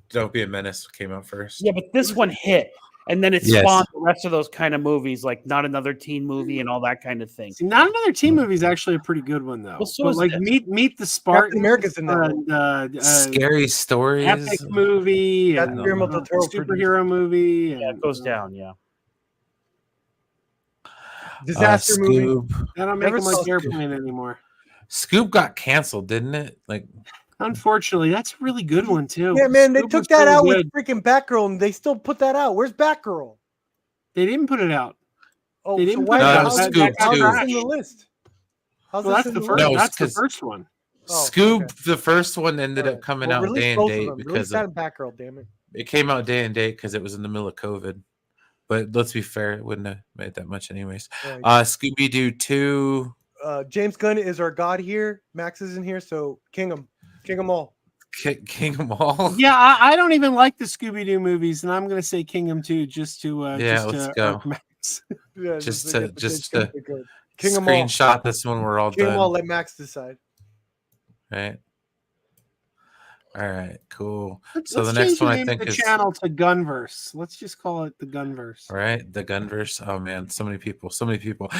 Don't Be a Menace came out first. Yeah, but this one hit, and then it Yes. spawned the rest of those kind of movies, like Not Another Teen Movie and all that kind of thing. See, Not Another Teen Movie is actually a pretty good one though. Well, so But, is like this. Meet the Spartans, America's in that one. Scary stories. epic movie, That's and Guillermo del Toro superhero movie. Yeah, and, it goes down. Yeah. Disaster movie. Scoob. I don't make Never them like saw Scoob. Airplane anymore. Scoob got canceled, didn't it? Like, Unfortunately, that's a really good one too. Yeah, man, they Scoop took was that really out good. with freaking Batgirl, and they still put that out. Where's Batgirl? They didn't put it out. Oh, They so didn't why? put it out. how's No, it- Scoob how's too. this in the list? How's Well, this that's in the the first. list? No, That's the 'cause- first one. Oh, Scoob, okay. the first one ended up Alright. coming Well, out release day and both of date them. Release because that and Batgirl, damn it. it came out day and date because it was in the middle of COVID. But let's be fair, it wouldn't have made that much anyways. Right. Scooby Doo 2, James Gunn is our god here. Max isn't here, so king them all. King of All. Yeah, I don't even like the Scooby Doo movies, and I'm gonna say Kingdom 2 just to Yeah, let's go. irk Max. Yeah, Just get to- the just James to Gunn good. King them all. Screenshot this one. We're all King them all. done. Let Max decide. Right. All right. Cool. Let's, So the let's next change one I the name think of the is channel to Gunverse. Let's just call it the Gunverse. all right. The Gunverse. Oh man, so many people. So many people.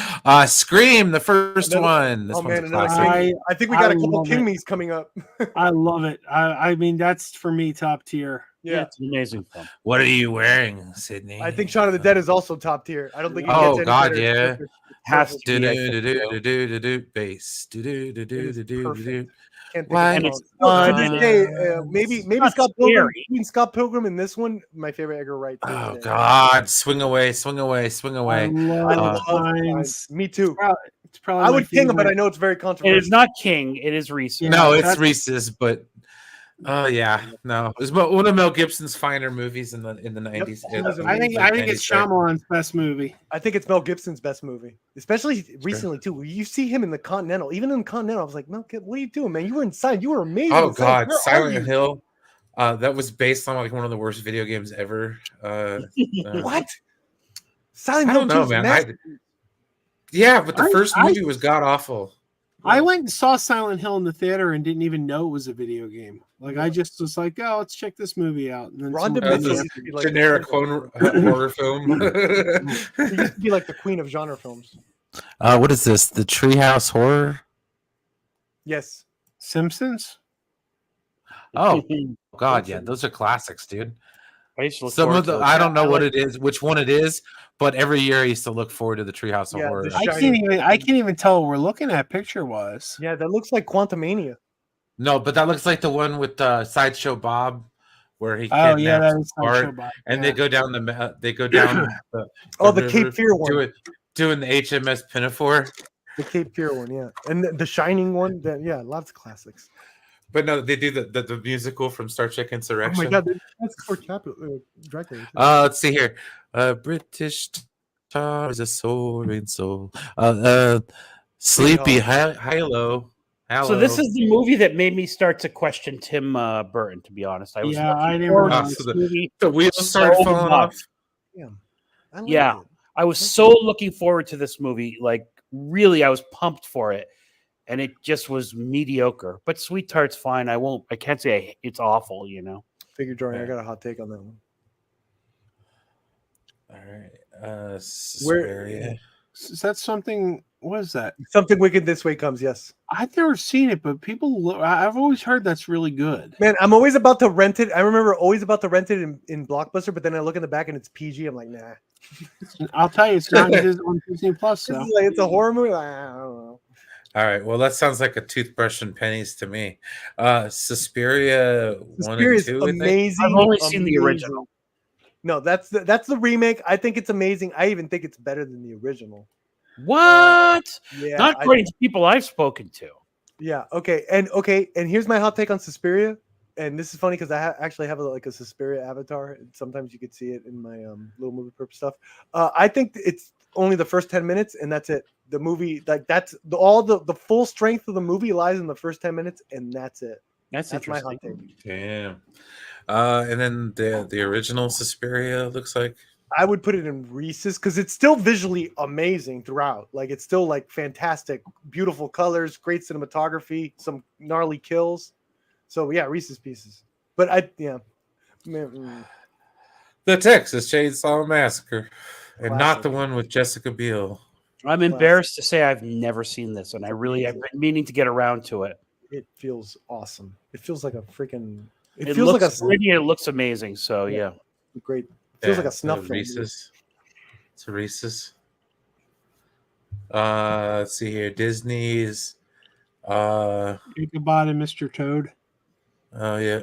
Scream, the first Another- one. This Oh one's man, a another classic. king. I think we got I a couple love King it. Me's coming up. I love it. I mean, that's for me top tier. Yeah, it's an amazing film. What are you wearing, Sydney? I think Shaun of the Dead is also top tier. I don't think. It Oh, gets any God, better. yeah. Has to Do be, I do think, do so. do do do do bass. Do do do do It is do do do. perfect. Can't think Why? of And it it's all. To fun. this day, maybe not Scott Pilgrim. scary. Between Scott Pilgrim and this one, my favorite Edgar Wright. to this Oh day. God! Swing away! Swing away! Swing I away! love love Signs. Me too. It's probably I my would king him, but I favorite. know it's very It controversial. is not King. It is Reese. Yeah. No, it's that's- Reese's, but yeah, no, it was one of Mel Gibson's finer movies in the 90s. It was I think it's Shyamalan's best movie. I think it's Mel Gibson's best movie, especially recently too. You see him in the Continental. Even in the Continental, I was like, Mel, what are you doing, man? You were inside. You were amazing. Oh inside. God, Where are Silent you?" Hill. That was based on like one of the worst video games ever. What? Silent I Hill don't 2 know, is man. masterpiece. Yeah, but the I- first I- movie was god awful. I went and saw Silent Hill in the theater and didn't even know it was a video game. Like I just was like, "Oh, let's check this movie out." And then Rhonda someone- That's Mitchell a used to be like generic the queen horror film. of- She used to be like the queen of genre films. What is this? The Treehouse Horror? Yes. Simpsons. Oh God, yeah, those are classics, dude. I used to look Some forward of to the those. I don't know I what like- it is, which one it is, but every year I used to look forward to the Treehouse of Yeah, Horror. the I Shining. can't even tell what we're looking at picture wise. Yeah, that looks like Quantumania. No, but that looks like the one with Sideshow Bob, where he Oh yeah, kidnaps that is Bart, Sideshow Bob. and Yeah. they go down they go down the Oh, the river Cape Fear one. doing the HMS Pinafore. The Cape Fear one, yeah. And the Shining one, yeah, lots of classics. But no, they do the musical from Star Trek Oh Insurrection. my god, that's for Dracula. Let's see here. British star is a soaring soul. Sleepy Hilo. So this is the movie that made me start to question Tim Burton. To be honest, I was Yeah, I looking didn't forward to realize this that. movie. the wheels started so falling much. off. I like Yeah. it. I was so looking forward to this movie. Like, really, I was pumped for it, and it just was mediocre. But Sweet Tart's fine. I can't say it's awful. You know. Figure drawing. I Yeah. got a hot take on that one. All right. Suspiria. Is that something? What is that? Something Wicked This Way Comes, yes. I've never seen it, but I've always heard that's really good. Man, I'm always about to rent it. I remember always about to rent it in Blockbuster, but then I look in the back and it's PG. I'm like, nah. I'll tell you, it's not on Disney Plus. This So is like, it's a horror movie. I don't know. All right. Well, that sounds like a toothbrush and pennies to me. Suspiria 1 Suspiria and is 2. I think. amazing. I've only seen the amazing. original. No, that's the remake. I think it's amazing. I even think it's better than the original. What? Yeah, Not according to people I've spoken to. yeah. Okay, and here's my hot take on Suspiria. And this is funny because I actually have a Suspiria avatar. And sometimes you could see it in my little movie perp stuff. I think it's only the first 10 minutes, and that's it. The movie, like that's all the full strength of the movie lies in the first 10 minutes, and that's it. That's That's my interesting. hot take. Damn. And then the original Suspiria looks like. I would put it in Reese's because it's still visually amazing throughout. Like it's still like fantastic, beautiful colors, great cinematography, some gnarly kills. So yeah, Reese's Pieces. But The Texas Chainsaw Massacre, and not Classic. the one with Jessica Biel. I'm embarrassed to say I've never seen this, and I really have been meaning to get around to it. it feels awesome. It feels like a freaking. It, It feels like looks a pretty. It looks amazing. So yeah. great. It feels Yeah, like a snuff film. Reese's. It's a Reese's. Let's see here. Disney's. Ichabod and Mr. Toad. Oh yeah.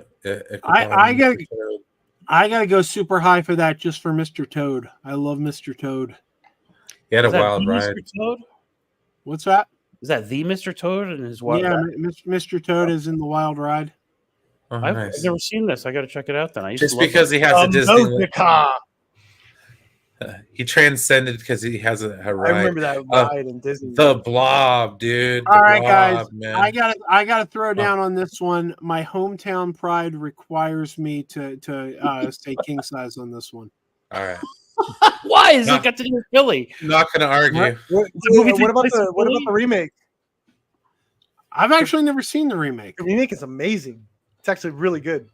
I gotta go super high for that just for Mr. Toad. I love Mr. Toad. He had a Is that wild the ride. Mr. Toad? What's that? Is that the Mr. Toad and his wild? Yeah, Mr. Toad is in the wild ride. Oh, I've nice. never seen this. I got to check it out then. I used Just to love because it. he has a Disney. Monica. He transcended because he has a I ride. remember that ride in Disney. The Blob, dude. All right, Blob, guys. man. I gotta throw down on this one. My hometown pride requires me to say king size on this one. All right. Why is No. it got to do with Philly? Not gonna argue. What, movie what takes about place in the Philly? remake? I've actually never seen the remake. The remake is amazing. It's actually really good.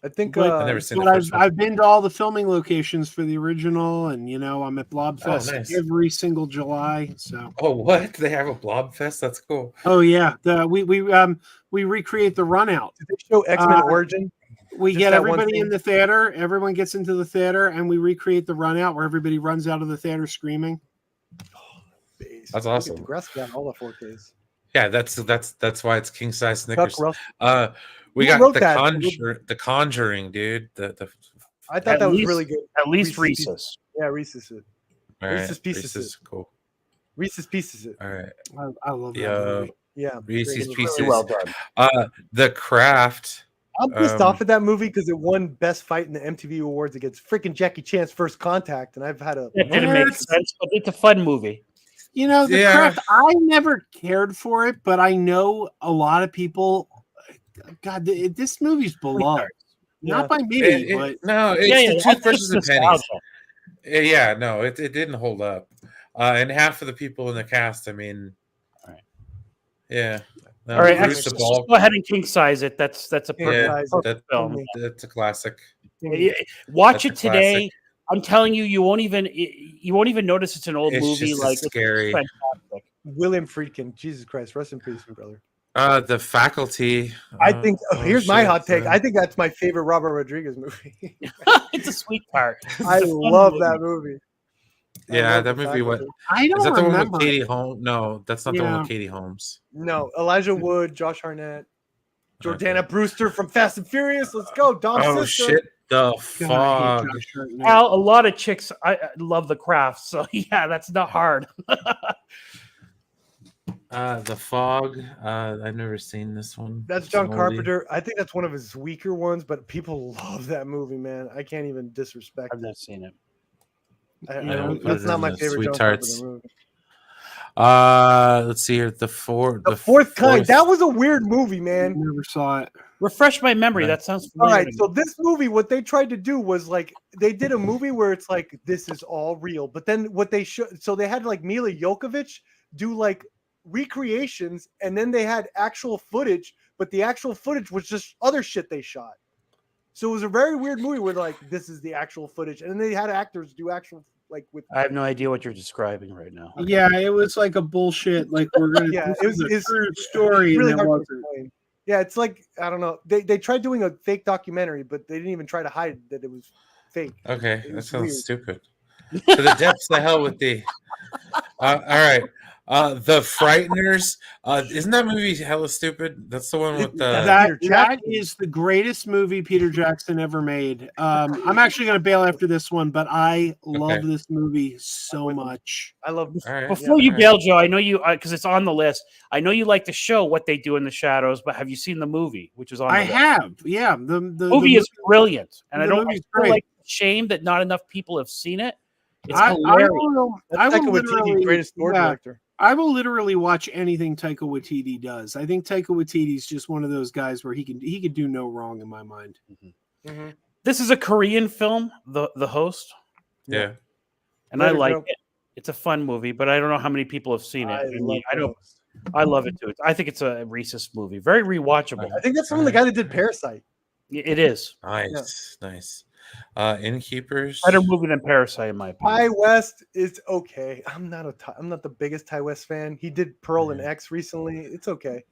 I think But- I've never seen the But first one. I've been to all the filming locations for the original, and I'm at Blobfest nice. every single July. So, Oh, what? They have a Blob Fest? That's cool. oh yeah, we recreate the run out. did they show X-Men Uh, Origin? We Just get that one everybody in scene? the theater. Everyone gets into the theater, and we recreate the run out where everybody runs out of the theater screaming. Base. That's Look at awesome. DeGrasse got all the 4Ks. Yeah, that's why it's king size Chuck Snickers. Russell. We Who got wrote the that? the Conjuring, dude. The I thought At that was least- really good. At least Reese's. Reese's. Yeah, Reese's. all right, Reese's Pieces. Reese's, cool. Reese's Pieces. All right, I love that Yeah. movie. Yeah. Reese's great. Pieces. Really well done. The Craft. I'm pissed Um, off at that movie because it won Best Fight in the MTV Awards against freaking Jackie Chan's First Contact, and I've had a It didn't make What? sense, but it's a fun movie. The Yeah. Craft. I never cared for it, but I know a lot of people. God, this movie's beloved. Yeah. Not by me, but No, it's Yeah, the that's toothbrushes just and pennies. nostalgia. Yeah, no, it didn't hold up. And half of the people in the cast, I mean, All right. yeah. No, All right, Bruce actually, the Ball. just go ahead and king size it. That's a Yeah, perfect, perfect that- film. That's a classic. Watch That's it a today. classic. I'm telling you, you won't even notice it's an old It's movie. just Like scary. it's fantastic. William Friedkin. Jesus Christ, rest in peace, my brother. The Faculty. I think here's my shit, hot take. man. I think that's my favorite Robert Rodriguez movie. It's a sweet part. I It's a fun love movie. that movie. I Yeah, love that The movie. What Faculty. I is don't that? The one remember. with Katie Holmes? No, that's not the one Yeah. with Katie Holmes. No, Elijah Wood, Josh Hartnett, Jordana Okay. Brewster from Fast and Furious. Let's go, Dom's Oh sister. shit! The God, I fog. hate Josh Hartnett. Al, a lot of chicks I love the craft, so yeah, that's not hard. The fog. I've never seen this one. That's It's John an oldie. Carpenter. I think that's one of his weaker ones, but people love that movie, man. I can't even disrespect I've it. not seen it. I Yeah, don't- put that's it not in my the favorite Sweet John Tarts. Carpenter movie. Let's see here. The Fourth Kind. That was a weird movie, I man. never saw it. Refresh my memory. Right. That sounds All familiar. right, so this movie, what they tried to do was like they did a movie where it's like this is all real, but then what they showed, so they had like Mila Jokovic do like recreations, and then they had actual footage, but the actual footage was just other shit they shot. So it was a very weird movie where like this is the actual footage, and then they had actors do actual like with I have no idea what you're describing right now. Yeah, it was like a bullshit. Like we're gonna. Yeah, this it was- is a it's true story. really and it hard to wasn't. explain. Yeah, it's like I don't know. They tried doing a fake documentary, but they didn't even try to hide that it was fake. Okay, It that was sounds weird. stupid. To the depths of hell with the. All right. The Frighteners. Isn't that movie hella stupid? That's the one with the. That Peter that Jackson. is the greatest movie Peter Jackson ever made. I'm actually gonna bail after this one, but I love Okay. this movie so much. I love this. All right. Before yeah, you all right. bail, Joe, I know you because it's on the list. I know you like to show what they do in the shadows, but have you seen the movie, which is on? I the have, yeah. The movie is brilliant, and I the don't. I movie's feel great. like shame that not enough people have seen it. It's I hilarious. will, That's I Taika will Waititi, literally, greatest Thor yeah, director. I will literally watch anything Taika Waititi does. I think Taika Waititi is just one of those guys where he could do no wrong in my mind. Mm-hmm. This is a Korean film, the host, Yeah. and Let I her like go. it. It's a fun movie, but I don't know how many people have seen it. I love I don't. those. I love it too. I think it's a racist movie, very rewatchable. I think that's from the guy that did Parasite. It is Nice, nice. Innkeepers. better movie than Parasite, in my opinion. Ty West is okay. I'm not the biggest Ty West fan. He did Pearl and X recently. It's okay.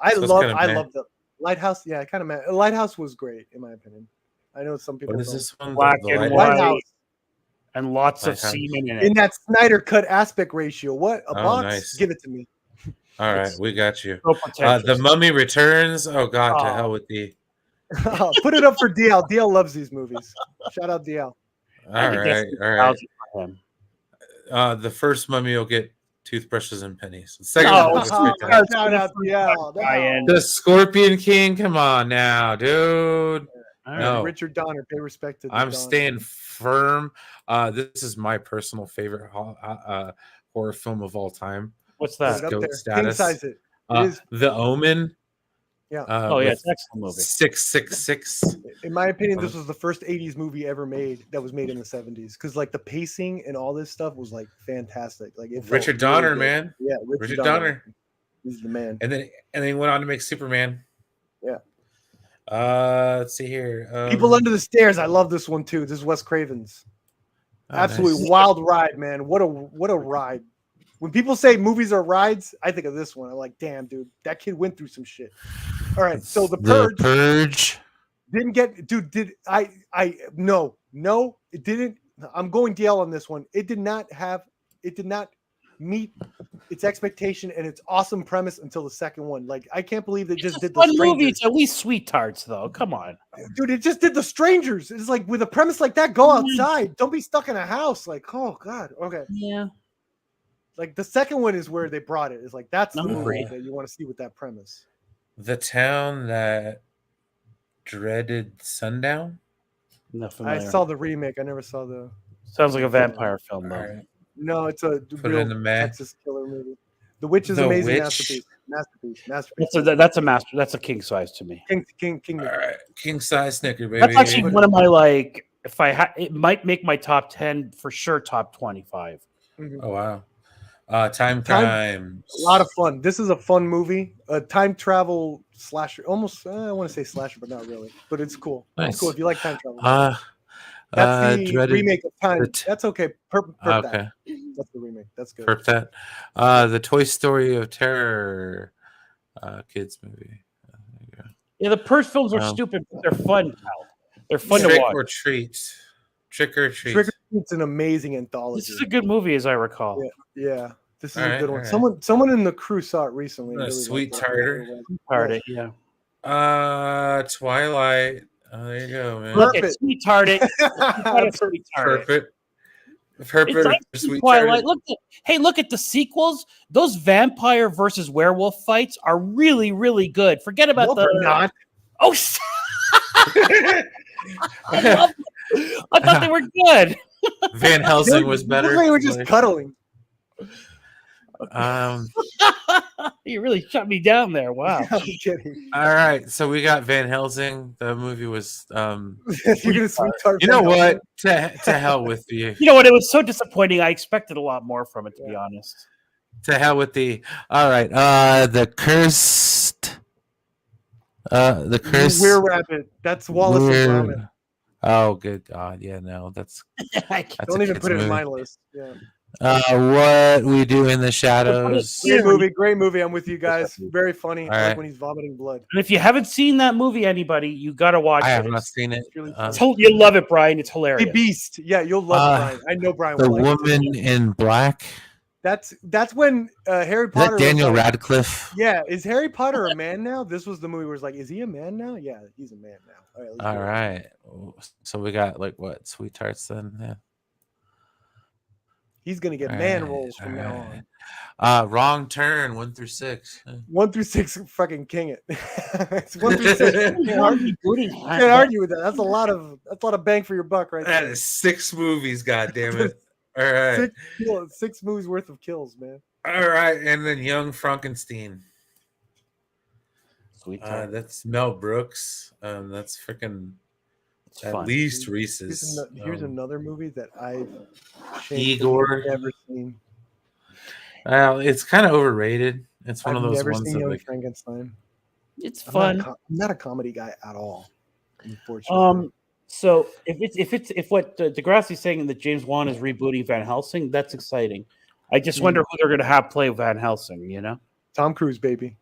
I So it's love kinda meh. the Lighthouse. Yeah, kind of mad. Lighthouse was great in my opinion. I know some people What is don't. this one? Black The and Lighthouse? white. Lighthouse And lots of Lighthouse. semen in in it. that Snyder cut aspect ratio. What a Oh, box? nice. Give it to me. All right, we got you. So pretentious. The Mummy Returns. Oh God, to Oh. hell with the. Put it up for DL. DL loves these movies. Shout out DL. All I think that's right, all right. 2000 for him. The first Mummy will get toothbrushes and pennies. The second Oh, one will get Oh, straight down. shout out DL. Ryan. The Scorpion King. Come on now, dude. All right. No. Richard Donner. Pay respect to. the I'm Donner. staying firm. This is my personal favorite horror film of all time. What's Put that? it up Goat there. King status. size it. It is. The Omen. Yeah. Oh yeah, with it's an excellent movie. 666. In my opinion, this was the first 80s movie ever made that was made in the 70s because like the pacing and all this stuff was like fantastic. Like it felt Richard really Donner, good. man. Yeah, Richard Donner. He's the man. And then he went on to make Superman. Yeah. Let's see here. People Under the Stairs. I love this one too. This is Wes Craven's. oh, Absolutely nice. wild ride, man. What a ride. When people say movies are rides, I think of this one. I'm like, damn, dude, that kid went through some shit. All right, so the Purge didn't get, dude. Did I? No, it didn't. I'm going DL on this one. It did not meet its expectation and its awesome premise until the second one. Like, I can't believe they just did the Fun movie. Strangers. It's at least Sweet Tarts, though. Come on. Dude, it just did the Strangers. It's like with a premise like that, go outside. Don't be stuck in a house. Like, oh god, okay. Yeah. Like the second one is where they brought it. It's like that's the Number movie three. that you want to see with that premise. The Town That Dreaded Sundown. Not I familiar. saw the remake. I never saw the. Sounds like a vampire film, All though. right. No, it's a Put it real in the meh. Texas killer movie. The Witch is The amazing. Witch. Masterpiece. That's a master. That's a king size to me. King. All right. King size Snicker, baby. That's actually one of my like. If I had, it might make my top 10 for sure. Top 25. Oh wow. Time Time- Crimes. A lot of fun. This is a fun movie. A time travel slasher. Almost, I want to say slasher, but not really. But it's cool. Nice. It's cool if you like time travel. That's That's the remake of Time. the That's okay. Perp Okay. that. That's the remake. That's good. Perp that. The Toy Story of Terror kids movie. There you go. Yeah, the Purge films are Um, stupid, but they're fun. Pal. They're fun to Trick watch. or Treat. Trick or Treat. Trick or Treat's an amazing anthology. This is a good movie, as I recall. Yeah, this is All a right, good all one. right. Someone in the crew saw it recently. and Sweet liked it. Tartar. Part it, yeah. Twilight. Oh, there you go, man. Look Perfect. at Sweet Target. Sweet Target. Perfect. It's Perfect. like Sweet Twilight. Tartar. Look at the sequels. Those vampire versus werewolf fights are really, really good. Forget about No, the. they're not. Oh, I love them. I thought they were good. Van Helsing was Look better. like they were just cuddling. You really shut me down there. Wow. I'm kidding. All right, so we got Van Helsing. The movie was You're gonna sweet tart. you know what? To hell with you. You know what? It was so disappointing. I expected a lot more from it, to be honest. To hell with the all right. The cursed We're Rabbit. That's Wallace and Weird. Gromit. Oh good God. Yeah, no, that's I can't- a Don't even kid's put it in movie. my list. Yeah. What We Do in the Shadows. Great movie. I'm with you guys. Very funny. All I like right. when he's vomiting blood. And if you haven't seen that movie, anybody, you got to watch I it. have not seen it. It's really You'll love it, Brian. It's Hey, hilarious. Beast. Yeah, you'll love Brian. I know Brian The will like it. Woman in Black. That's when Harry Is Potter. that was Daniel like- Radcliffe? Yeah, is Harry Potter a man now? This was the movie where it's like, is he a man now? Yeah, he's a man now. All right. let's All do it. right. So we got like what? Sweet Tarts then? Yeah. He's gonna get All man right, roles from all now right. on. Wrong Turn 1 through 6. 1 through 6, fucking king it. It's 1 through 6. Can't argue, Booty. can't argue with that. That's a lot of bang for your buck, right That there. is 6 movies. God damn it. All right. 6 movies worth of kills, man. All right. And then Young Frankenstein. Sweet. That's Mel Brooks. That's freaking It's at fun. least Reese's. Here's another movie that I've Igor. never seen. It's kind of overrated. It's one I've of those never ones seen that Young like Frankenstein. It's I'm fun. not a comedy guy at all, unfortunately. So if what Degrassi's saying that James Wan is rebooting Van Helsing, that's exciting. I just wonder who they're going to have play Van Helsing. You know, Tom Cruise, baby.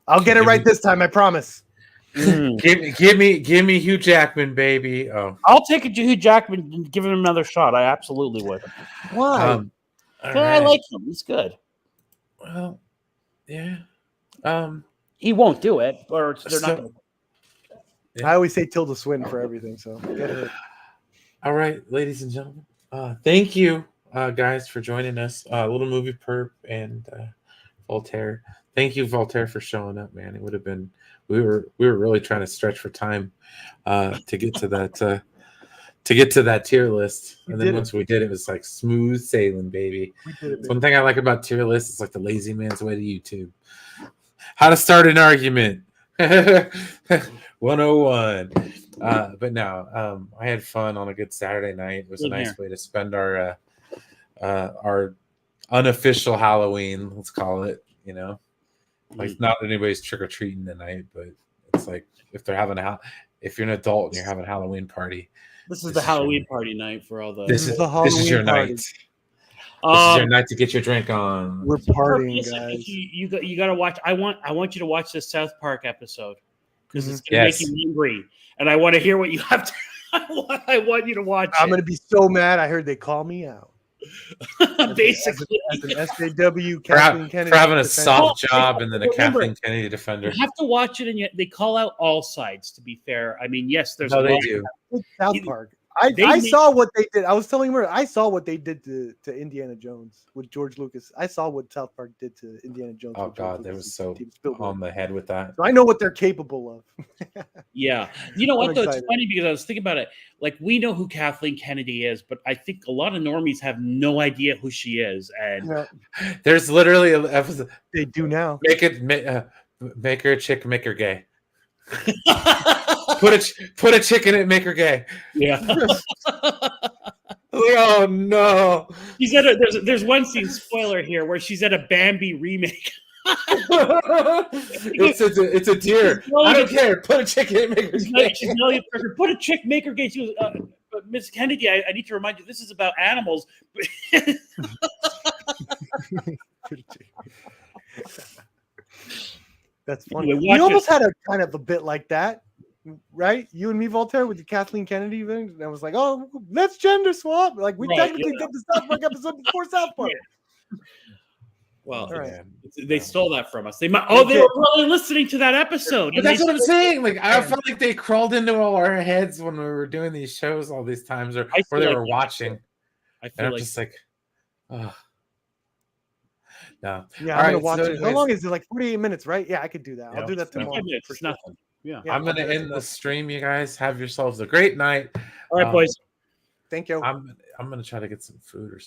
I'll get it right this time. I promise. give me Hugh Jackman, baby. Oh, I'll take a Hugh Jackman and give him another shot. I absolutely would. Why? all I right. like him. He's good. Well, yeah. He won't do it, or they're not. Gonna... I always say Tilda Swinton for everything. So get her. All right, ladies and gentlemen. Thank you, guys, for joining us. Little Movie Perp and Voltaire. Thank you, Voltaire, for showing up, man. It would have been we were really trying to stretch for time to get to that tier list. And then once we did it, it was like smooth sailing, baby. We did it. It's one thing I like about tier lists. It's like the lazy man's way to YouTube. How to start an argument. 101. But no, I had fun on a good Saturday night. It was a nice way to spend our unofficial Halloween, let's call it, you know. Like not that anybody's trick-or-treating tonight, but it's like if you're an adult and you're having a Halloween party. This is the Halloween party night for all the. This is your Halloween night. party. This is your night to get your drink on. We're partying, Listen, guys. You got to watch. I want you to watch this South Park episode because it's Mm-hmm. going to make you angry, and I want to hear what you have to. I want you to watch. I'm going to be so mad. I heard they call me out. Basically, as an SJW, For Kathleen Kennedy having a defender. soft job and then a Remember, Kathleen Kennedy defender. you have to watch it, and yet they call out all sides. To be fair, I mean, yes, there's No, a they lot- do. South Park. I They saw what they did. I was telling her I saw what they did to Indiana Jones with George Lucas. I saw what South Park did to Indiana Jones. Oh with George God, they Lucas was and so Steven Spielberg. on the head with that. So I know what they're capable of. Yeah, you know I'm what though? It's excited. funny because I was thinking about it. Like we know who Kathleen Kennedy is, but I think a lot of normies have no idea who she is, and Yeah, There's literally an episode. they do now. Make her a chick, make her gay. Put a chick in it, make her gay. yeah. Oh no! She's at there's one scene, spoiler here, where she's at a Bambi remake. it's a deer. I don't care. Put a chick in it, make her gay. She's Nellie Parker. Put a chick, make her gay. She goes, but Miss Kennedy, I need to remind you, this is about animals. That's funny. Anyway, We watch almost it. had a kind of a bit like that, right? You and me, Voltaire, with the Kathleen Kennedy thing. And I was like, oh, let's gender swap. Like we Right, technically yeah. did the South Park episode before South Park. Well, All right. they stole that from us. They might. Oh, they were probably listening to that episode. But and that's they- what I'm saying. Like I felt like they crawled into all our heads when we were doing these shows all these times, or I feel they like were that. watching. I And feel I'm like just like, oh. No. Yeah, All I'm right, gonna watch so it. How anyways- long is it? Like 48 minutes, right? Yeah, I could do that. Yeah. I'll do that tomorrow. 25 minutes, for it's sure. nothing. Yeah. Yeah, I'm gonna I'll do that end the tomorrow. stream, you guys. Have yourselves a great night. All right, boys. Thank you. I'm gonna try to get some food or something.